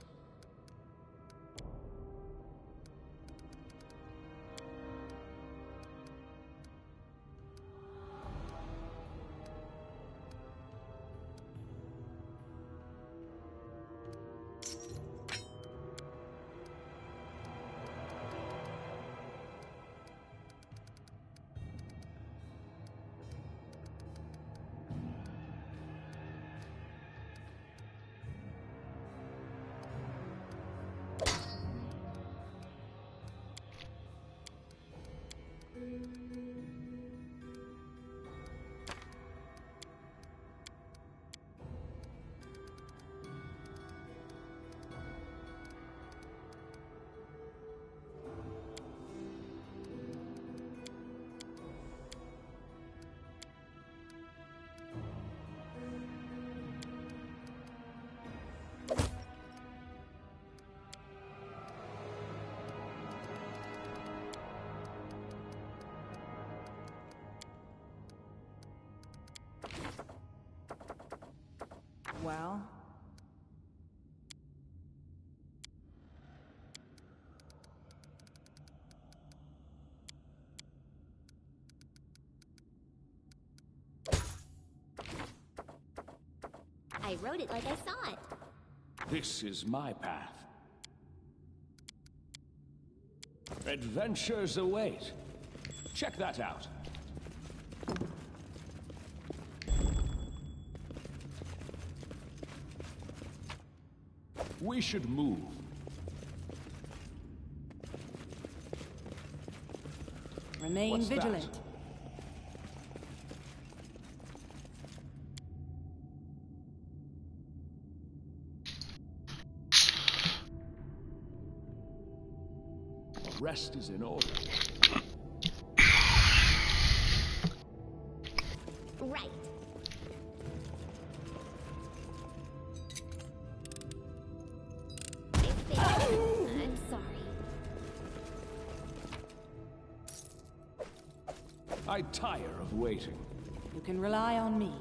well. I wrote it like I saw it. This is my path. Adventures await. Check that out. We should move. Remain What's vigilant. that? Rest is in order. Right. I failed. I'm sorry. I tire of waiting. You can rely on me.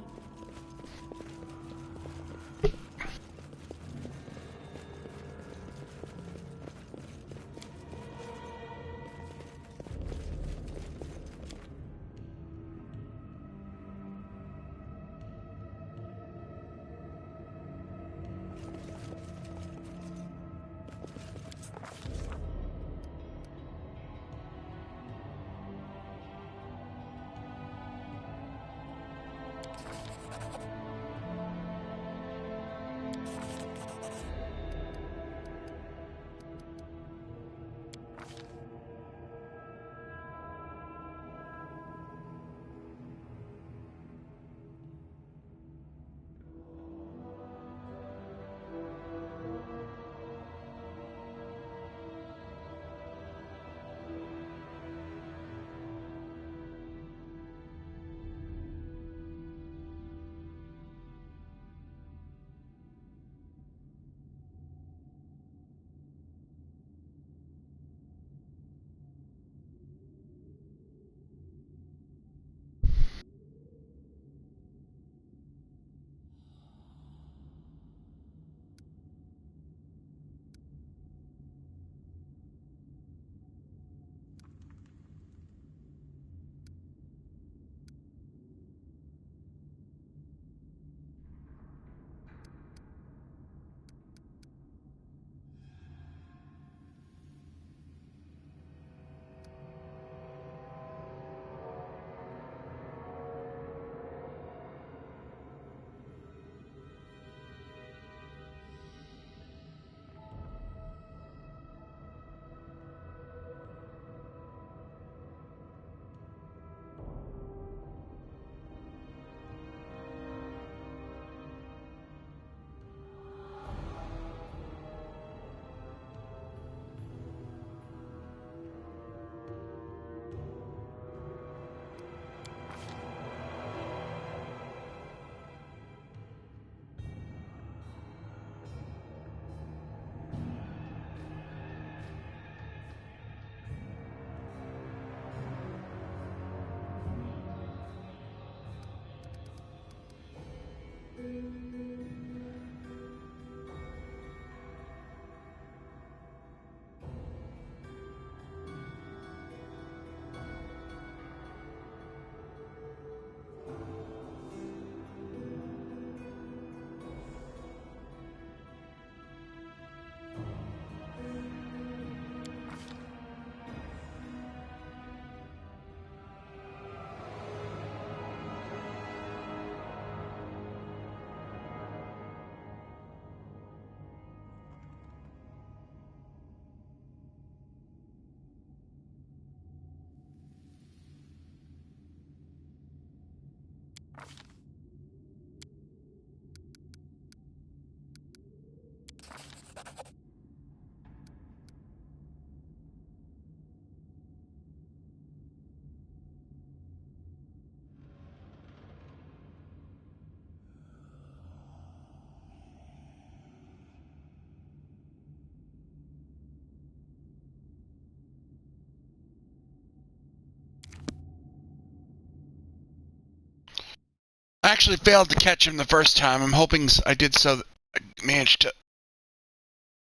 I actually failed to catch him the first time. I'm hoping I did so. I managed to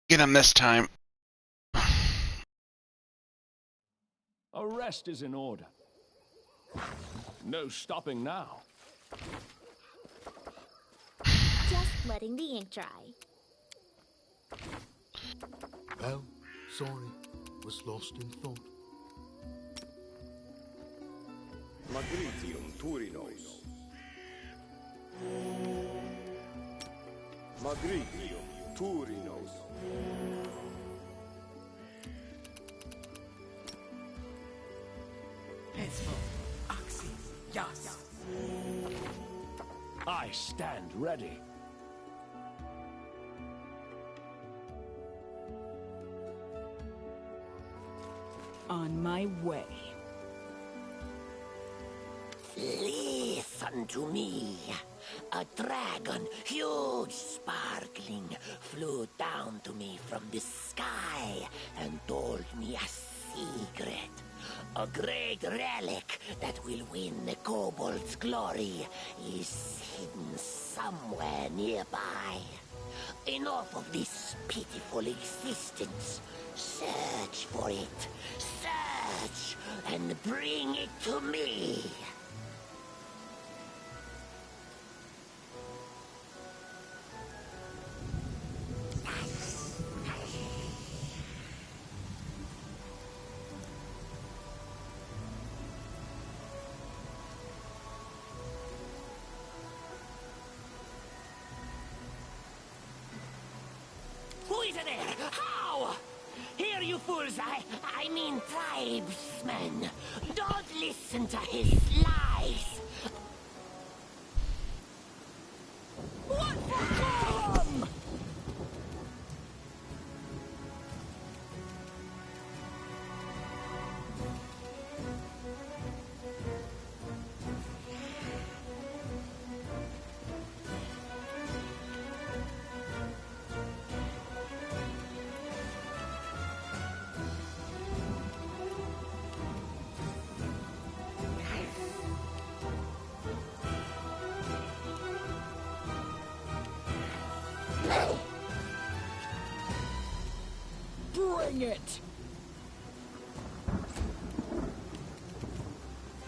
get him this time. A rest is in order. No stopping now. Just letting the ink dry. Well, sorry. Was lost in thought. Magritium Turinos. Magritium Turinos. I stand ready. On my way. Listen to me. A dragon, huge, sparkling, flew down to me from the sky and told me a secret. A great relic that will win the kobold's glory is hidden somewhere nearby. Enough of this pitiful existence. Search for it. Search and bring it to me. Who is there? How? Here, you fools, I mean tribesmen. Don't listen to his lies. What for Gollum? Bring it!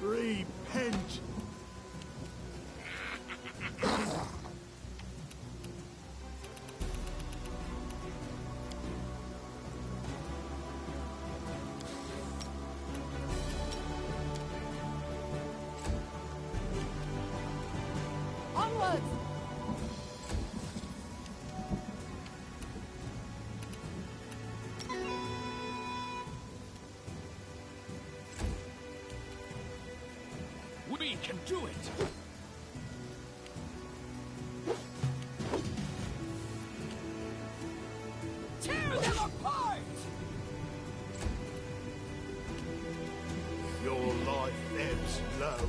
Repent! Onwards! We can do it! Tear them apart! Your life ebbs low.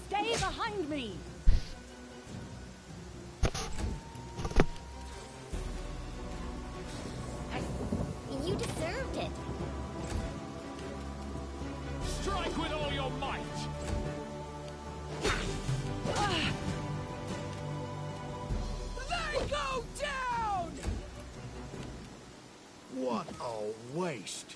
Stay behind me! You deserved it. Strike with all your might! They go down! What a waste.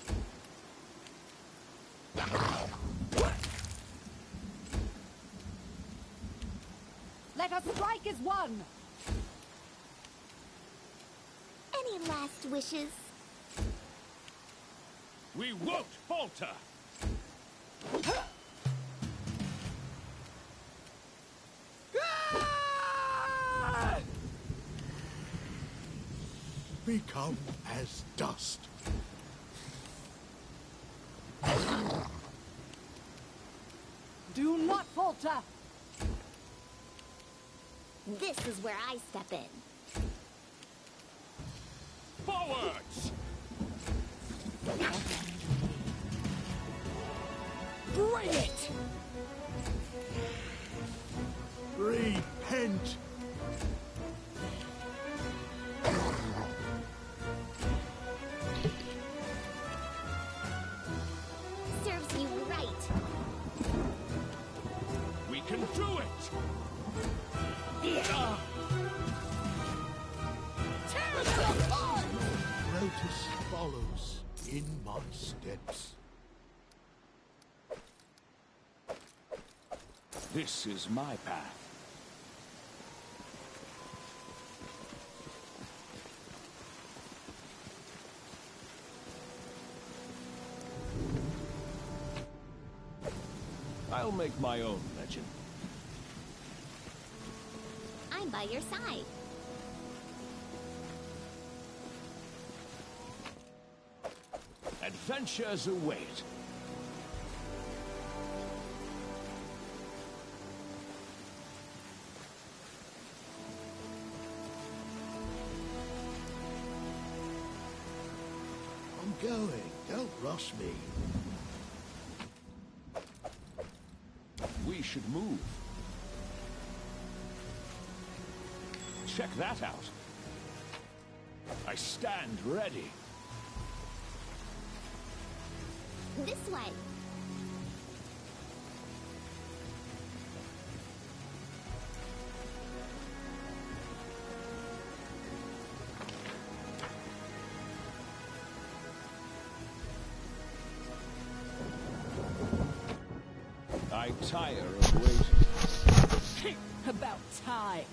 Let us strike as one! Any last wishes? We won't falter! Become as dust. Do not falter! This is where I step in. Forwards! Bring it! Repent! follows in my steps. This is my path. I'll make my own legend. I'm by your side. Adventures await. I'm going. Don't rush me. We should move. Check that out. I stand ready. This way. I tire of waiting. About time.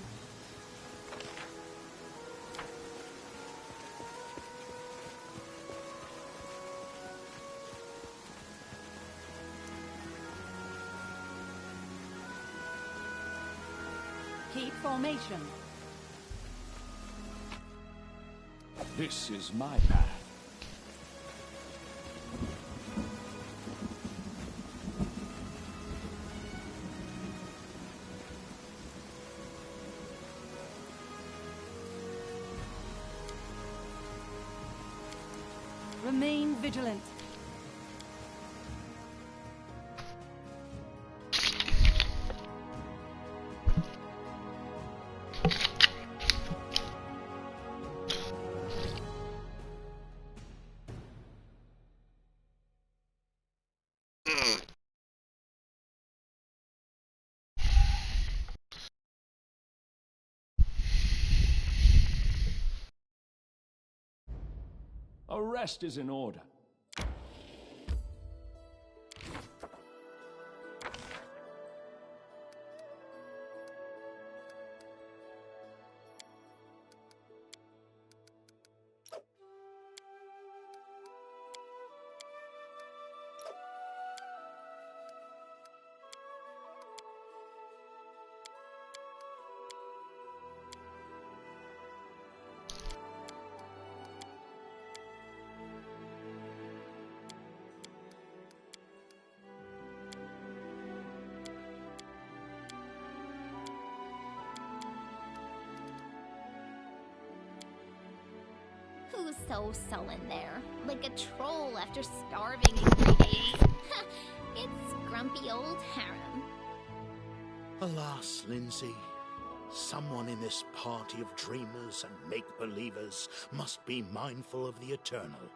Keep formation. This is my path. Remain vigilant. A rest is in order. Who's so sullen there? Like a troll after starving in 3 days. It's grumpy old Harem. Alas, Lindsay. Someone in this party of dreamers and make-believers must be mindful of the eternal.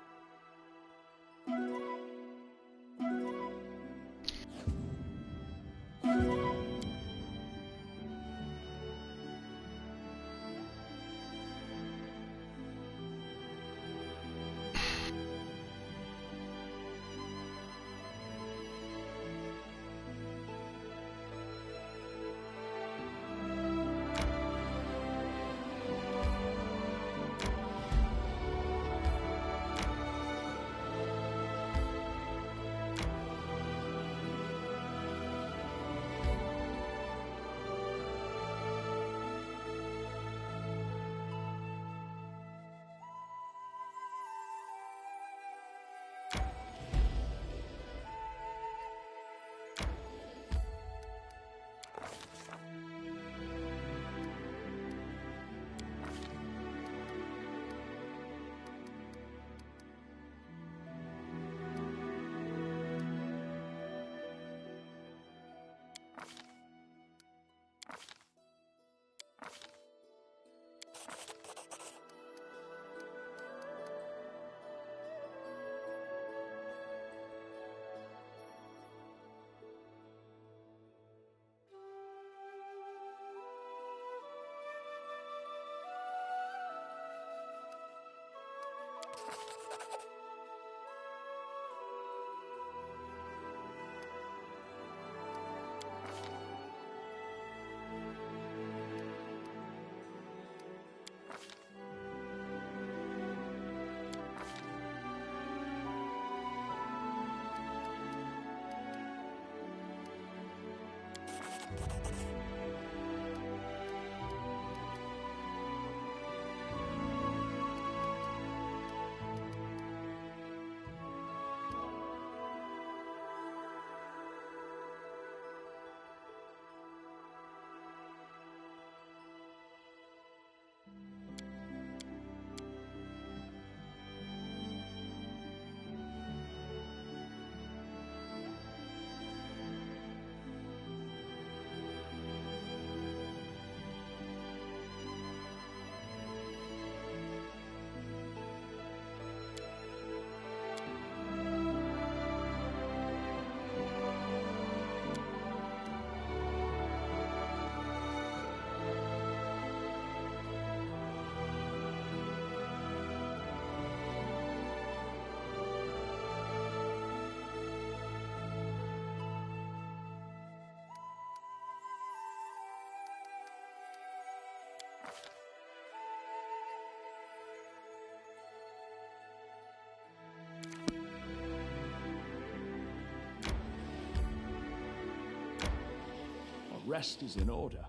Rest is in order.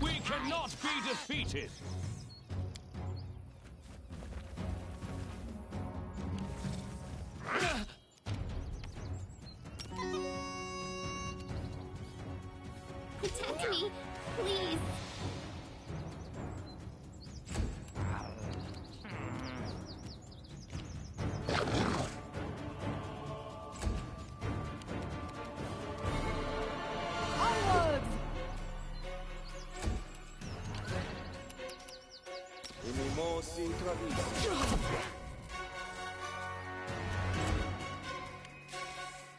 We cannot be defeated! Protect me, please. Onwards! Unimos intravis.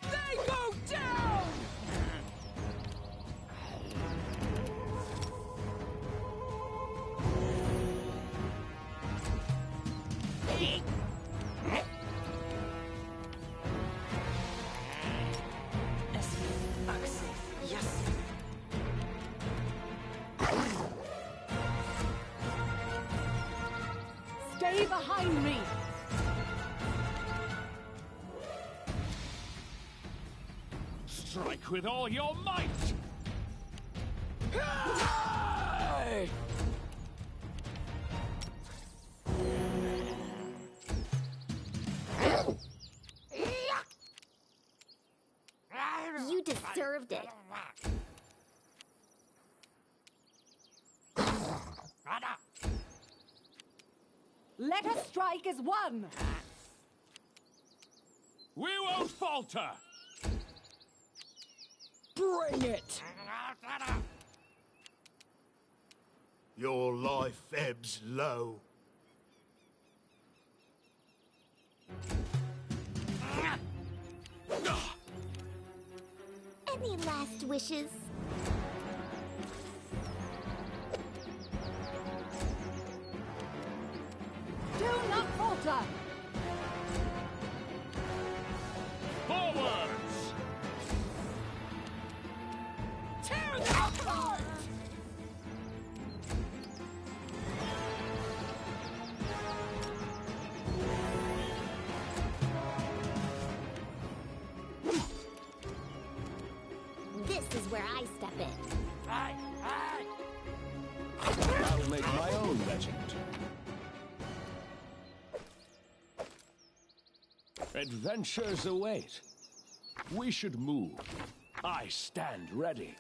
They go down! Stay behind me! Strike with all your might! You deserved it. Let us strike as one! We won't falter! Bring it! Your life ebbs low. Any last wishes? Do not falter! Forwards! Tear them apart! This is where I step in. I'll make my own regiment. Adventures await. We should move. I stand ready.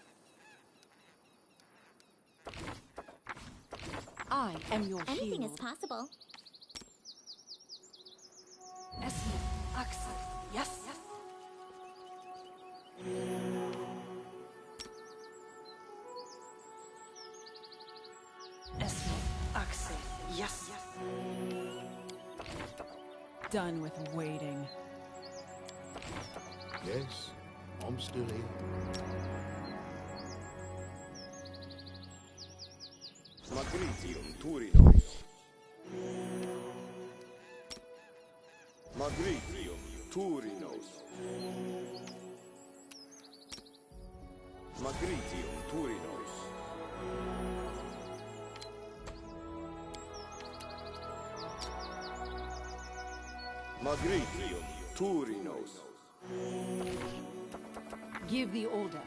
I am your Anything shield. is possible. Esme, Axel, yes, yes. Esme, Axel, yes, yes. Done with waiting. Yes, I'm still here. Magritium Turinos. Magritium Turinos. Magritium Turinos. Magritium Turinos. Give the order.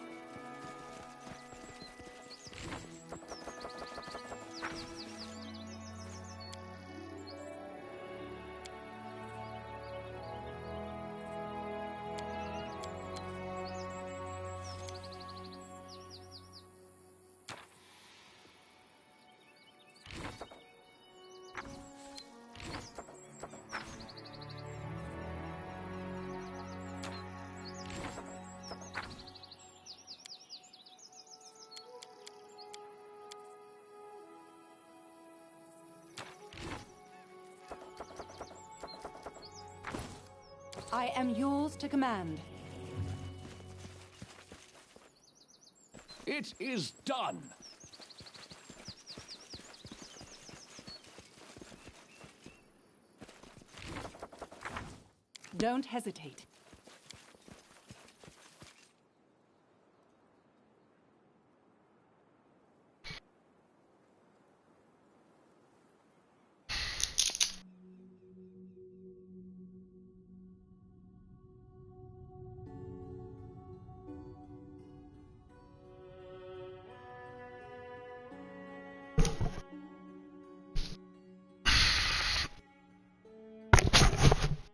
I am yours to command. It is done! Don't hesitate.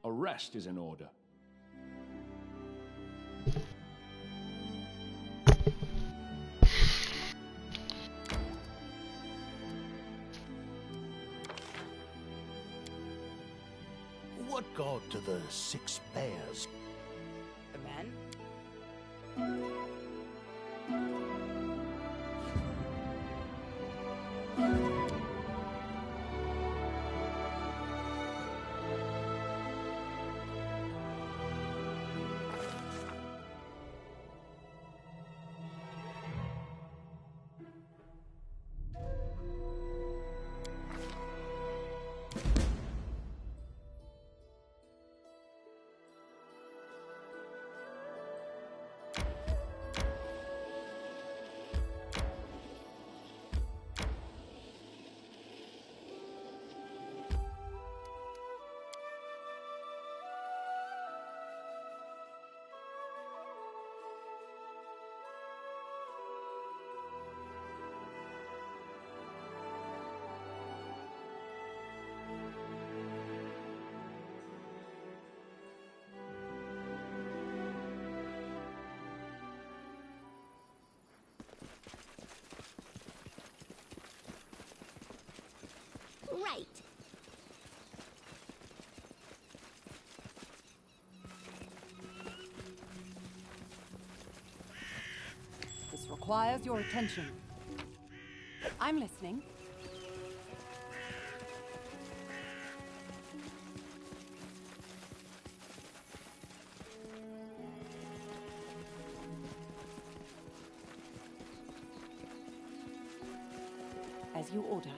Arrest is in order. What god do the six bears? The man? Right. This requires your attention. I'm listening. As you order.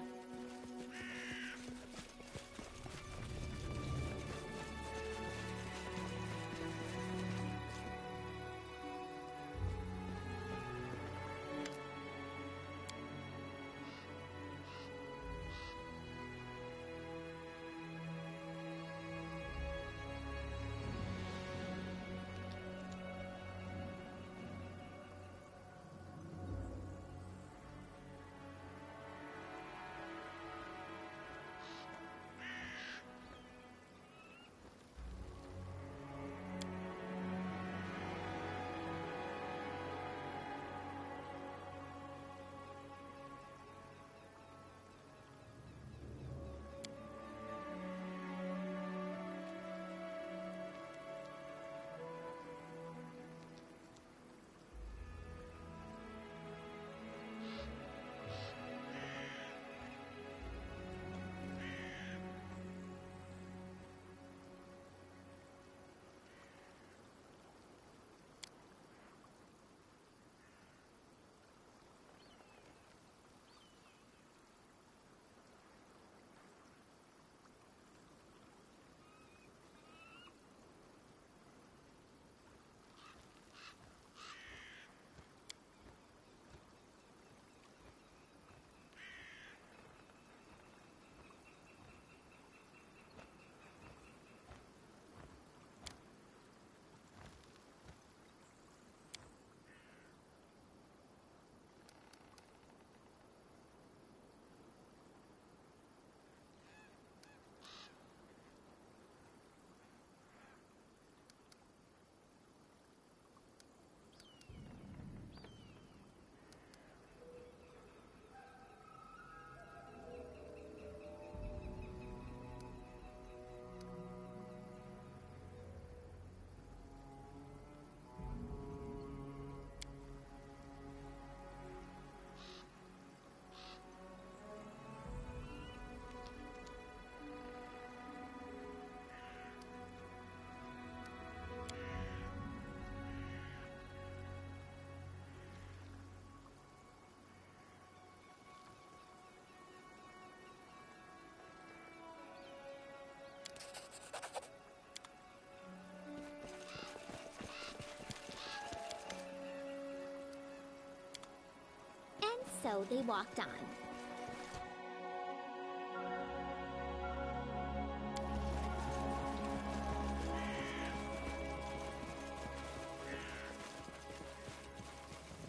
So they walked on.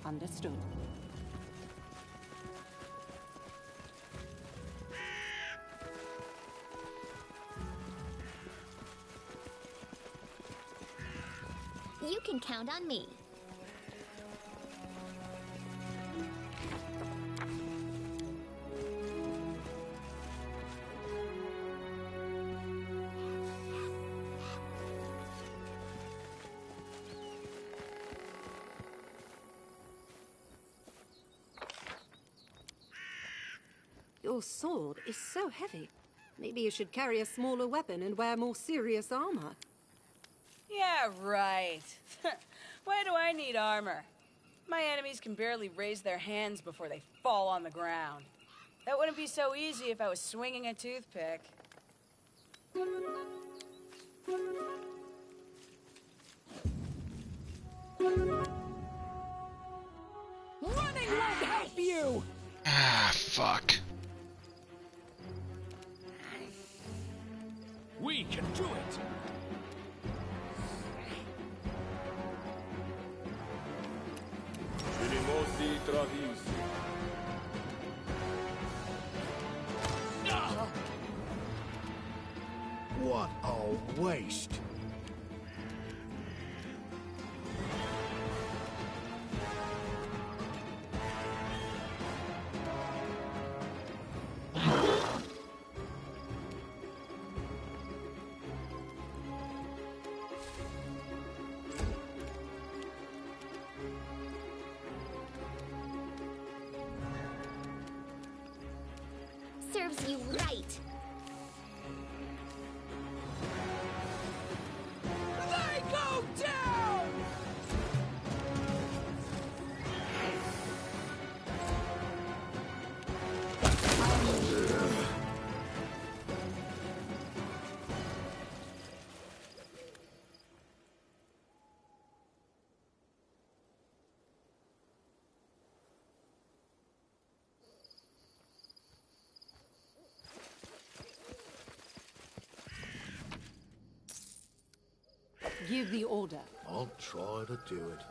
Understood. You can count on me. Your sword is so heavy. Maybe you should carry a smaller weapon and wear more serious armor. Yeah, right. Why do I need armor? My enemies can barely raise their hands before they fall on the ground. That wouldn't be so easy if I was swinging a toothpick. Running won't help you! Ah, fuck. We can do it! Finimosi Travisi. What a waste. Serves you right. They go down! Give the order. I'll try to do it.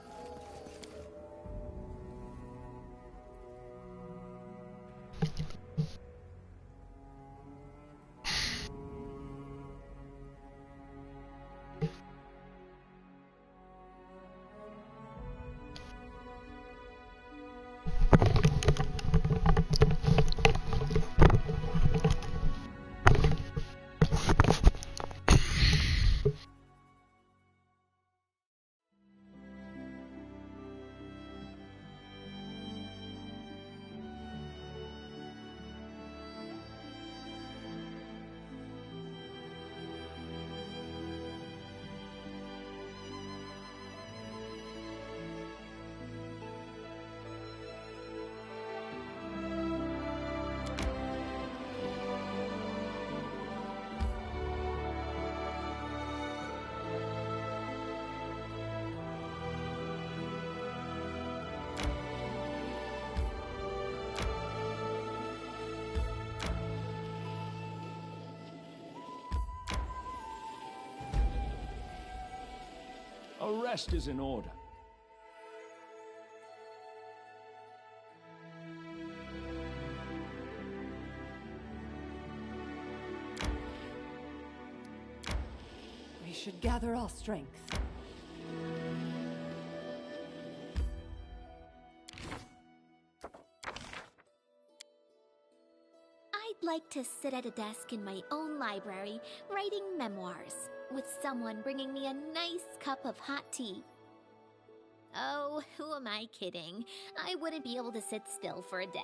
A rest is in order. We should gather our strength. I'd like to sit at a desk in my own library, writing memoirs, with someone bringing me a nice cup of hot tea. Oh, who am I kidding? I wouldn't be able to sit still for a day.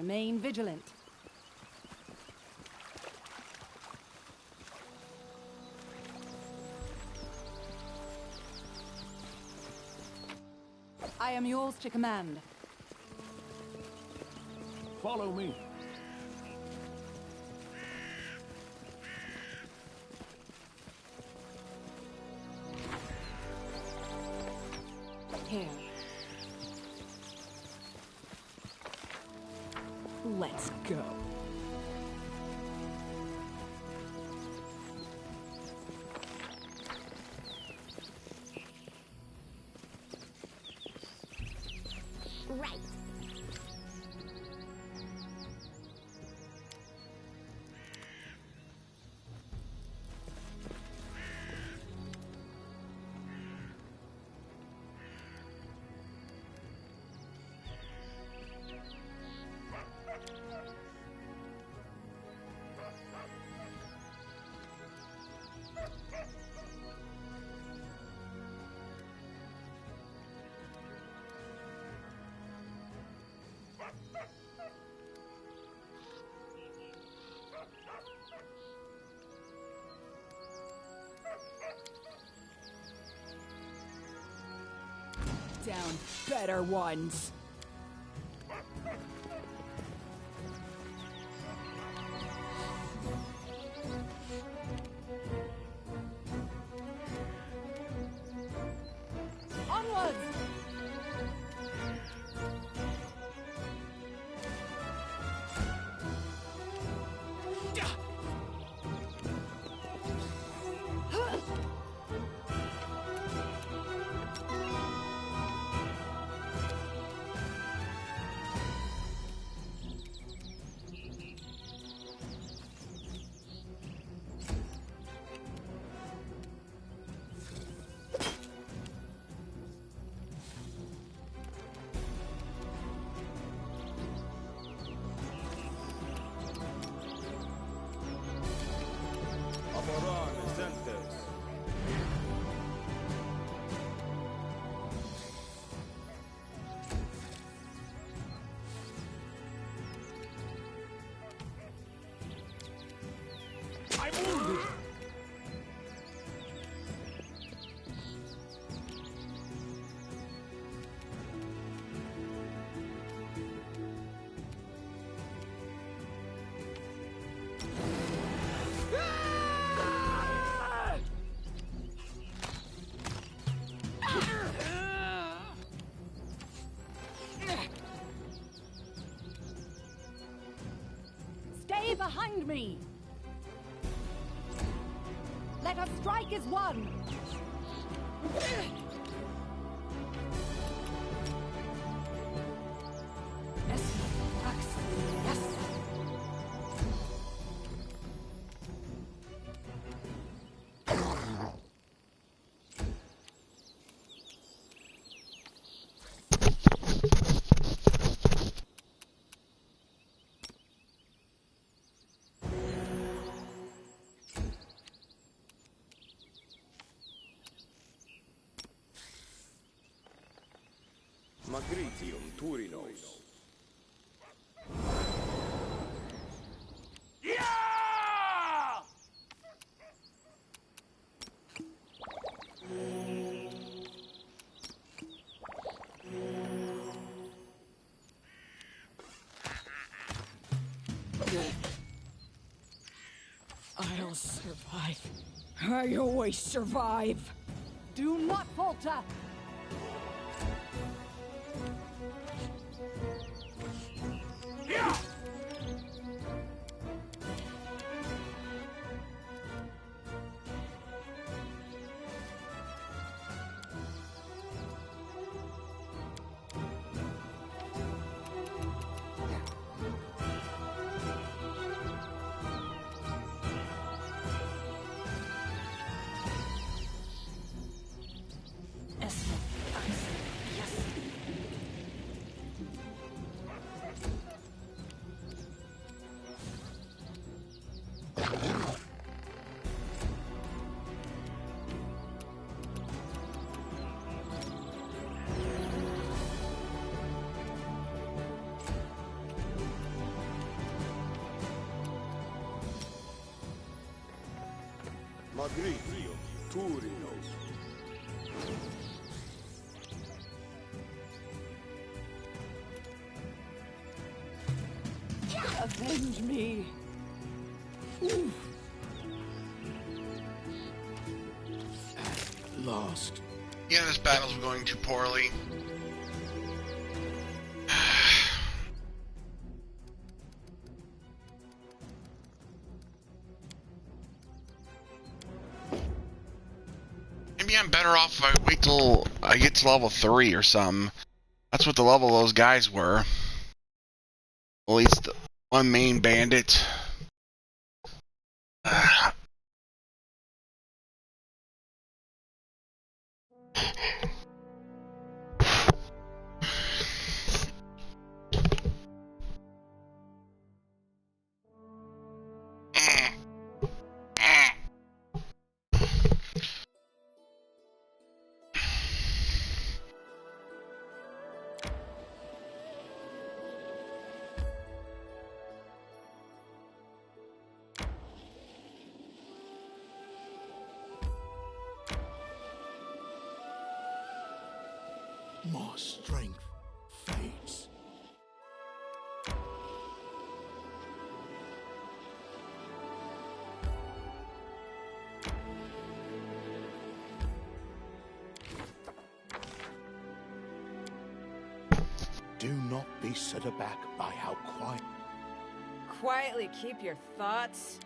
Remain vigilant. I am yours to command. Follow me. Here. Let's go. Right. Down better ones. Onwards! I'm wounded! Stay behind me! Let us strike as one! Magritium Turinos. I'll survive. I always survive. Do not falter! Magritio, Turinos. Avenge me. At last. Yeah, this battle's going too poorly. Maybe I'm better off if I wait till I get to level 3 or something. That's what the level those guys were. At least one main bandit. My strength fades. Do not be set aback by how quiet. Quietly keep your thoughts.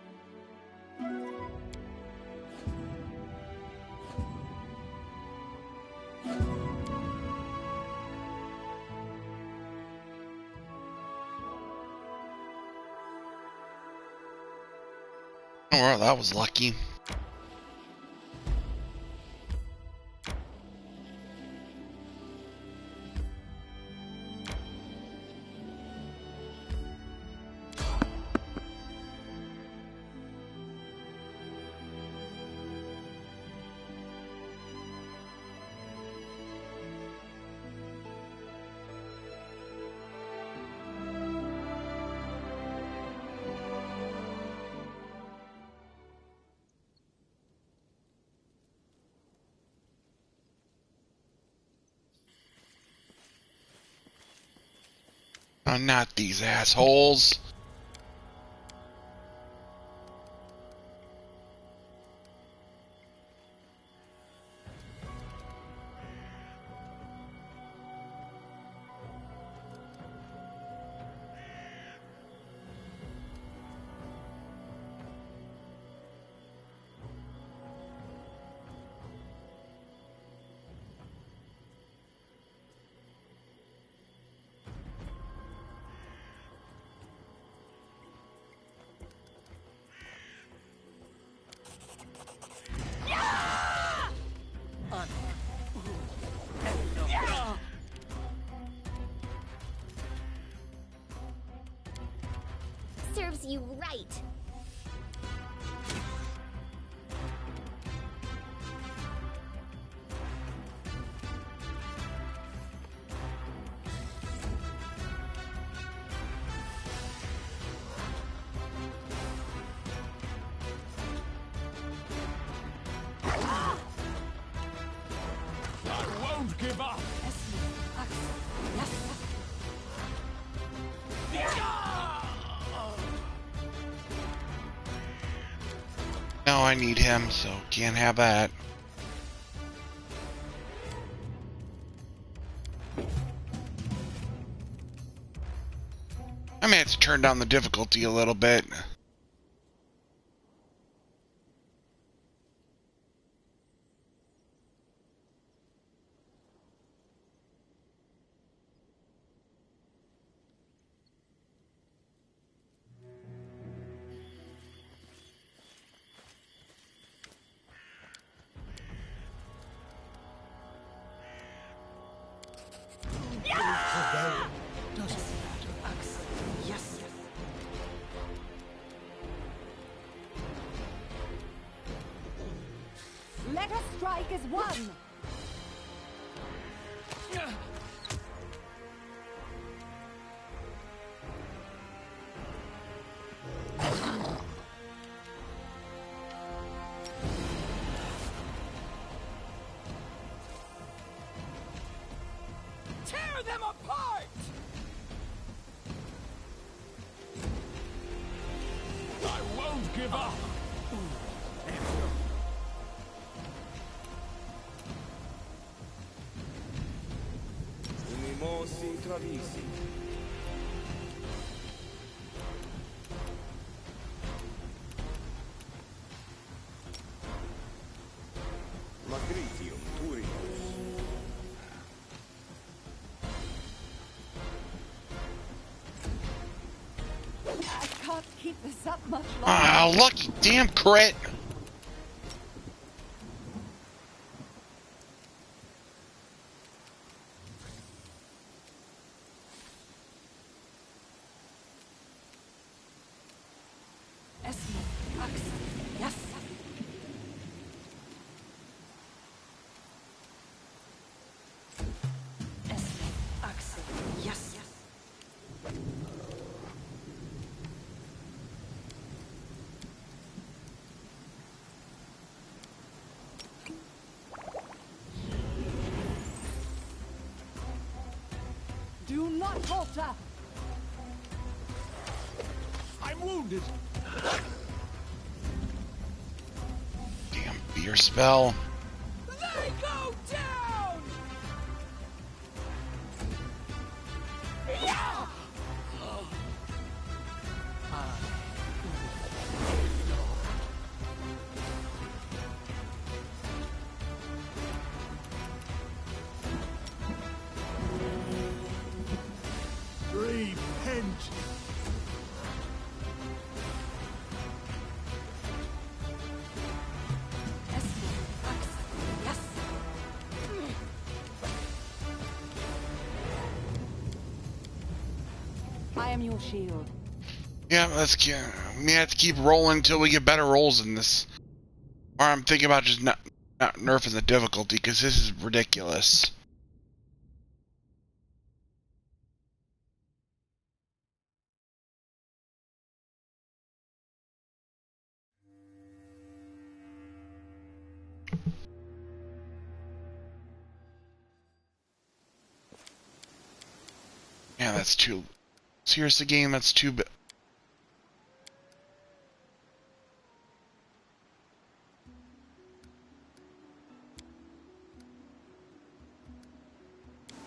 Oh, well, that was lucky. Oh, not these assholes. Serves you right. I won't give up! Now I need him, so can't have that. I may have to turn down the difficulty a little bit. Let us strike as one! them apart! I won't give up! Unimosi travisi. Magritium Turinus. I can't keep this up much longer. Ah, lucky damn crit. Yes. Axel. Yes. Do not falter. I'm wounded. Damn beer spell. They go down! Yeah! Repent! Yes. I am your shield. Yeah, we may have to keep rolling until we get better rolls in this. Or I'm thinking about just not nerfing the difficulty, because this is ridiculous. Yeah, that's too... Seriously, game, that's too...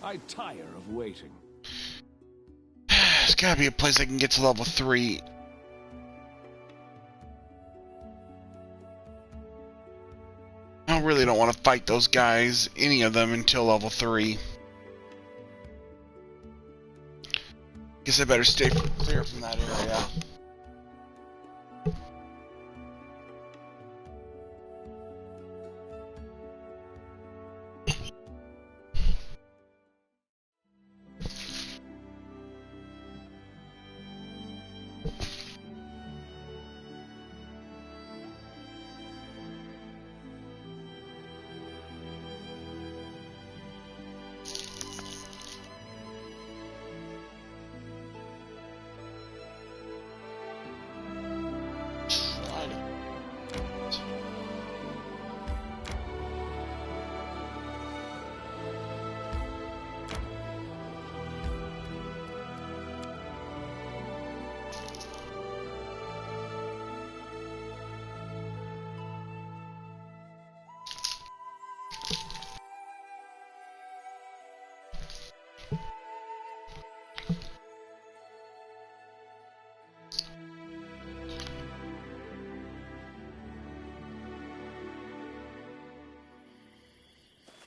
I tire of waiting. There's gotta be a place I can get to level 3. I really don't want to fight those guys, any of them, until level 3. Guess I better stay clear from that area.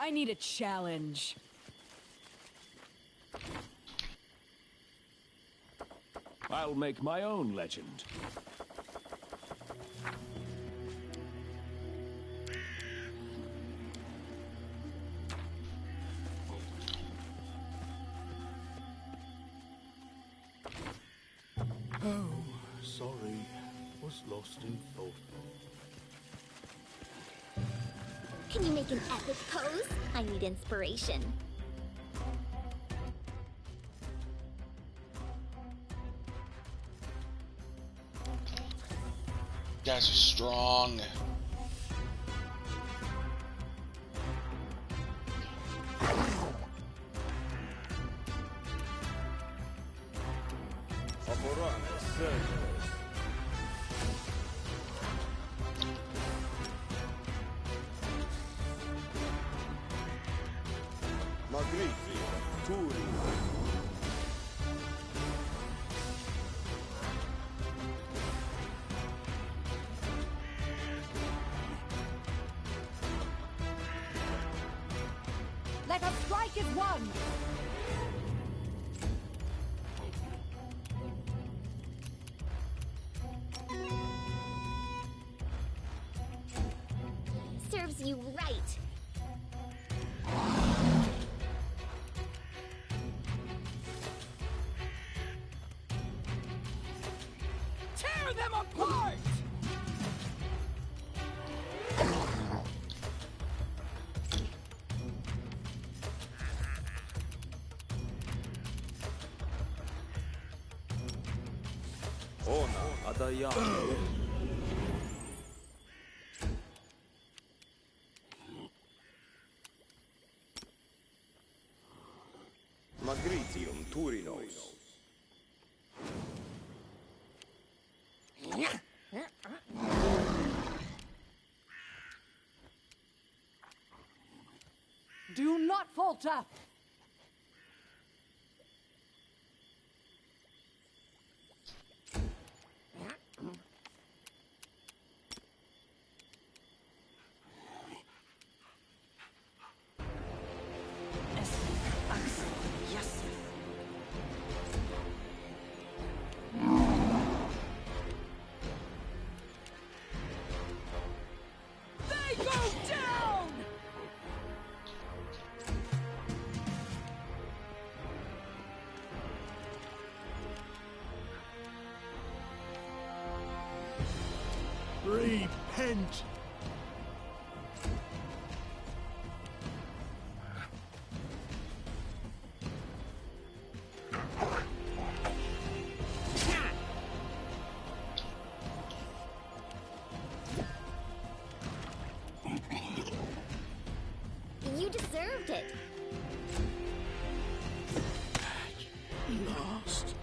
I need a challenge. I'll make my own legend. Oh, sorry. Was lost in thought. Can you make an epic pose? I need inspiration. You guys are strong. Certes. Magritte, Turi. Let us strike as one! Serves you right. Tear them apart! Ona Adayane. Magritium Turinos. Do not falter! They go down! Repent! You deserved it. Last.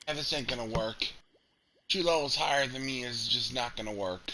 Yeah, this ain't gonna work. 2 levels higher than me is just not gonna work.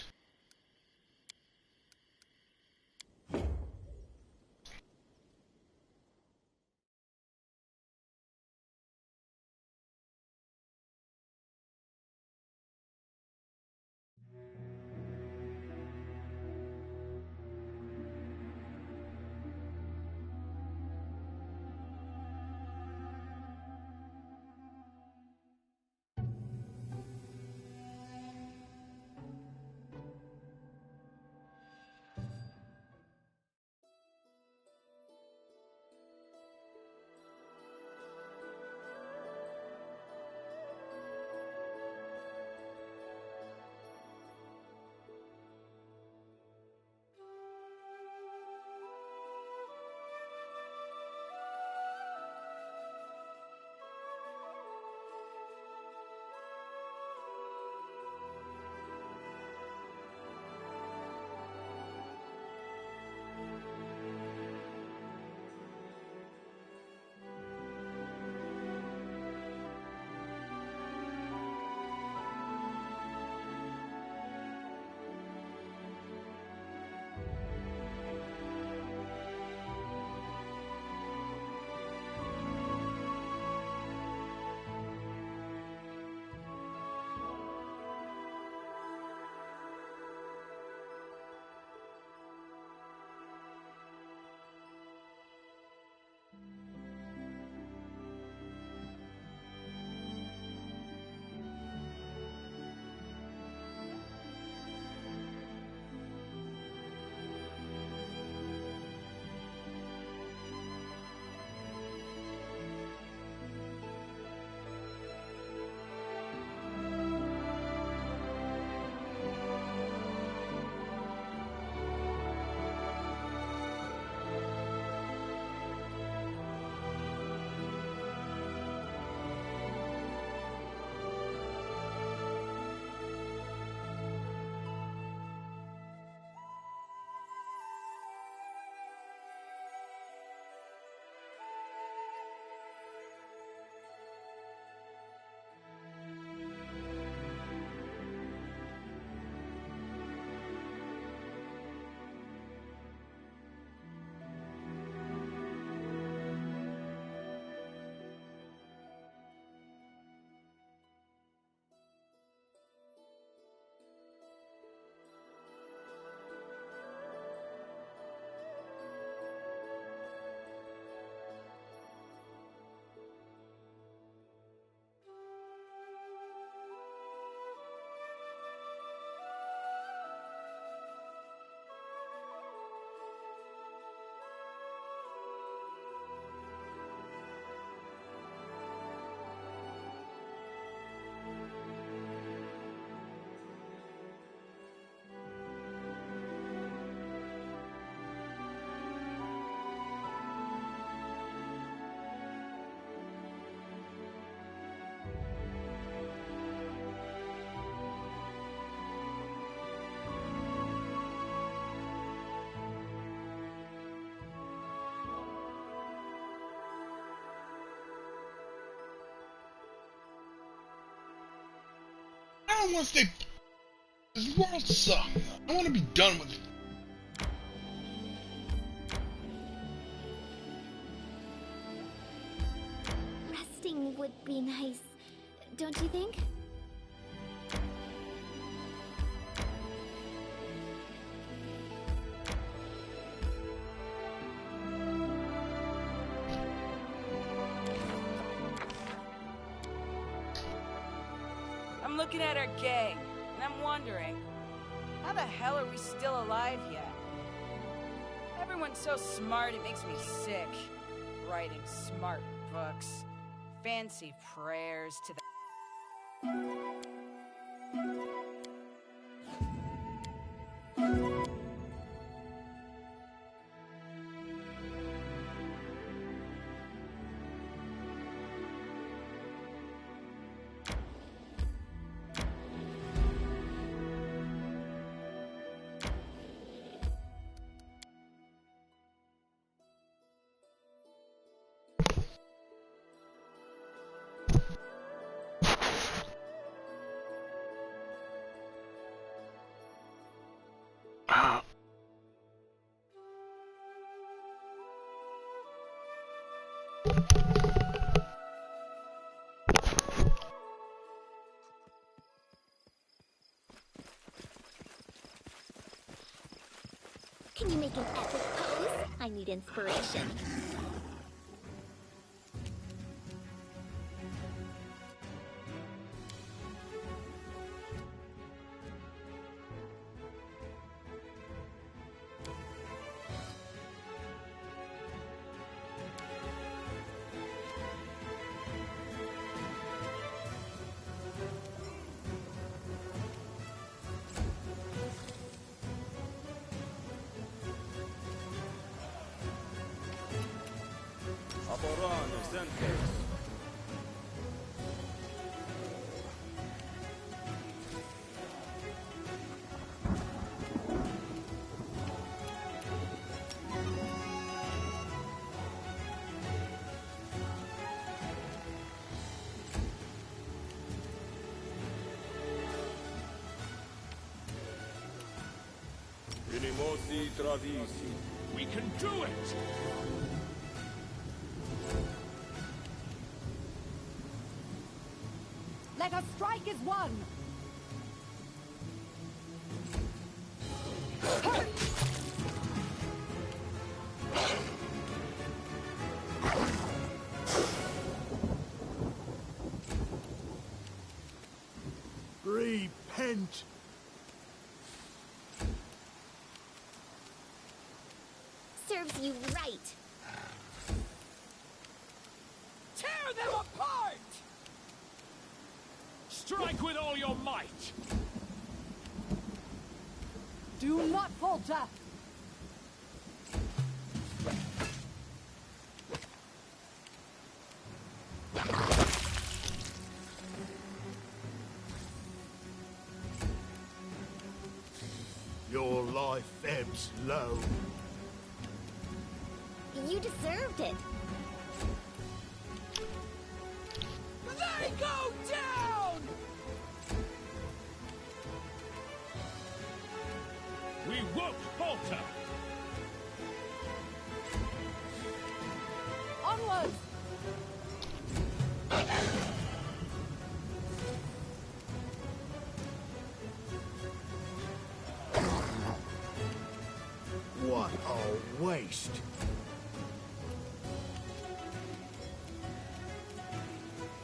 don't want to stay. This world sucks. I want to be done with it. Resting would be nice, don't you think? I'm looking at our gang, and I'm wondering, how the hell are we still alive yet? Everyone's so smart, it makes me sick. Writing smart books, fancy prayers to the... Can you make an epic pose? I need inspiration. Aborane Sentex. Unimosi Tradisi. We can do it! Let us strike as one! Repent! Serves you right. Tear them apart! Strike with all your might! Do not falter! Your life ebbs low. You deserved it. They go down! We won't falter! Onwards! What a waste.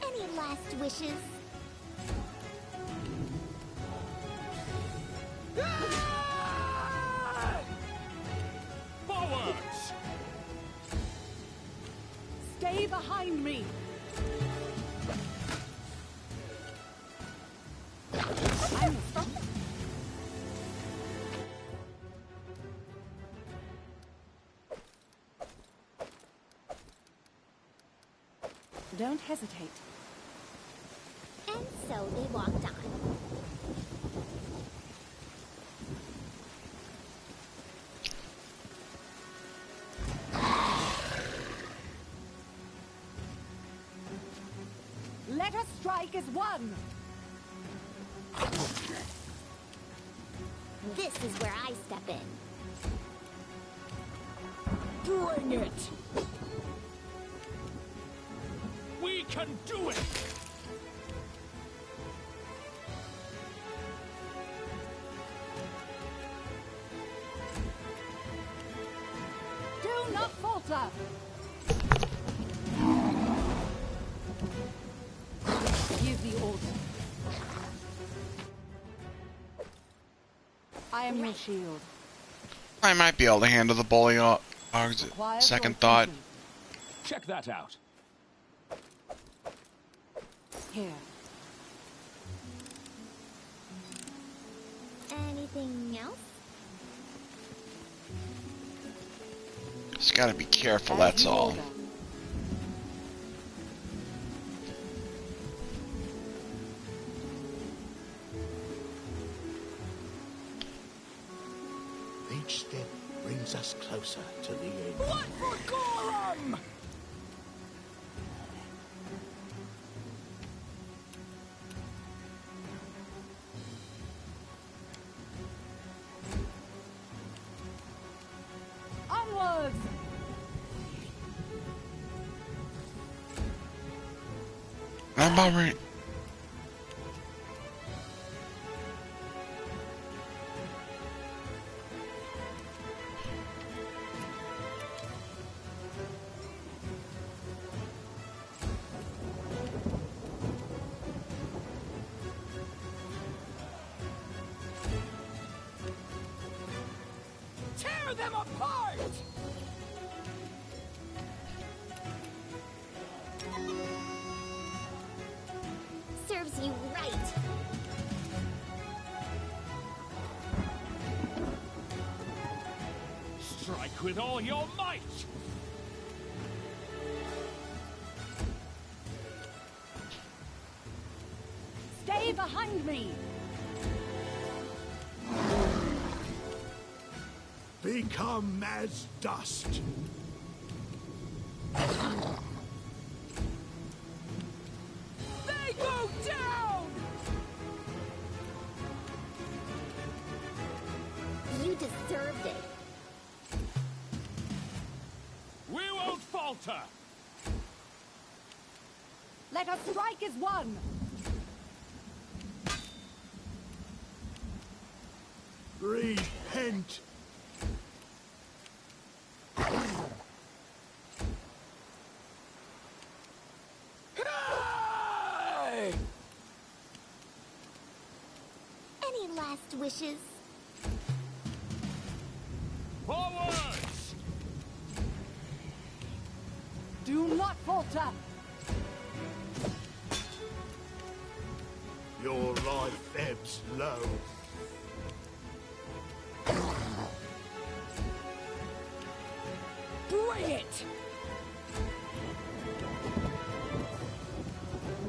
Any last wishes? Forwards! Stay behind me! I'm Don't hesitate. And so they walked on. Let us strike as one! This is where I step in. Bring it! We can do it! Do not falter! Give the order. I am your shield. I might be able to handle the bully. Second thought. Check that out. Here. Anything else? Just gotta be careful, that's all. Each step brings us closer to the end. What for Gorham? Onwards! I'm about ready. Tear them apart! Serves you right. Strike with all your might! Stay behind me! Become as dust. They go down! You deserved it. We won't falter! Let us strike as one! Repent. Any last wishes? Forwards! Do not falter! Your life ebbs low. Bring it!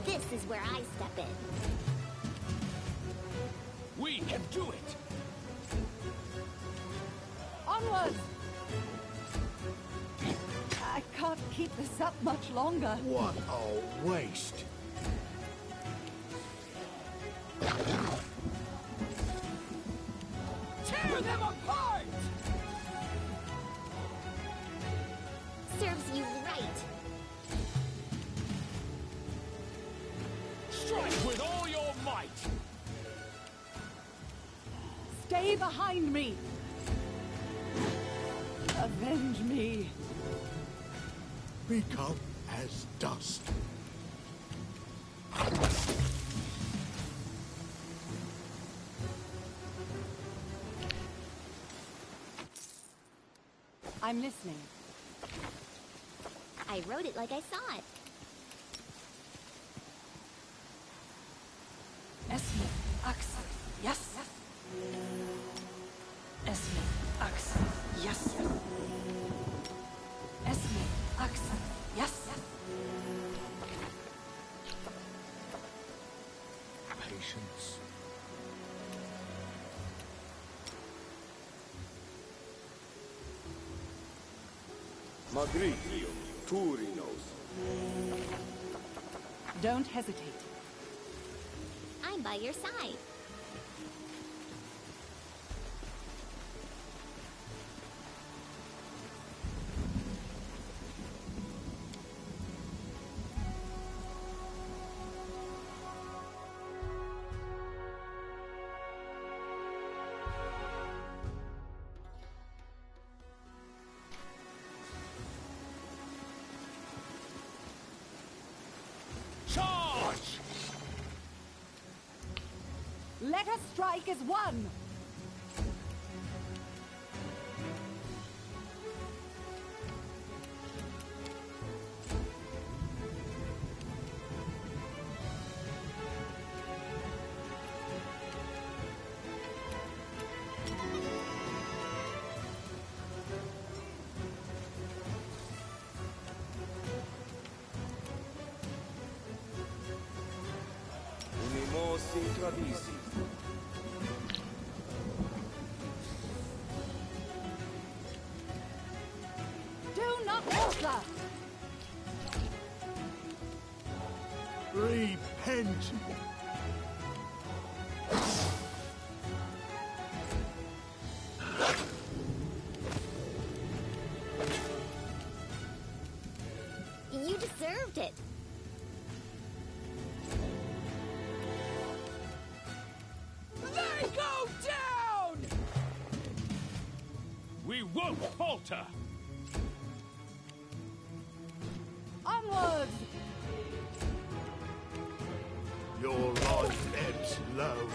This is where I step in. We can do it! Onwards! I can't keep this up much longer. What a waste. Tear them apart! Serves you right. Strike with all your might! Stay behind me! Avenge me! Become as dust. I'm listening. I wrote it like I saw it. Esme, Axe, yes. Esme, Axe, yes. Esme, Axe, yes. Patience. Magritium, Turinos. Don't hesitate. I'm I'm by your side. Let us strike as one! Unimos intravisi. Do not falter! Repent! You deserved it. They go down! We won't falter! Onwards! Your life ebbs low.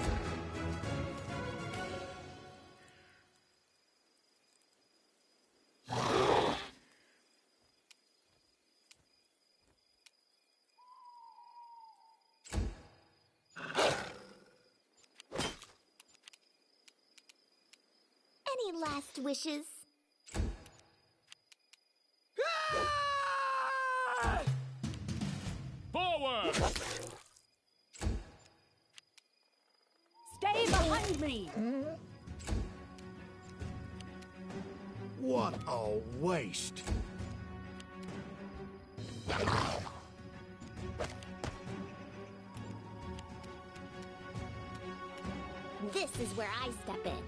Any last wishes? Forward! Stay behind me! What a waste! This is where I step in.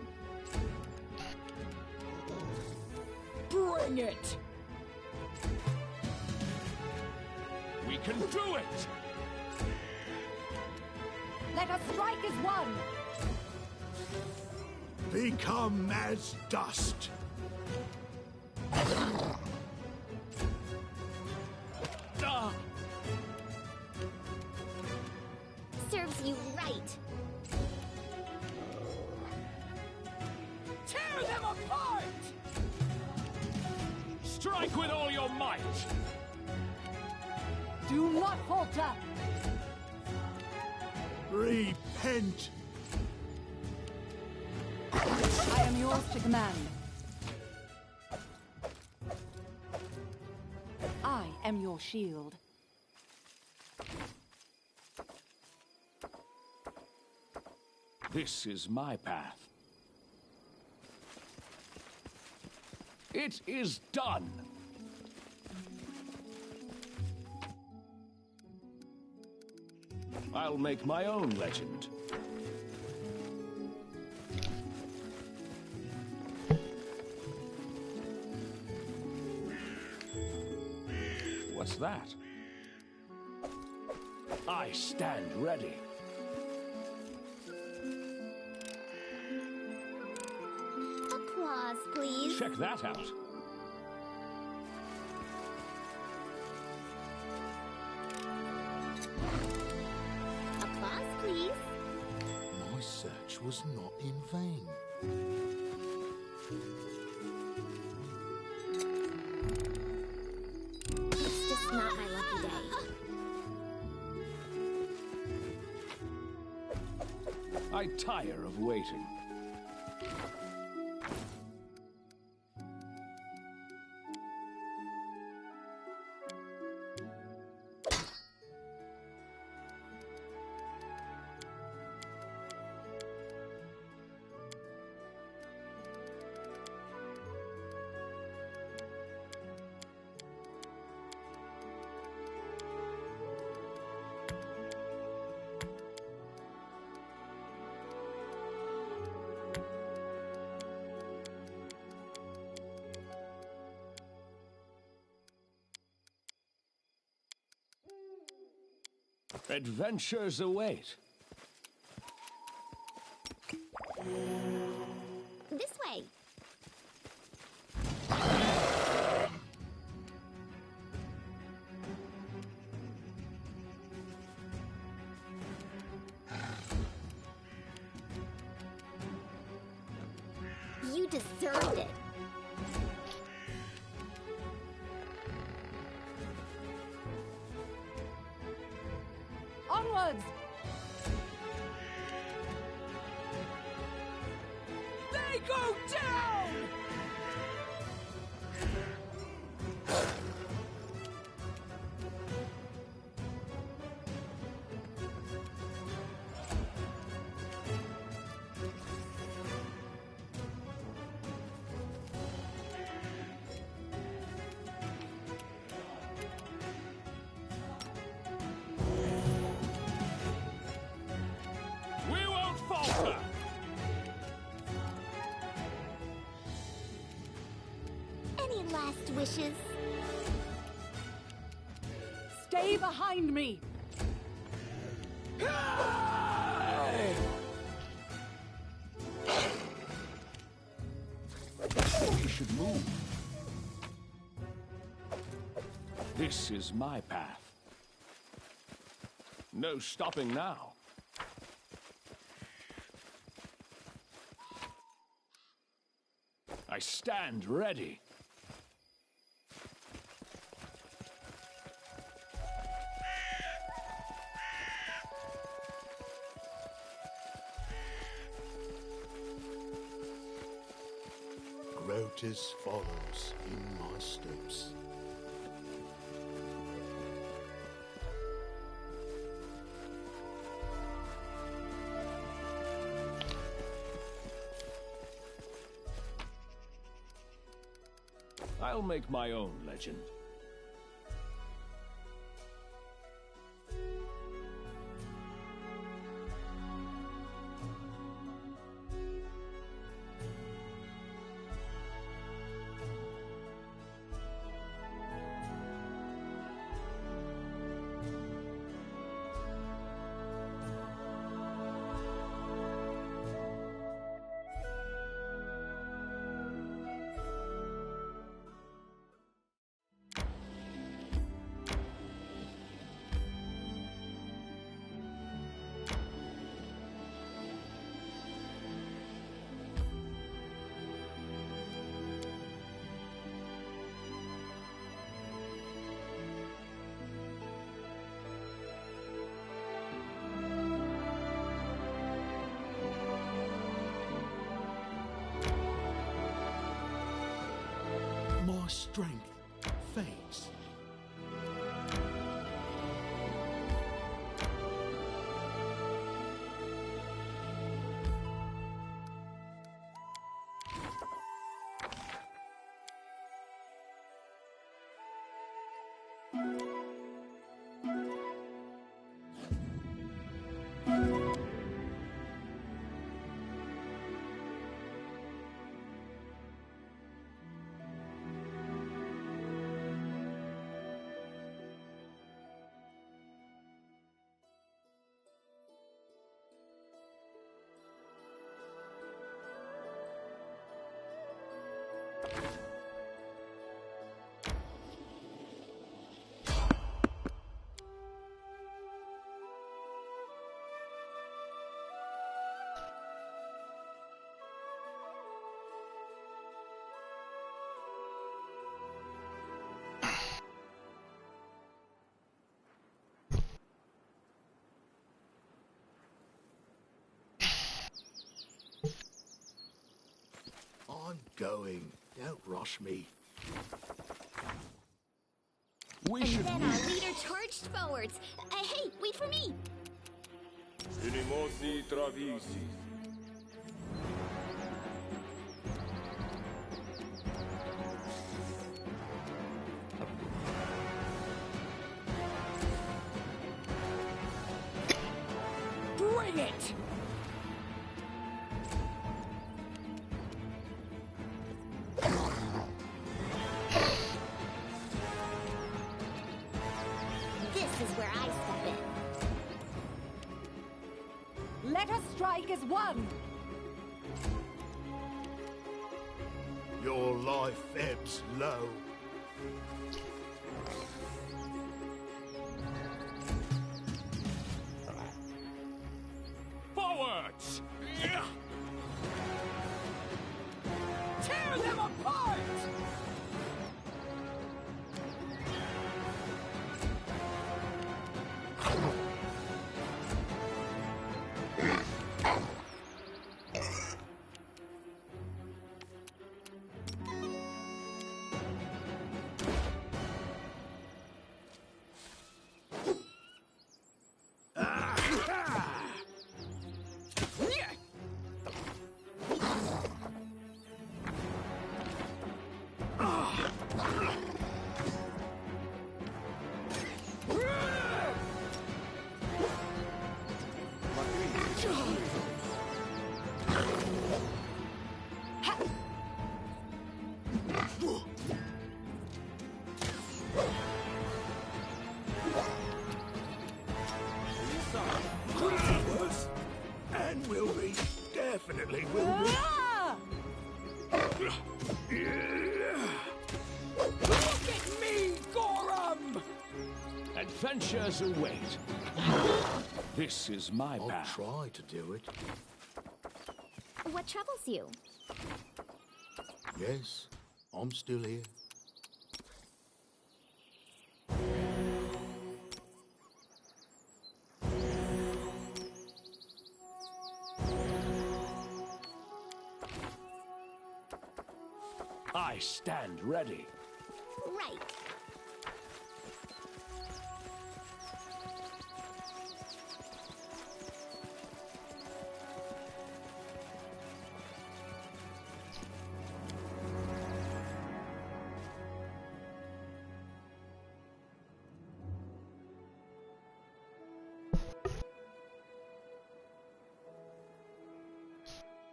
Bring it! We can do it! Let us strike as one! Become as dust. Serves you right. Tear them apart! Strike with all your might! Do not falter! Repent! I am yours to command. I am your shield. This is my path. It is done! I'll make my own legend. What's that? I stand ready. Applause, please. Check that out. Applause, please. My search was not in vain. It's just not my lucky day. I tire of waiting. Adventures await. This way. You deserved it. Onwards! They go down! We won't falter! Any last wishes? Stay behind me! We should move. This is my path. No stopping now. I stand ready. Grotus follows in my steps. I'll make my own legend. My strength fades. I'm going. Don't rush me. We and should then move. our leader charged forwards. Hey, wait for me! Unimosi travisi. Bring it! This is where I step in. Let us strike as one! Your life ebbs low. Forwards! Tear them apart! And will be. Definitely will be. Look at me, Gorum! Adventures await. This is my I'll path. try to do it. What troubles you? Yes, I'm still here. I stand ready. Right.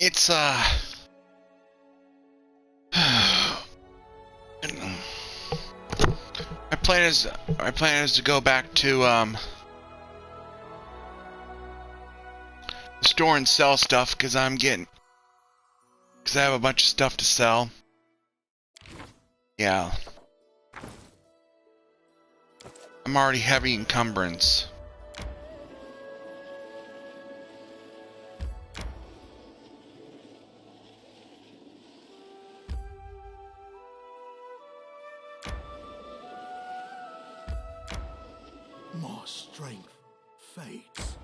It's my plan is to go back to the store and sell stuff because I have a bunch of stuff to sell. Yeah. I'm already heavy encumbrance. My strength fades.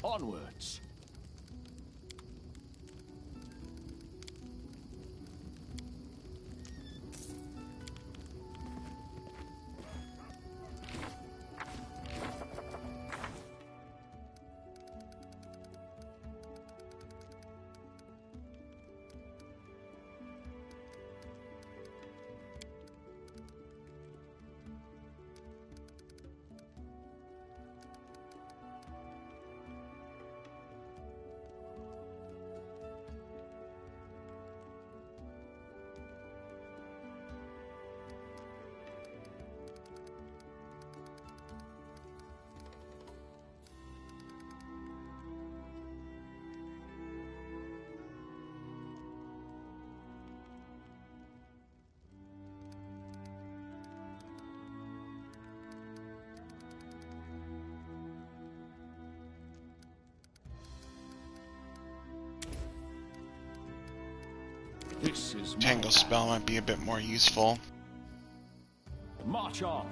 Onwards. This is Tangle spell might be a bit more useful. March on.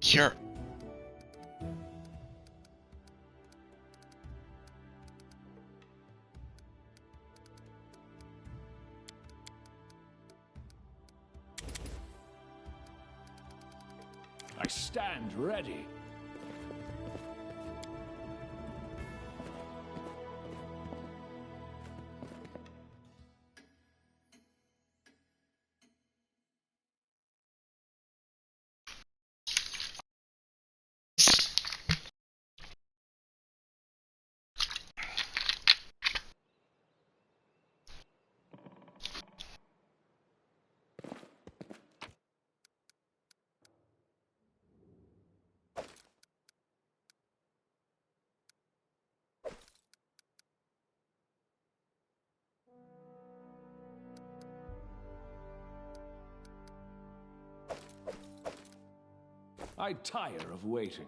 Cure. I stand ready. I tire of waiting.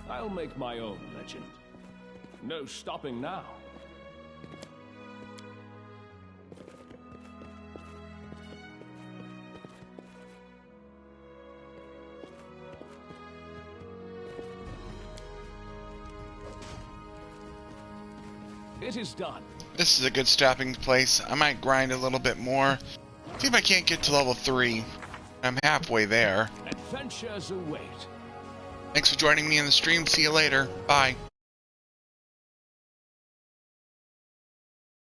I'll make my own legend. No stopping now. It is done. This is a good stopping place. I might grind a little bit more. See if I can't get to level 3. I'm halfway there. Adventures await. Thanks for joining me in the stream. See you later. Bye.